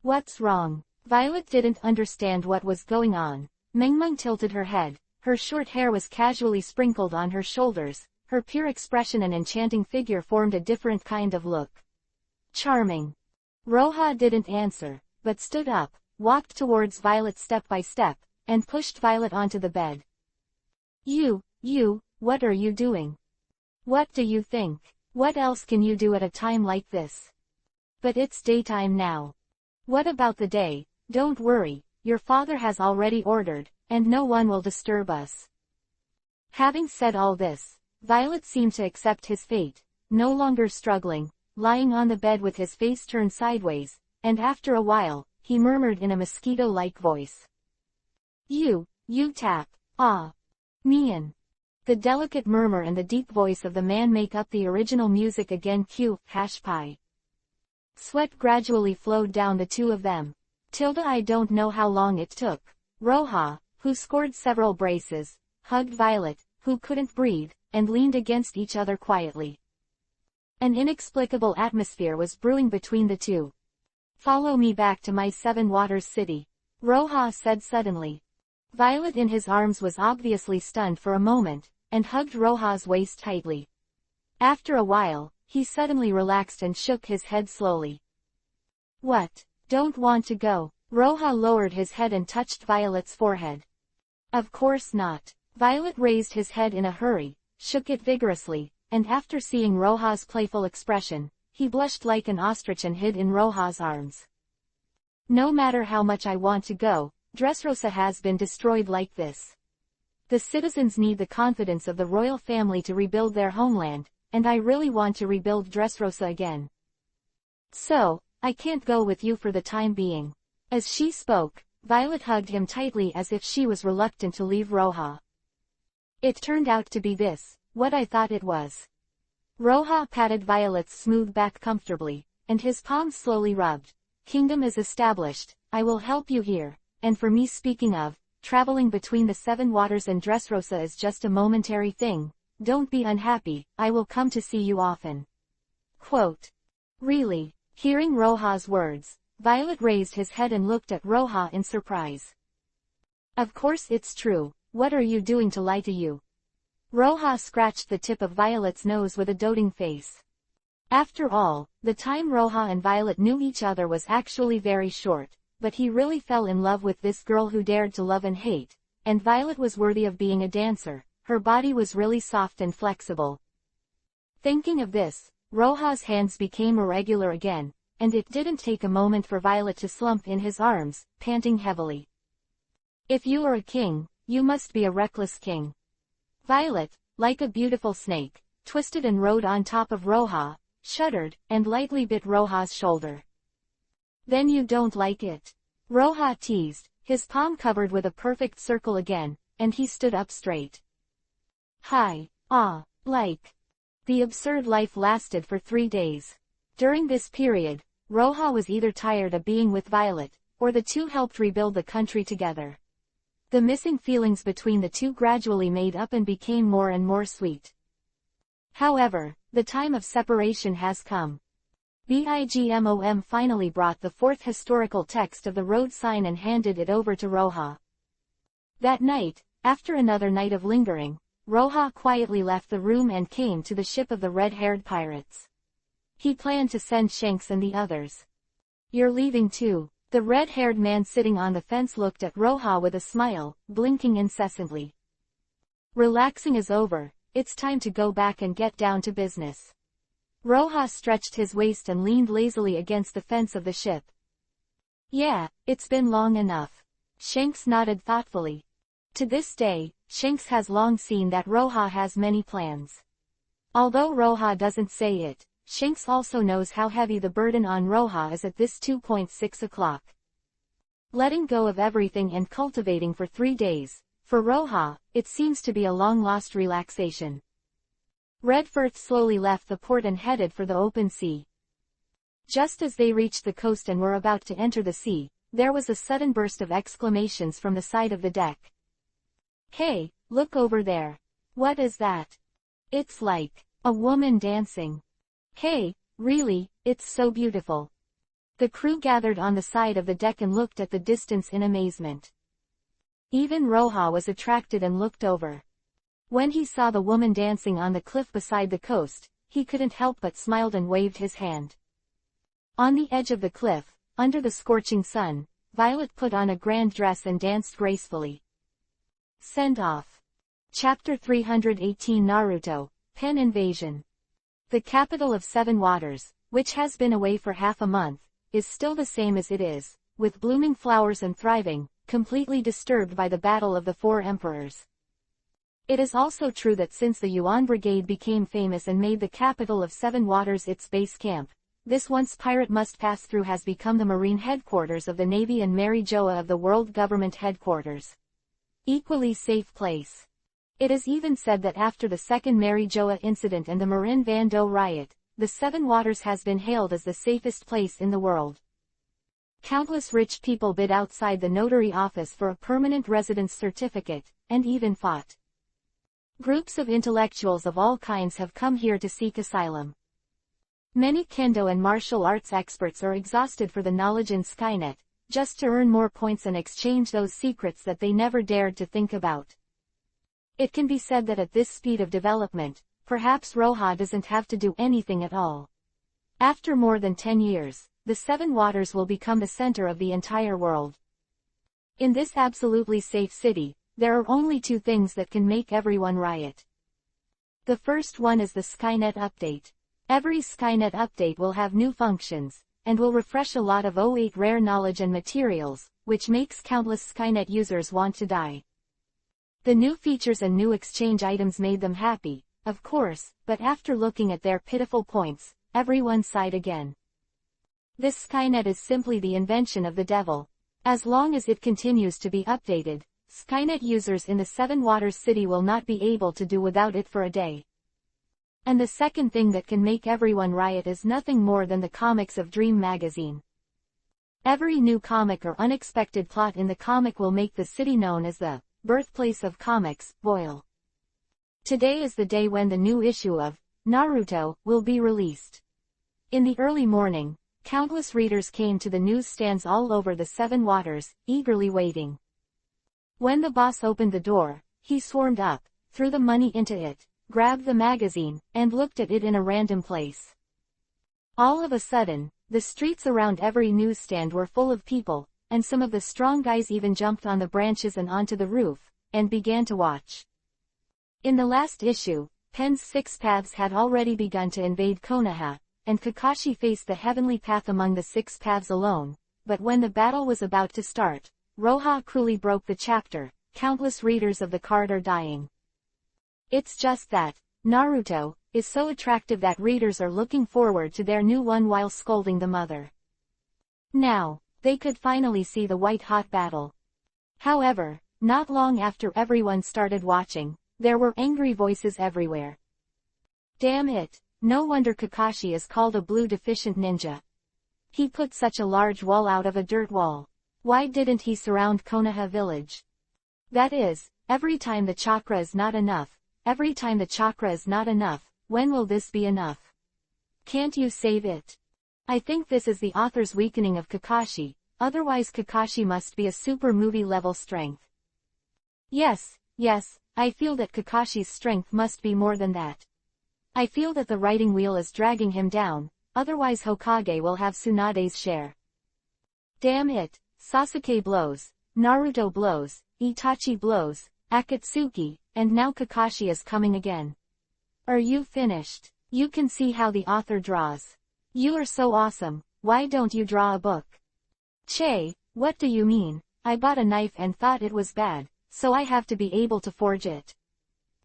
"What's wrong?" Violet didn't understand what was going on. Mengmeng tilted her head, her short hair was casually sprinkled on her shoulders, her pure expression and enchanting figure formed a different kind of look. "Charming." Roha didn't answer, but stood up, walked towards Violet step by step, and pushed Violet onto the bed. You, what are you doing? What do you think? What else can you do at a time like this? But it's daytime now. What about the day? Don't worry, your father has already ordered, and no one will disturb us." Having said all this, Violet seemed to accept his fate, no longer struggling, lying on the bed with his face turned sideways, and after a while, he murmured in a mosquito-like voice. You tap. Ah. Mian." The delicate murmur and the deep voice of the man make up the original music again. #pi. Sweat gradually flowed down the two of them. I don't know how long it took. Roha, who scored several braces, hugged Violet, who couldn't breathe, and leaned against each other quietly. An inexplicable atmosphere was brewing between the two. "Follow me back to my Seven Waters city," Roja said suddenly. Violet in his arms was obviously stunned for a moment, and hugged Roja's waist tightly. After a while, he suddenly relaxed and shook his head slowly. "What? Don't want to go?" Roja lowered his head and touched Violet's forehead. "Of course not." Violet raised his head in a hurry, shook it vigorously, and after seeing Roja's playful expression, he blushed like an ostrich and hid in Roja's arms. "No matter how much I want to go, Dressrosa has been destroyed like this. The citizens need the confidence of the royal family to rebuild their homeland, and I really want to rebuild Dressrosa again. So, I can't go with you for the time being." As she spoke, Violet hugged him tightly as if she was reluctant to leave Roja. "It turned out to be what I thought it was." Roja patted Violet's smooth back comfortably, and his palms slowly rubbed. "Kingdom is established, I will help you here, and for me, speaking of, traveling between the Seven Waters and Dressrosa is just a momentary thing. Don't be unhappy, I will come to see you often." Quote. "Really?" Hearing Roja's words, Violet raised his head and looked at Roja in surprise. "Of course it's true, what are you doing to lie to you?" Roja scratched the tip of Violet's nose with a doting face. After all, the time Roja and Violet knew each other was actually very short, but he really fell in love with this girl who dared to love and hate, and Violet was worthy of being a dancer. Her body was really soft and flexible. Thinking of this, Roja's hands became irregular again, and it didn't take a moment for Violet to slump in his arms, panting heavily. "If you are a king, you must be a reckless king." Violet, like a beautiful snake, twisted and rode on top of Roja, shuddered, and lightly bit Roja's shoulder. "Then you don't like it?" Roja teased, his palm covered with a perfect circle again, and he stood up straight. "Hi, like." The absurd life lasted for 3 days. During this period, Roja was either tired of being with Violet, or the two helped rebuild the country together. The missing feelings between the two gradually made up and became more and more sweet. However, the time of separation has come. Bigmom finally brought the 4th historical text of the road sign and handed it over to Roja. That night, after another night of lingering, Roja quietly left the room and came to the ship of the red-haired pirates. He planned to send Shanks and the others. "You're leaving too?" The red-haired man sitting on the fence looked at Roja with a smile, blinking incessantly. "Relaxing is over, it's time to go back and get down to business." Roja stretched his waist and leaned lazily against the fence of the ship. "Yeah, it's been long enough." Shanks nodded thoughtfully. To this day, Shanks has long seen that Roja has many plans. Although Roja doesn't say it, Shanks also knows how heavy the burden on Roja is at this 2.6 o'clock. Letting go of everything and cultivating for 3 days, for Roja, it seems to be a long-lost relaxation. Redforth slowly left the port and headed for the open sea. Just as they reached the coast and were about to enter the sea, there was a sudden burst of exclamations from the side of the deck. "Hey, look over there. What is that? It's like a woman dancing." "Hey, really, it's so beautiful." The crew gathered on the side of the deck and looked at the distance in amazement. Even Roja was attracted and looked over. When he saw the woman dancing on the cliff beside the coast, he couldn't help but smiled and waved his hand. On the edge of the cliff, under the scorching sun, Violet put on a grand dress and danced gracefully. Send off. Chapter 318 Naruto, Pen Invasion. The capital of Seven Waters, which has been away for half a month, is still the same as it is, with blooming flowers and thriving, completely disturbed by the Battle of the Four Emperors. It is also true that since the Yuan Brigade became famous and made the capital of Seven Waters its base camp, this once pirate must-pass-through has become the marine headquarters of the Navy and Mary Joa of the World Government Headquarters. Equally safe place. It is even said that after the second Mary Joa incident and the Marin Van Do riot, the Seven Waters has been hailed as the safest place in the world. Countless rich people bid outside the notary office for a permanent residence certificate, and even fought. Groups of intellectuals of all kinds have come here to seek asylum. Many kendo and martial arts experts are exhausted for the knowledge in Skynet, just to earn more points and exchange those secrets that they never dared to think about. It can be said that at this speed of development, perhaps Roha doesn't have to do anything at all. After more than 10 years, the Seven Waters will become the center of the entire world. In this absolutely safe city, there are only two things that can make everyone riot. The first one is the Skynet update. Every Skynet update will have new functions, and will refresh a lot of 08 rare knowledge and materials, which makes countless Skynet users want to die. The new features and new exchange items made them happy, of course, but after looking at their pitiful points, everyone sighed again. This Skynet is simply the invention of the devil. As long as it continues to be updated, Skynet users in the Seven Waters city will not be able to do without it for a day. And the second thing that can make everyone riot is nothing more than the comics of Dream magazine. Every new comic or unexpected plot in the comic will make the city known as the birthplace of comics, boil. Today is the day when the new issue of Naruto will be released. In the early morning, countless readers came to the newsstands all over the Seven Waters, eagerly waiting. When the boss opened the door, he swarmed up, threw the money into it, grabbed the magazine, and looked at it in a random place. All of a sudden, the streets around every newsstand were full of people, and some of the strong guys even jumped on the branches and onto the roof, and began to watch. In the last issue, Pen's six paths had already begun to invade Konoha, and Kakashi faced the heavenly path among the six paths alone, but when the battle was about to start, Roha cruelly broke the chapter. Countless readers of the card are dying. It's just that Naruto is so attractive that readers are looking forward to their new one while scolding the mother. Now, they could finally see the white-hot battle. However, not long after everyone started watching, there were angry voices everywhere. Damn it, no wonder Kakashi is called a blue-deficient ninja. He put such a large wall out of a dirt wall. Why didn't he surround Konoha village? That is, every time the chakra is not enough, every time the chakra is not enough, when will this be enough? Can't you save it? I think this is the author's weakening of Kakashi, otherwise Kakashi must be a super movie level strength. Yes, I feel that Kakashi's strength must be more than that. I feel that the writing wheel is dragging him down, otherwise Hokage will have Tsunade's share. Damn it, Sasuke blows, Naruto blows, Itachi blows, Akatsuki, and now Kakashi is coming again. Are you finished? You can see how the author draws. You are so awesome, why don't you draw a book? Che, what do you mean? I bought a knife and thought it was bad, so I have to be able to forge it.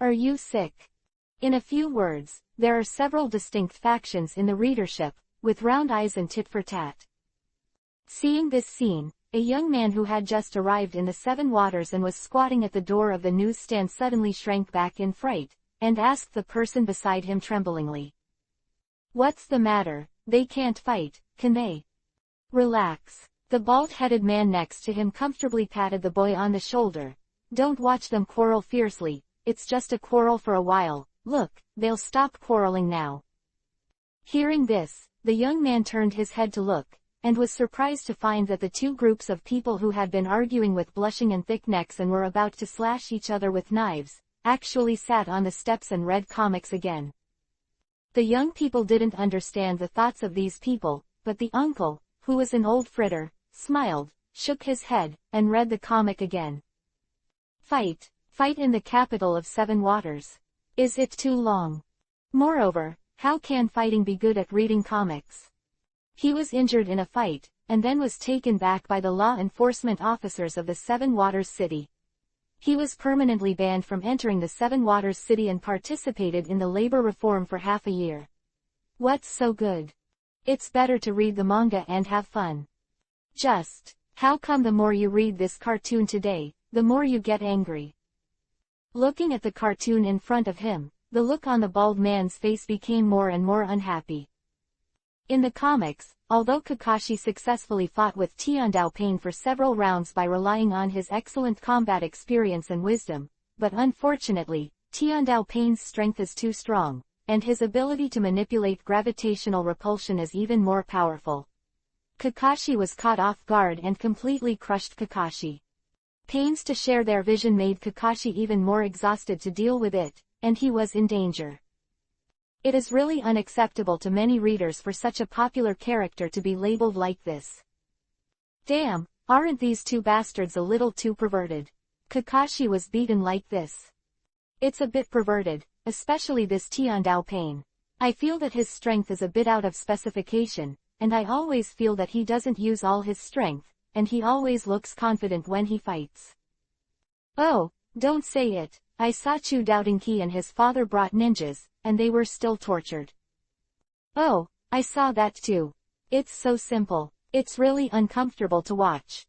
Are you sick? In a few words, there are several distinct factions in the readership, with round eyes and tit for tat. Seeing this scene, a young man who had just arrived in the Seven Waters and was squatting at the door of the newsstand suddenly shrank back in fright, and asked the person beside him tremblingly. What's the matter? They can't fight, can they? Relax. The bald-headed man next to him comfortably patted the boy on the shoulder. Don't watch them quarrel fiercely, it's just a quarrel for a while. Look, they'll stop quarreling now. Hearing this, the young man turned his head to look, and was surprised to find that the two groups of people who had been arguing with blushing and thick necks and were about to slash each other with knives, actually sat on the steps and read comics again. The young people didn't understand the thoughts of these people, but the uncle, who was an old fritter, smiled, shook his head, and read the comic again. Fight in the capital of Seven Waters. Is it too long? Moreover, how can fighting be good at reading comics? He was injured in a fight, and then was taken back by the law enforcement officers of the Seven Waters City. He was permanently banned from entering the Seven Waters City and participated in the labor reform for half a year. What's so good? It's better to read the manga and have fun. Just, how come the more you read this cartoon today, the more you get angry? Looking at the cartoon in front of him, the look on the bald man's face became more and more unhappy. In the comics, although Kakashi successfully fought with Tiandao Pain for several rounds by relying on his excellent combat experience and wisdom, but unfortunately, Tiandao Pain's strength is too strong, and his ability to manipulate gravitational repulsion is even more powerful. Kakashi was caught off guard and completely crushed Kakashi. Pains to share their vision made Kakashi even more exhausted to deal with it, and he was in danger. It is really unacceptable to many readers for such a popular character to be labeled like this. Damn, aren't these two bastards a little too perverted? Kakashi was beaten like this. It's a bit perverted, especially this Tiandao Pain. I feel that his strength is a bit out of specification, and I always feel that he doesn't use all his strength, and he always looks confident when he fights. Oh, don't say it. I saw Chu Doubtingki and his father brought ninjas, and they were still tortured. Oh, I saw that too. It's so simple. It's really uncomfortable to watch.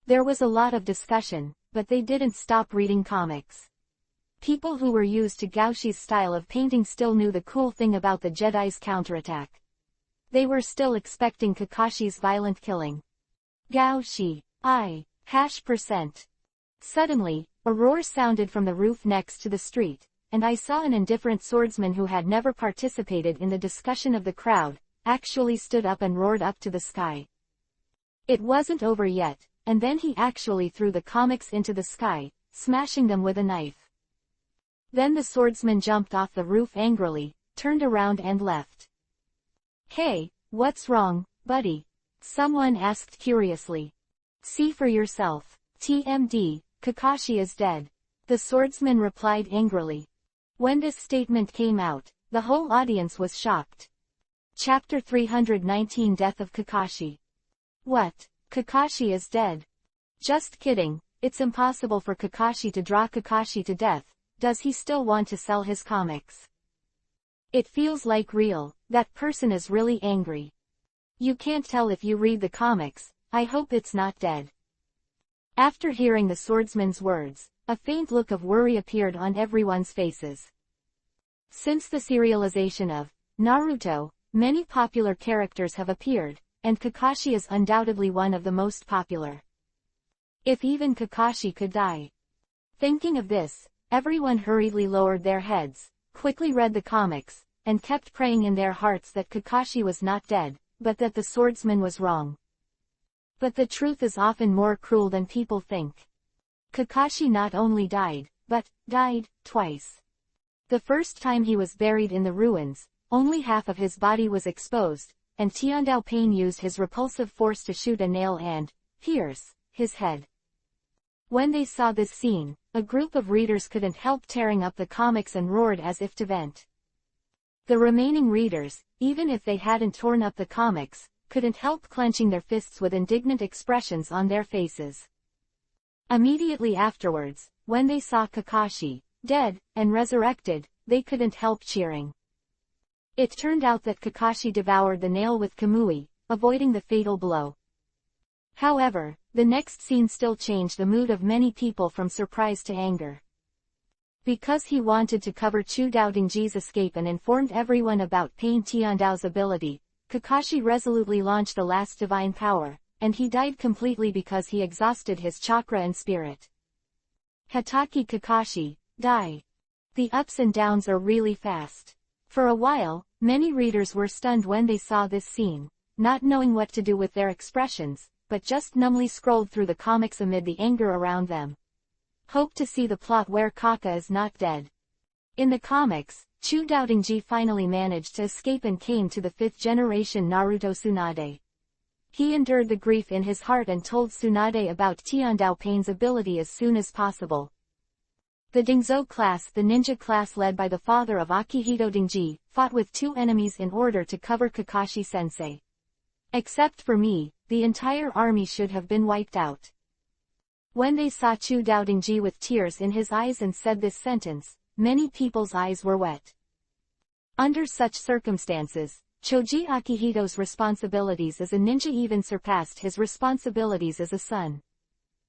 There was a lot of discussion, but they didn't stop reading comics. People who were used to Gaoshi's style of painting still knew the cool thing about the Jedi's counterattack. They were still expecting Kakashi's violent killing. Gaoshi, %. Suddenly, a roar sounded from the roof next to the street, and I saw an indifferent swordsman who had never participated in the discussion of the crowd, actually stood up and roared up to the sky. It wasn't over yet, and then he actually threw the comics into the sky, smashing them with a knife. Then the swordsman jumped off the roof angrily, turned around and left. Hey, what's wrong, buddy? Someone asked curiously. See for yourself. TMD, Kakashi is dead. The swordsman replied angrily. When this statement came out, the whole audience was shocked. Chapter 319 Death of Kakashi. What? Kakashi is dead? Just kidding, it's impossible for Kakashi to draw Kakashi to death. Does he still want to sell his comics? It feels like real. That person is really angry. You can't tell if you read the comics. I hope it's not dead. After hearing the swordsman's words, a faint look of worry appeared on everyone's faces. Since the serialization of Naruto, many popular characters have appeared, and Kakashi is undoubtedly one of the most popular. If even Kakashi could die. Thinking of this, everyone hurriedly lowered their heads, quickly read the comics, and kept praying in their hearts that Kakashi was not dead, but that the swordsman was wrong. But the truth is often more cruel than people think. Kakashi not only died, but died twice. The first time he was buried in the ruins, only half of his body was exposed, and Tiandao Pain used his repulsive force to shoot a nail and pierce his head. When they saw this scene, a group of readers couldn't help tearing up the comics and roared as if to vent. The remaining readers, even if they hadn't torn up the comics, couldn't help clenching their fists with indignant expressions on their faces. Immediately afterwards, when they saw Kakashi, dead, and resurrected, they couldn't help cheering. It turned out that Kakashi devoured the nail with Kamui, avoiding the fatal blow. However, the next scene still changed the mood of many people from surprise to anger. Because he wanted to cover Chu Doubtingji's escape and informed everyone about Pain Tiandao's ability, Kakashi resolutely launched the last divine power, and he died completely because he exhausted his chakra and spirit. Hatake Kakashi, die. The ups and downs are really fast. For a while, many readers were stunned when they saw this scene, not knowing what to do with their expressions, but just numbly scrolled through the comics amid the anger around them. Hope to see the plot where Kaka is not dead. In the comics, Chu Doubtingji finally managed to escape and came to the 5th generation Naruto Tsunade. He endured the grief in his heart and told Tsunade about Tiandao Pain's ability as soon as possible. The Dingzhou class, the ninja class led by the father of Akihito Dingji, fought with 2 enemies in order to cover Kakashi-sensei. Except for me, the entire army should have been wiped out. When they saw Chu Doubtingji with tears in his eyes and said this sentence, many people's eyes were wet. Under such circumstances, Choji Akihito's responsibilities as a ninja even surpassed his responsibilities as a son.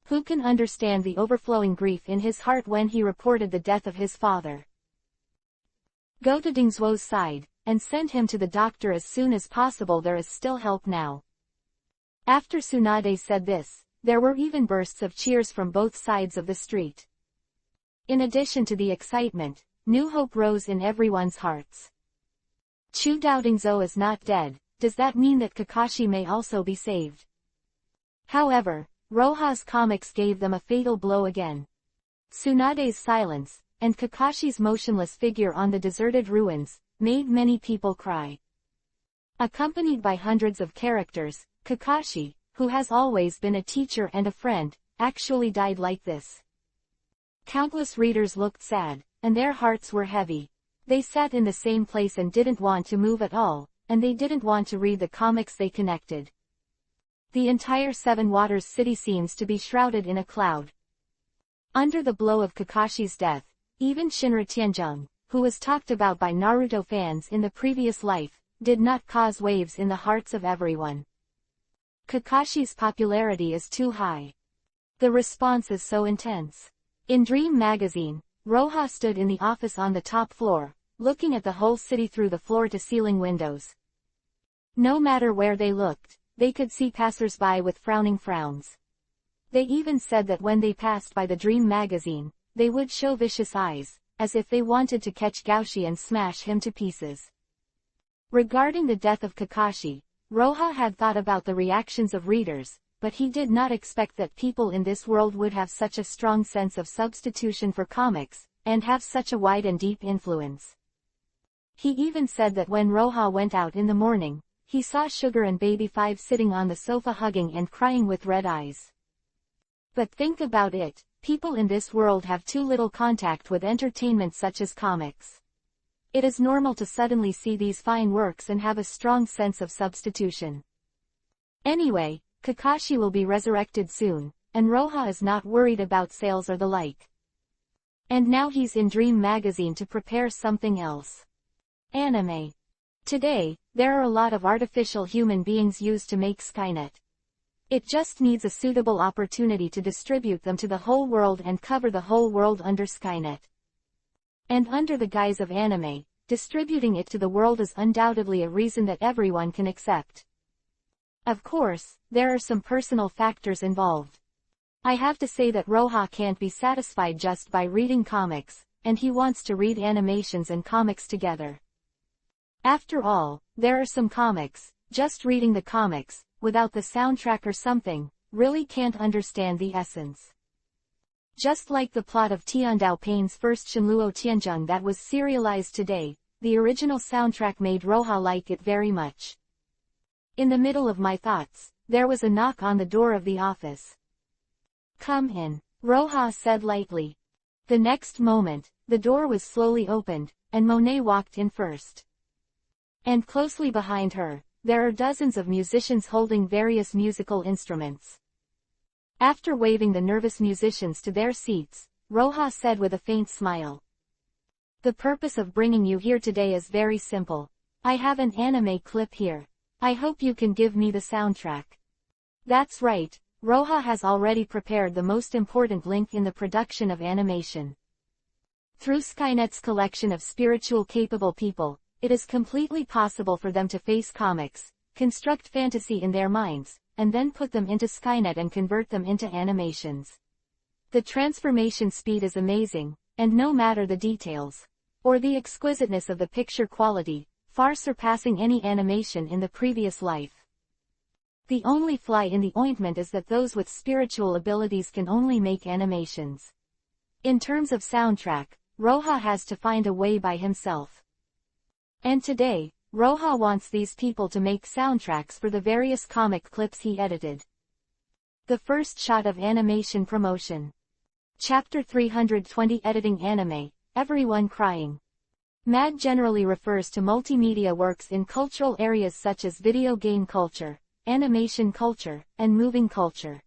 Who can understand the overflowing grief in his heart when he reported the death of his father? Go to Dingzhuo's side, and send him to the doctor as soon as possible. There is still help now. After Tsunade said this, there were even bursts of cheers from both sides of the street. In addition to the excitement, new hope rose in everyone's hearts. Chu Doubtingzo is not dead. Does that mean that Kakashi may also be saved? However, Roha's comics gave them a fatal blow again. Tsunade's silence, and Kakashi's motionless figure on the deserted ruins, made many people cry. Accompanied by hundreds of characters, Kakashi, who has always been a teacher and a friend, actually died like this. Countless readers looked sad, and their hearts were heavy. They sat in the same place and didn't want to move at all, and they didn't want to read the comics they connected. The entire Seven Waters city seems to be shrouded in a cloud. Under the blow of Kakashi's death, even Shinra Tianjung, who was talked about by Naruto fans in the previous life, did not cause waves in the hearts of everyone. Kakashi's popularity is too high. The response is so intense. In Dream magazine, Roha stood in the office on the top floor, looking at the whole city through the floor-to-ceiling windows. No matter where they looked, they could see passers-by with frowning frowns. They even said that when they passed by the Dream magazine, they would show vicious eyes, as if they wanted to catch Gaushi and smash him to pieces. Regarding the death of Kakashi, Roha had thought about the reactions of readers, but he did not expect that people in this world would have such a strong sense of substitution for comics, and have such a wide and deep influence. He even said that when Roha went out in the morning, he saw Sugar and Baby 5 sitting on the sofa hugging and crying with red eyes. But think about it, people in this world have too little contact with entertainment such as comics. It is normal to suddenly see these fine works and have a strong sense of substitution. Anyway, Kakashi will be resurrected soon, and Roha is not worried about sales or the like. And now he's in Dream magazine to prepare something else. Anime. Today, there are a lot of artificial human beings used to make Skynet. It just needs a suitable opportunity to distribute them to the whole world and cover the whole world under Skynet. And under the guise of anime, distributing it to the world is undoubtedly a reason that everyone can accept. Of course, there are some personal factors involved. I have to say that Roha can't be satisfied just by reading comics, and he wants to read animations and comics together. After all, there are some comics, just reading the comics, without the soundtrack or something, really can't understand the essence. Just like the plot of Tiandao Payne's first Shinluo Tianjung that was serialized today, the original soundtrack made Roha like it very much. In the middle of my thoughts, there was a knock on the door of the office. "Come in," Roha said lightly. The next moment, the door was slowly opened, and Monet walked in first. And closely behind her, there are dozens of musicians holding various musical instruments. After waving the nervous musicians to their seats, Roha said with a faint smile. "The purpose of bringing you here today is very simple. I have an anime clip here. I hope you can give me the soundtrack." That's right, Roha has already prepared the most important link in the production of animation. Through Skynet's collection of spiritual capable people, it is completely possible for them to face comics, construct fantasy in their minds, and then put them into Skynet and convert them into animations. The transformation speed is amazing, and no matter the details, or the exquisiteness of the picture quality, far surpassing any animation in the previous life. The only fly in the ointment is that those with spiritual abilities can only make animations. In terms of soundtrack, Roha has to find a way by himself. And today, Roha wants these people to make soundtracks for the various comic clips he edited. The first shot of animation promotion. Chapter 320 Editing Anime, Everyone Crying. MAD generally refers to multimedia works in cultural areas such as video game culture, animation culture, and moving culture.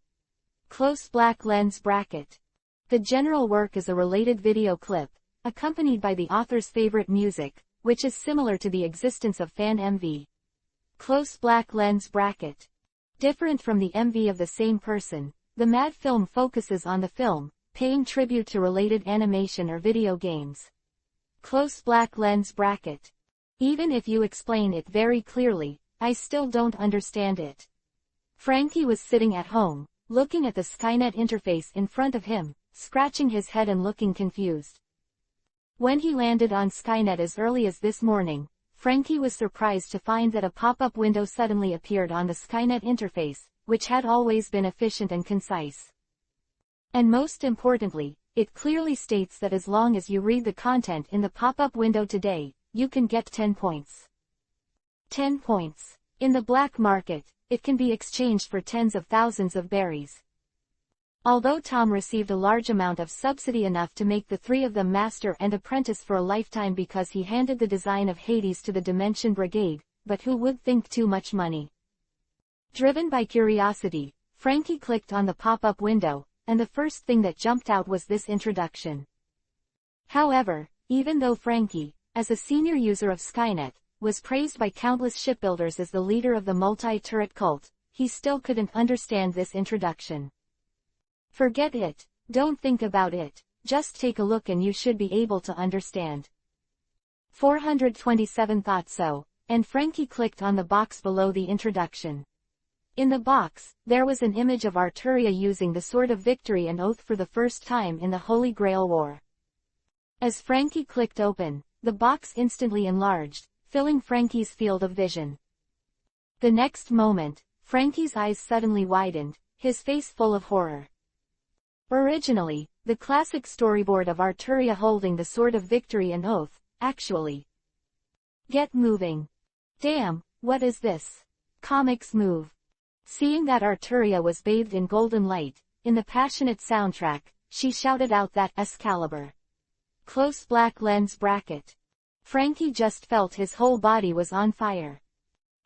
Close black lens bracket. The general work is a related video clip, accompanied by the author's favorite music, which is similar to the existence of fan MV. Close black lens bracket. Different from the MV of the same person, the MAD film focuses on the film, paying tribute to related animation or video games. Close black lens bracket. Even if you explain it very clearly, I still don't understand it. Frankie was sitting at home, looking at the Skynet interface in front of him, scratching his head and looking confused. When he landed on Skynet as early as this morning, Frankie was surprised to find that a pop-up window suddenly appeared on the Skynet interface, which had always been efficient and concise. And most importantly, it clearly states that as long as you read the content in the pop-up window today, you can get 10 points. 10 points. In the black market, it can be exchanged for tens of thousands of berries. Although Tom received a large amount of subsidy, enough to make the three of them master and apprentice for a lifetime because he handed the design of Hades to the Dimension Brigade, but who would think too much money? Driven by curiosity, Frankie clicked on the pop-up window, and the first thing that jumped out was this introduction. However, even though Frankie, as a senior user of Skynet, was praised by countless shipbuilders as the leader of the multi-turret cult, he still couldn't understand this introduction. Forget it, don't think about it, just take a look and you should be able to understand. 427 thought so, and Frankie clicked on the box below the introduction. In the box, there was an image of Arturia using the Sword of Victory and Oath for the first time in the Holy Grail War. As Frankie clicked open, the box instantly enlarged, filling Frankie's field of vision. The next moment, Frankie's eyes suddenly widened, his face full of horror. Originally, the classic storyboard of Arturia holding the Sword of Victory and Oath, actually. Get moving. Damn, what is this? Comics move. Seeing that Arturia was bathed in golden light, in the passionate soundtrack, she shouted out that Excalibur. Close black lens bracket. Frankie just felt his whole body was on fire.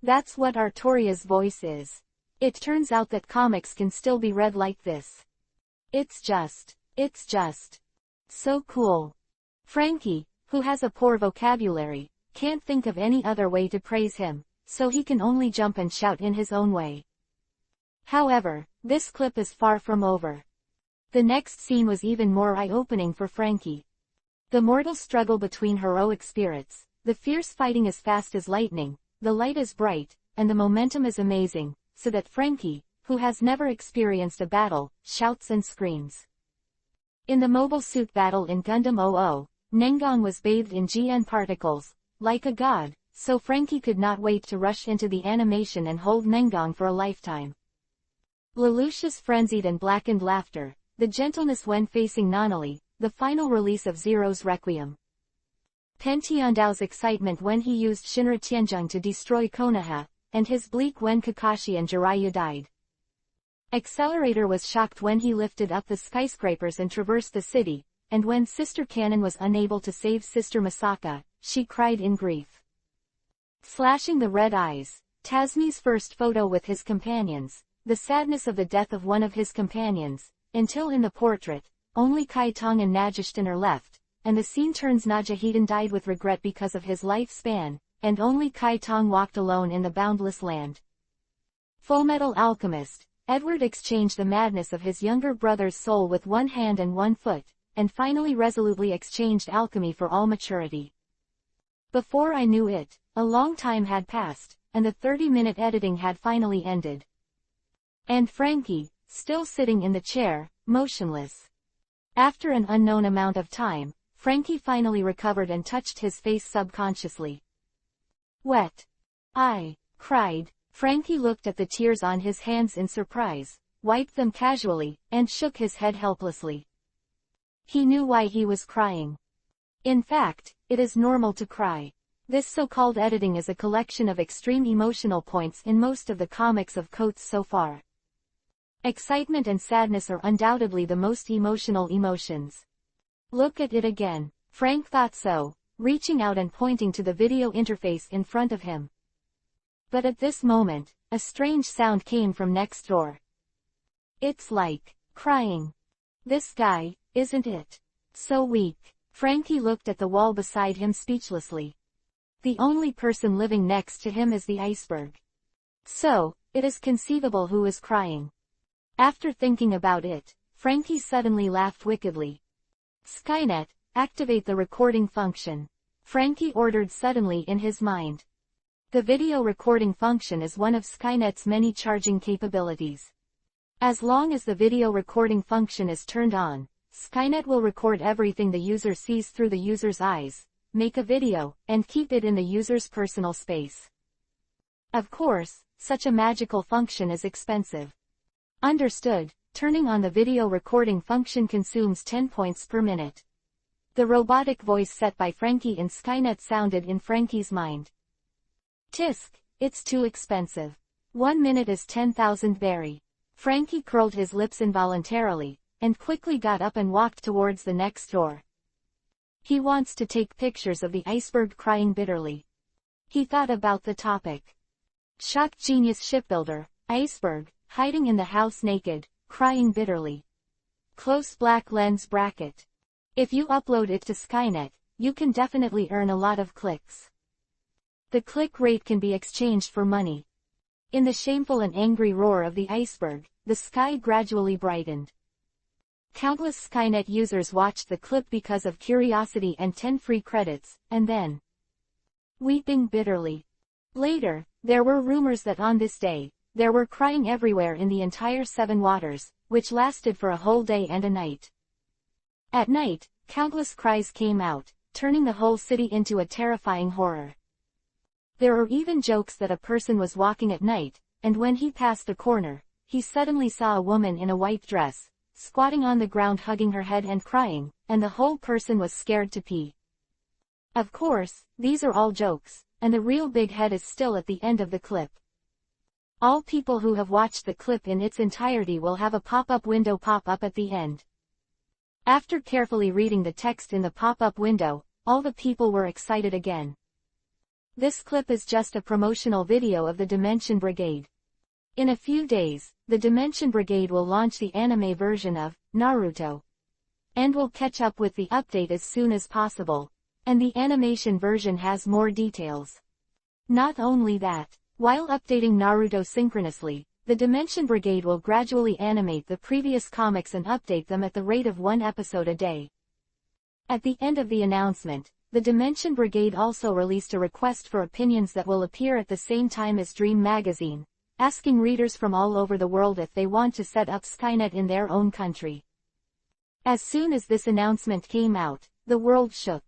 That's what Arturia's voice is. It turns out that comics can still be read like this. It's just so cool. Frankie, who has a poor vocabulary, can't think of any other way to praise him, so he can only jump and shout in his own way. However, this clip is far from over. The next scene was even more eye-opening for Frankie. The mortal struggle between heroic spirits, the fierce fighting as fast as lightning, the light is bright, and the momentum is amazing, so that Frankie, who has never experienced a battle, shouts and screams. In the mobile suit battle in Gundam 00, Nengong was bathed in GN particles, like a god, so Frankie could not wait to rush into the animation and hold Nengong for a lifetime. Lelouch's frenzied and blackened laughter, the gentleness when facing Nonali, the final release of Zero's Requiem. Pentiandao's excitement when he used Shinra Tianzhong to destroy Konoha, and his bleak when Kakashi and Jiraiya died. Accelerator was shocked when he lifted up the skyscrapers and traversed the city, and when Sister Cannon was unable to save Sister Masaka, she cried in grief. Slashing the red eyes, Tasmi's first photo with his companions, the sadness of the death of one of his companions, until in the portrait, only Kai Tong and Najishtan are left, and the scene turns Najahidan died with regret because of his lifespan, and only Kai Tong walked alone in the boundless land. Fullmetal Alchemist, Edward exchanged the madness of his younger brother's soul with one hand and one foot, and finally resolutely exchanged alchemy for all maturity. Before I knew it, a long time had passed, and the 30-minute editing had finally ended. And Frankie, still sitting in the chair, motionless. After an unknown amount of time, Frankie finally recovered and touched his face subconsciously. Wet. I cried. Frankie looked at the tears on his hands in surprise, wiped them casually, and shook his head helplessly. He knew why he was crying. In fact, it is normal to cry. This so-called editing is a collection of extreme emotional points in most of the comics of Coates so far. Excitement and sadness are undoubtedly the most emotional emotions. Look at it again. Frank thought so, reaching out and pointing to the video interface in front of him. But at this moment, a strange sound came from next door. It's like crying. This guy, isn't it? So weak. Frankie looked at the wall beside him speechlessly. The only person living next to him is the iceberg. So, it is conceivable who is crying. After thinking about it, Frankie suddenly laughed wickedly. Skynet, activate the recording function. Frankie ordered suddenly in his mind. The video recording function is one of Skynet's many charging capabilities. As long as the video recording function is turned on, Skynet will record everything the user sees through the user's eyes, make a video, and keep it in the user's personal space. Of course, such a magical function is expensive. Understood, turning on the video recording function consumes 10 points per minute. The robotic voice set by Frankie in Skynet sounded in Frankie's mind. Tisk, it's too expensive. 1 minute is 10,000 berry. Frankie curled his lips involuntarily, and quickly got up and walked towards the next door. He wants to take pictures of the iceberg crying bitterly. He thought about the topic. Shock genius shipbuilder, iceberg, hiding in the house naked, crying bitterly. Close black lens bracket. If you upload it to Skynet, you can definitely earn a lot of clicks. The click rate can be exchanged for money. In the shameful and angry roar of the iceberg, the sky gradually brightened. Countless Skynet users watched the clip because of curiosity and 10 free credits, and then weeping bitterly. Later, there were rumors that on this day, there were crying everywhere in the entire Seven Waters, which lasted for a whole day and a night. At night, countless cries came out, turning the whole city into a terrifying horror. There were even jokes that a person was walking at night, and when he passed a corner, he suddenly saw a woman in a white dress, squatting on the ground hugging her head and crying, and the whole person was scared to pee. Of course, these are all jokes, and the real big head is still at the end of the clip. All people who have watched the clip in its entirety will have a pop-up window pop up at the end. After carefully reading the text in the pop-up window, all the people were excited again. This clip is just a promotional video of the Dimension Brigade. In a few days, the Dimension Brigade will launch the anime version of Naruto. And will catch up with the update as soon as possible. And the animation version has more details. Not only that, while updating Naruto synchronously, the Dimension Brigade will gradually animate the previous comics and update them at the rate of 1 episode a day. At the end of the announcement, the Dimension Brigade also released a request for opinions that will appear at the same time as Dream magazine, asking readers from all over the world if they want to set up Skynet in their own country. As soon as this announcement came out, the world shook.